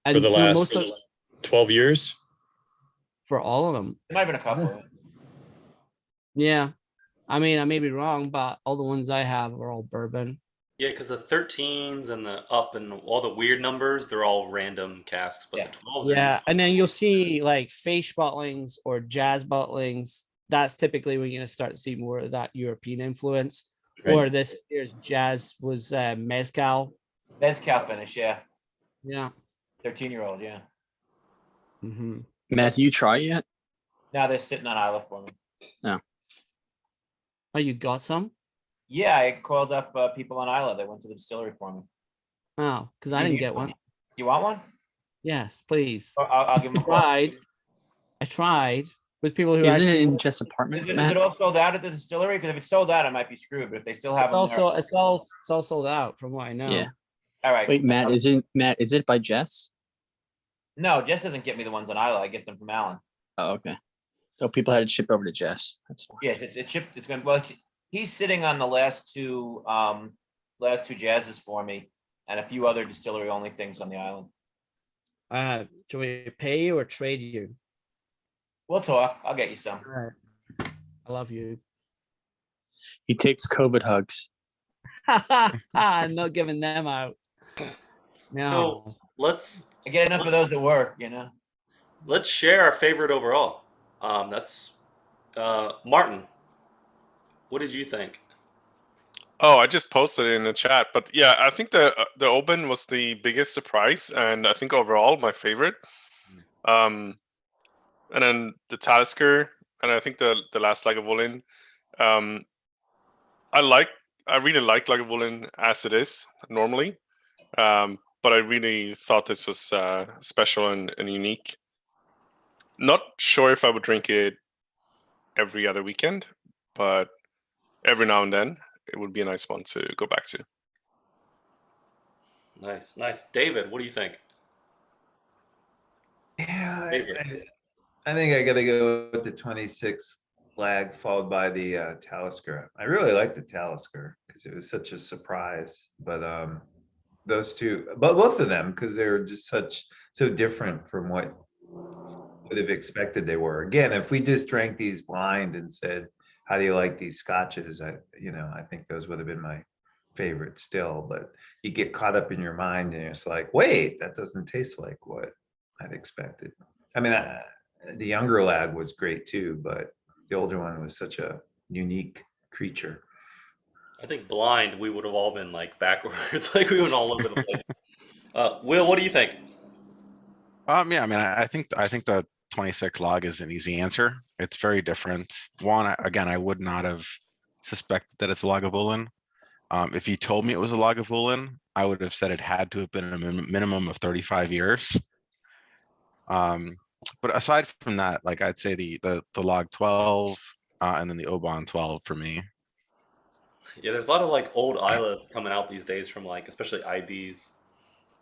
And For the so last most of, 12 years? for all of them. There might have been a couple. Yeah. I mean, I may be wrong, but all the ones I have are all bourbon. Yeah, because the 13s and the up and all the weird numbers, they're all random casks, but the 12s are Yeah, and then you'll see like Faish bottlings or Jazz bottlings. That's typically when you're gonna start to see more of that European influence. Right. Or this year's Jazz was mezcal. Mezcal finish, yeah. Yeah. 13-year-old, yeah. Mm-hmm. Matt, you try yet? Now they're sitting on Isla for me. No. Oh, you got some? Yeah, I called up people on Isla. They went to the distillery for me. Oh, because I didn't get one. You want one? Yes, please. I'll give them a call. I tried with people who Isn't it actually. in Jess' apartment, Is it Matt? all sold out at the distillery? Because if it's sold out, I might be screwed. But if they still have them, It's all sold out from what I know. Yeah. all right. Wait, Matt, is it by Jess? No, Jess doesn't get me the ones on Isla. I get them from Alan. Oh, okay. So people had it shipped over to Jess. That's fine. Yeah, it's shipped. It's gonna. Well, he's sitting on the last two jazzes for me, and a few other distillery only things on the island. Do we pay you or trade you? We'll talk. I'll get you some. I love you. He takes COVID hugs. I'm not giving them out. No. So I get enough of those at work, you know. let's share our favorite overall. That's Martin. What did you think? Oh, I just posted it in the chat, but yeah, I think the Oban was the biggest surprise, and I think overall my favorite. And then the Talisker, and I think the last Lagavulin. I really like Lagavulin as it is normally, but I really thought this was special and unique. Not sure if I would drink it every other weekend, but every now and then it would be a nice one to go back to. Nice. David, what do you think? Yeah, Favorite. I think I got to go with the 26 lag followed by the Talisker. I really like the Talisker because it was such a surprise. But those two, but both of them, because they're just so different from what would have expected they were. Again, if we just drank these blind and said, "How do you like these scotches?" I think those would have been my favorite still. But you get caught up in your mind, and it's like, wait, that doesn't taste like what I'd expected. I mean, the younger lag was great too, but the older one was such a unique creature. I think blind, we would have all been like backwards, like we would all over the place. Will, what do you think? Yeah, I mean, I think the 26 log is an easy answer. It's very different. One, again, I would not have suspected that it's a Lagavulin. If you told me it was a Lagavulin, I would have said it had to have been a minimum of 35 years. But aside from that, like I'd say the log 12 and then the Oban 12 for me. Yeah, there's a lot of like old Isla coming out these days from like especially IBs.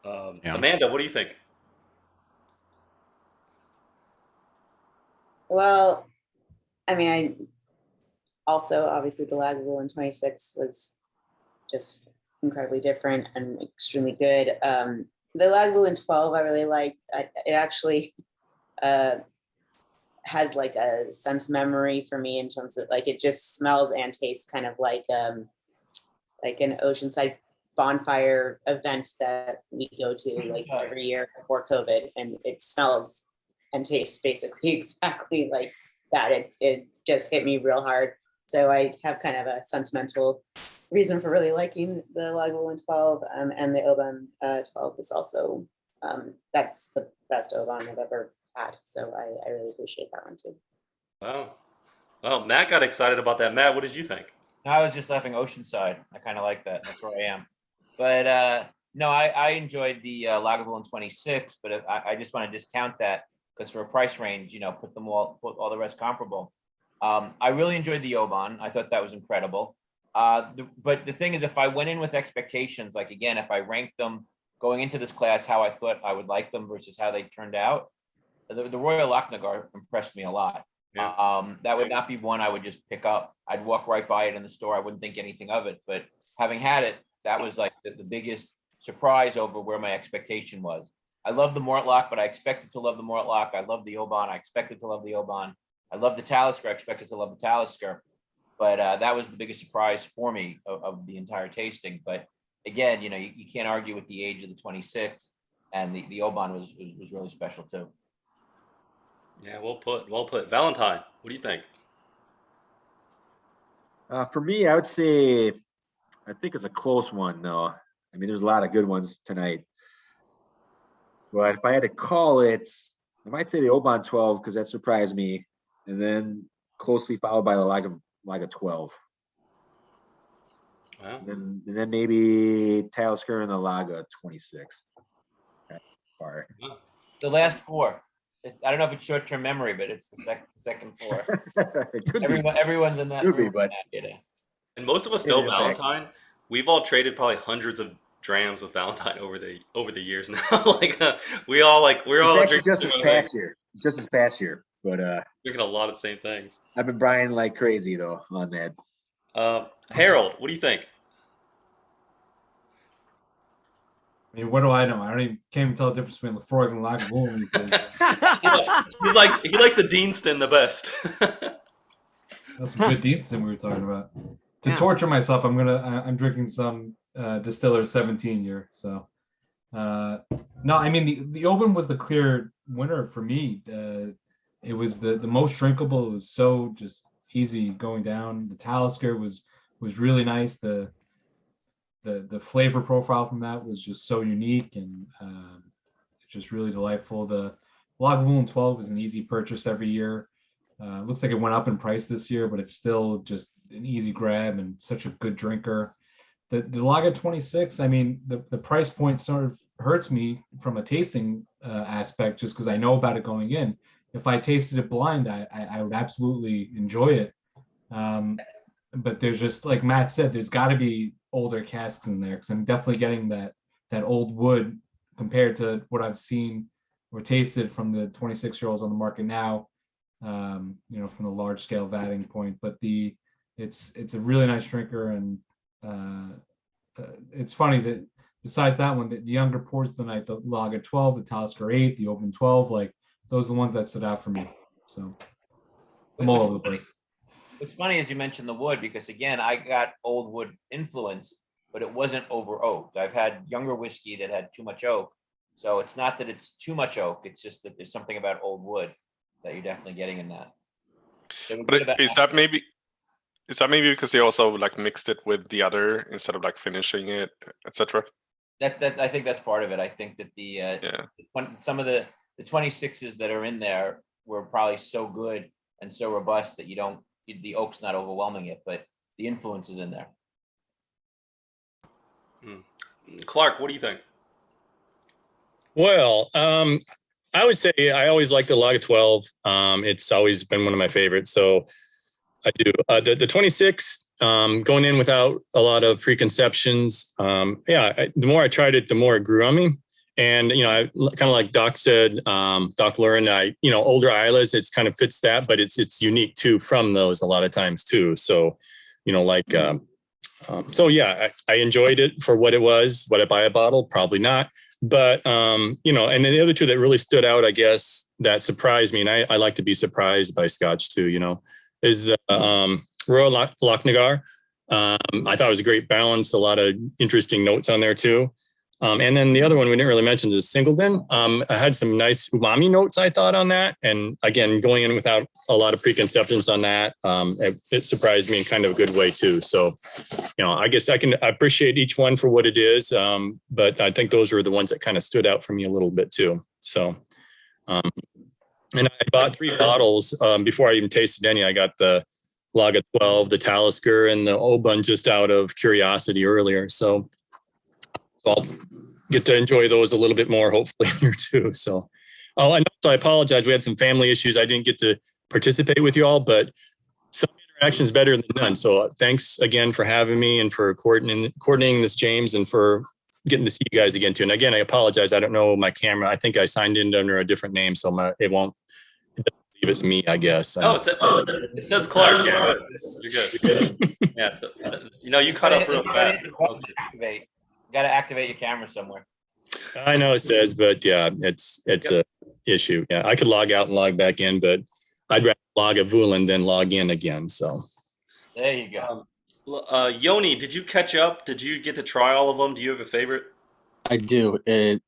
Yeah. Amanda, what do you think? Well, I mean, I also obviously the Lagavulin 26 was just incredibly different and extremely good. The Lagavulin 12 I really like. It actually has like a sense memory for me in terms of like it just smells and tastes kind of like an oceanside bonfire event that we go to like every year before COVID, and it smells and tastes basically exactly like that. It just hit me real hard. So I have kind of a sentimental reason for really liking the Lagavulin 12, and the Oban 12 is also that's the best Oban I've ever had. So I really appreciate that one too. Wow. Well, Matt got excited about that. Matt, what did you think? I was just laughing Oceanside. I kind of like that. That's where I am. But no, I enjoyed the Lagavulin 26, but I just want to discount that because for a price range, put all the rest comparable. I really enjoyed the Oban. I thought that was incredible. But the thing is, if I went in with expectations, like again, if I ranked them going into this class, how I thought I would like them versus how they turned out, the Royal Lochnagar impressed me a lot. Yeah. That would not be one I would just pick up. I'd walk right by it in the store. I wouldn't think anything of it. But having had it, that was like the biggest surprise over where my expectation was. I love the Mortlach, but I expected to love the Mortlach. I love the Oban. I expected to love the Oban. I love the Talisker. I expected to love the Talisker. But that was the biggest surprise for me of the entire tasting. But again, you can't argue with the age of the 26, and the Oban was really special too. Yeah, well put. Well put. Valentine, what do you think? For me, I would say, I think it's a close one, though. I mean, there's a lot of good ones tonight. But if I had to call it, I might say the Oban 12 because that surprised me, and then closely followed by the Lager 12. Wow. And then maybe Talisker and the Lager 26. Far. The last four. I don't know if it's short-term memory, but it's the second four. Everyone's in that room. But and most of us know Valentine. We've all traded probably hundreds of drams with Valentine over the years now. we're all drinking just this past year. Just this past year, but drinking a lot of the same things. I've been buying like crazy though on that. Harold, what do you think? I mean, what do I know? Can't even tell the difference between Lafroig and Lagavulin. He likes the Deanston the best. That's some good Deanston we were talking about. To torture myself, I'm drinking some Distiller 17 year. So no, I mean the Oban was the clear winner for me. It was the most drinkable. It was so just easy going down. The Talisker was really nice. The flavor profile from that was just so unique and just really delightful. The Lagavulin 12 is an easy purchase every year. Looks like it went up in price this year, but it's still just an easy grab and such a good drinker. The Lager 26, I mean, the price point sort of hurts me from a tasting aspect just because I know about it going in. If I tasted it blind, I would absolutely enjoy it. But there's just, like Matt said, there's got to be older casks in there because I'm definitely getting that old wood compared to what I've seen or tasted from the 26-year-olds on the market now, from the large scale vatting point. But it's a really nice drinker, and it's funny that besides that one, the younger pours tonight, the Lager 12, the Talisker 8, the Oban 12, like those are the ones that stood out for me. So I'm all over the place. What's funny is you mentioned the wood because again, I got old wood influence, but it wasn't over oaked. I've had younger whiskey that had too much oak. So it's not that it's too much oak. It's just that there's something about old wood that you're definitely getting in that. But is that maybe because they also like mixed it with the other instead of like finishing it, etc.? That I think that's part of it. I think that some of the 26s that are in there were probably so good and so robust that the oak's not overwhelming it, but the influence is in there. Clark, what do you think? Well, I would say I always liked the Lager 12. It's always been one of my favorites. So I do. The 26, going in without a lot of preconceptions. The more I tried it, the more it grew on me. And, kind of like Doc said, Doc Lurin, older Islas, it's kind of fits that, but it's unique too from those a lot of times too. So, so yeah, I enjoyed it for what it was. Would I buy a bottle? Probably not. But, and then the other two that really stood out, I guess, that surprised me, and I like to be surprised by Scotch too, is the Royal Lochnagar. I thought it was a great balance, a lot of interesting notes on there too. And then the other one we didn't really mention is Singleton. I had some nice umami notes, I thought, on that. And again, going in without a lot of preconceptions on that, it surprised me in kind of a good way too. So, I guess I appreciate each one for what it is. But I think those were the ones that kind of stood out for me a little bit too. So, and I bought 3 bottles before I even tasted any. I got the Lager 12, the Talisker, and the Oban just out of curiosity earlier. So I'll get to enjoy those a little bit more, hopefully, here too. So, and also I apologize. We had some family issues. I didn't get to participate with you all, but some interaction is better than none. So thanks again for having me and for coordinating this, James, and for getting to see you guys again too. And again, I apologize. I don't know my camera. I think I signed in under a different name, so it won't believe it's me, I guess. It says Clark. You're good. Yeah. So, you cut up real fast. Got to activate your camera somewhere. I know it says, but yeah, it's a issue. Yeah, I could log out and log back in, but I'd rather log a Vulan than log in again. So there you go. Yoni, did you catch up? Did you get to try all of them? Do you have a favorite? I do.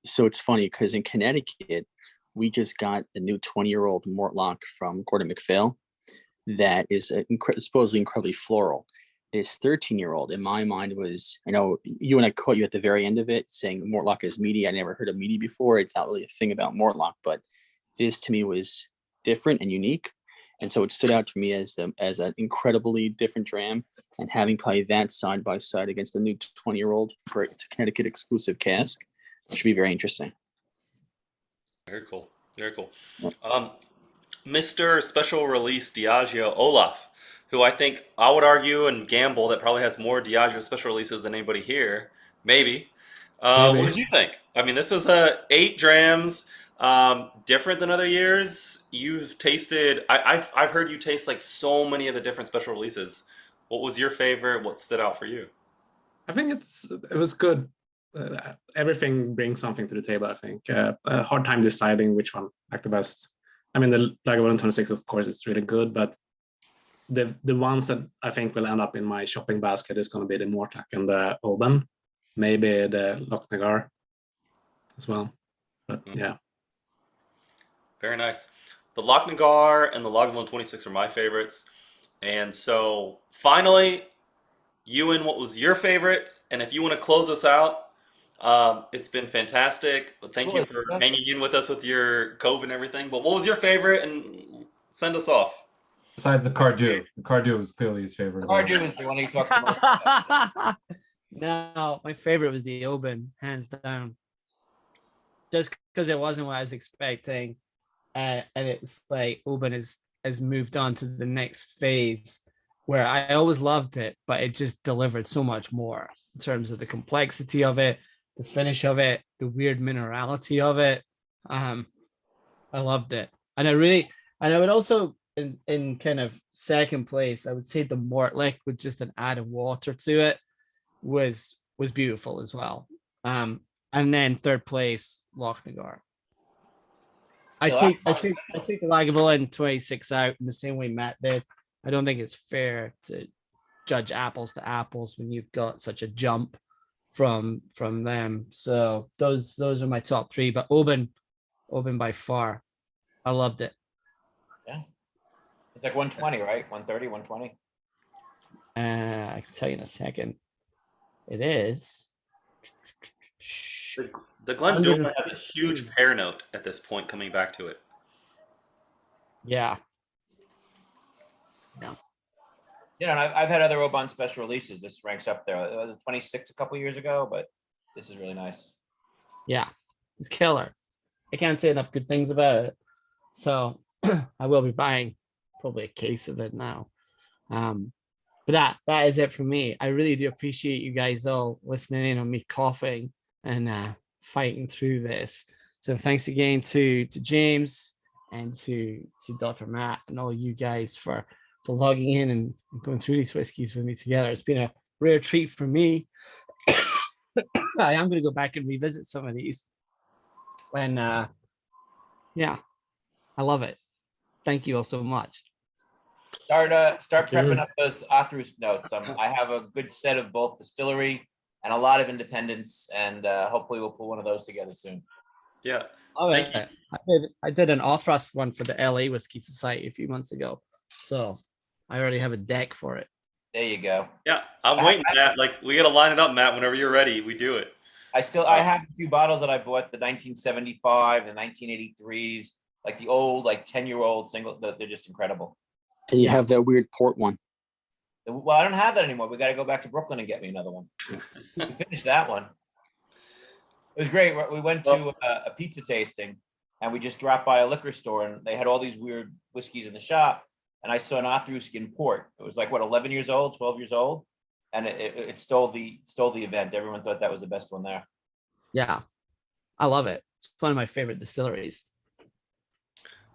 So it's funny because in Connecticut, we just got a new 20-year-old Mortlock from Gordon MacPhail that is supposedly incredibly floral. This 13-year-old, in my mind, was, I know you and I caught you at the very end of it saying Mortlock is meaty. I never heard of meaty before. It's not really a thing about Mortlock, but this to me was different and unique. And so it stood out to me as an incredibly different dram, and having probably that side by side against the new 20-year-old for its Connecticut exclusive cask should be very interesting. Very cool. Very cool. Mr. Special Release Diageo Olaf, who I think I would argue and gamble that probably has more Diageo special releases than anybody here. Maybe. What did you think? I mean, this is 8 drams, different than other years. You've tasted. I've heard you taste like so many of the different special releases. What was your favorite? What stood out for you? I think it was good. Everything brings something to the table. I think a hard time deciding which one like the best. I mean, the Lagavulin 26, of course, is really good, but the ones that I think will end up in my shopping basket is going to be the Mortlock and the Oban, maybe the Lochnagar as well. But yeah. Very nice. The Lochnagar and the Lagavulin 26 are my favorites. And so finally, Ewan, what was your favorite? And if you want to close us out, it's been fantastic. Thank you for hanging in with us with your COVID and everything. But what was your favorite? And send us off. Besides the Cardew. The Cardew was clearly his favorite. The Cardew is the one he talks about. No, my favorite was the Oban, hands down. Just because it wasn't what I was expecting. And it's like Oban has moved on to the next phase where I always loved it, but it just delivered so much more in terms of the complexity of it, the finish of it, the weird minerality of it. I loved it. And I would also, in kind of second place, I would say the Mortlach with just an add of water to it was beautiful as well. And then third place, Lochnagar. I take the Lagavulin 26 out in the same way Matt did. I don't think it's fair to judge apples to apples when you've got such a jump from them. So those are my top 3. But Oban by far, I loved it. Yeah, it's like 120, right? 130, 120. I can tell you in a second. It is. The Glendulin has a huge pear note at this point coming back to it. Yeah. No. You know, I've had other Oban special releases. This ranks up there. It was 26 a couple years ago, but this is really nice. Yeah, it's killer. I can't say enough good things about it. So I will be buying probably a case of it now. But that is it for me. I really do appreciate you guys all listening in on me coughing and fighting through this. So thanks again to James and to Dr. Matt and all you guys for logging in and going through these whiskeys with me together. It's been a rare treat for me. I am going to go back and revisit some of these. And yeah, I love it. Thank you all so much. Start prepping up those author's notes. I have a good set of both distillery and a lot of independents, and hopefully we'll put one of those together soon. Yeah. Thank you. I did an author's one for the LA Whiskey Society a few months ago, so I already have a deck for it. There you go. Yeah, I'm waiting, Matt. Like, we got to line it up, Matt. Whenever you're ready, we do it. I have a few bottles that I bought, the 1975, the 1983s, like the old, like 10-year-old single. They're just incredible. And you have that weird port one. Well, I don't have that anymore. We got to go back to Brooklyn and get me another one. We finished that one. It was great. We went to a pizza tasting, and we just dropped by a liquor store, and they had all these weird whiskeys in the shop. And I saw an Othruskian port. It was like, what, 11 years old, 12 years old? And it stole the event. Everyone thought that was the best one there. Yeah, I love it. It's one of my favorite distilleries.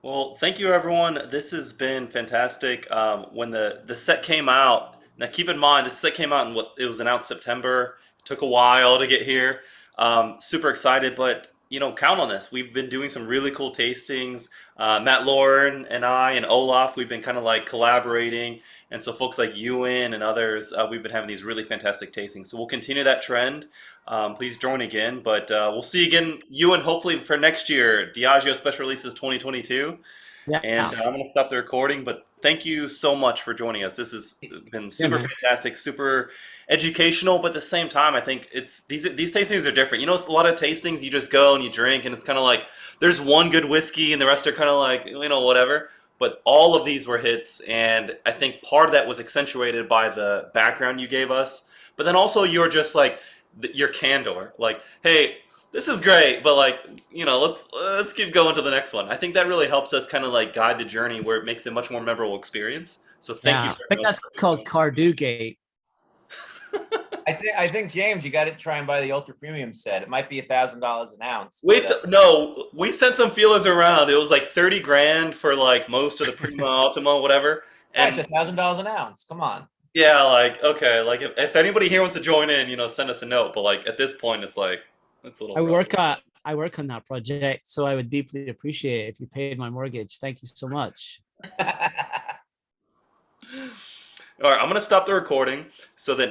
Well, thank you, everyone. This has been fantastic. When the set came out, now keep in mind, this set came out in it was announced September. It took a while to get here. Super excited, but count on this. We've been doing some really cool tastings. Matt Lauren and I and Olaf, we've been kind of like collaborating. And so folks like Ewan and others, we've been having these really fantastic tastings. So we'll continue that trend. Please join again. But we'll see you again, Ewan, hopefully for next year. Diageo Special Releases 2022. Yeah. And I'm going to stop the recording. But thank you so much for joining us. This has been super fantastic, super educational. But at the same time, I think these tastings are different. A lot of tastings, you just go and you drink. And it's kind of like there's one good whiskey and the rest are kind of like, whatever. But all of these were hits, and I think part of that was accentuated by the background you gave us. But then also you're just like your candor, like, hey, this is great, but like, let's keep going to the next one. I think that really helps us kind of like guide the journey where it makes it a much more memorable experience. So thank you. I think that's called Cardew Gate. I think James, you got to try and buy the ultra premium set. It might be $1,000 an ounce. Wait, no, we sent some feelers around. It was like 30 grand for like most of the Prima Ultima, whatever. And it's $1,000 an ounce. Come on. Yeah, like, okay, like if anybody here wants to join in, send us a note. But like at this point, it's like it's a little. I work on that project, so I would deeply appreciate it if you paid my mortgage. Thank you so much. All right, I'm gonna stop the recording so that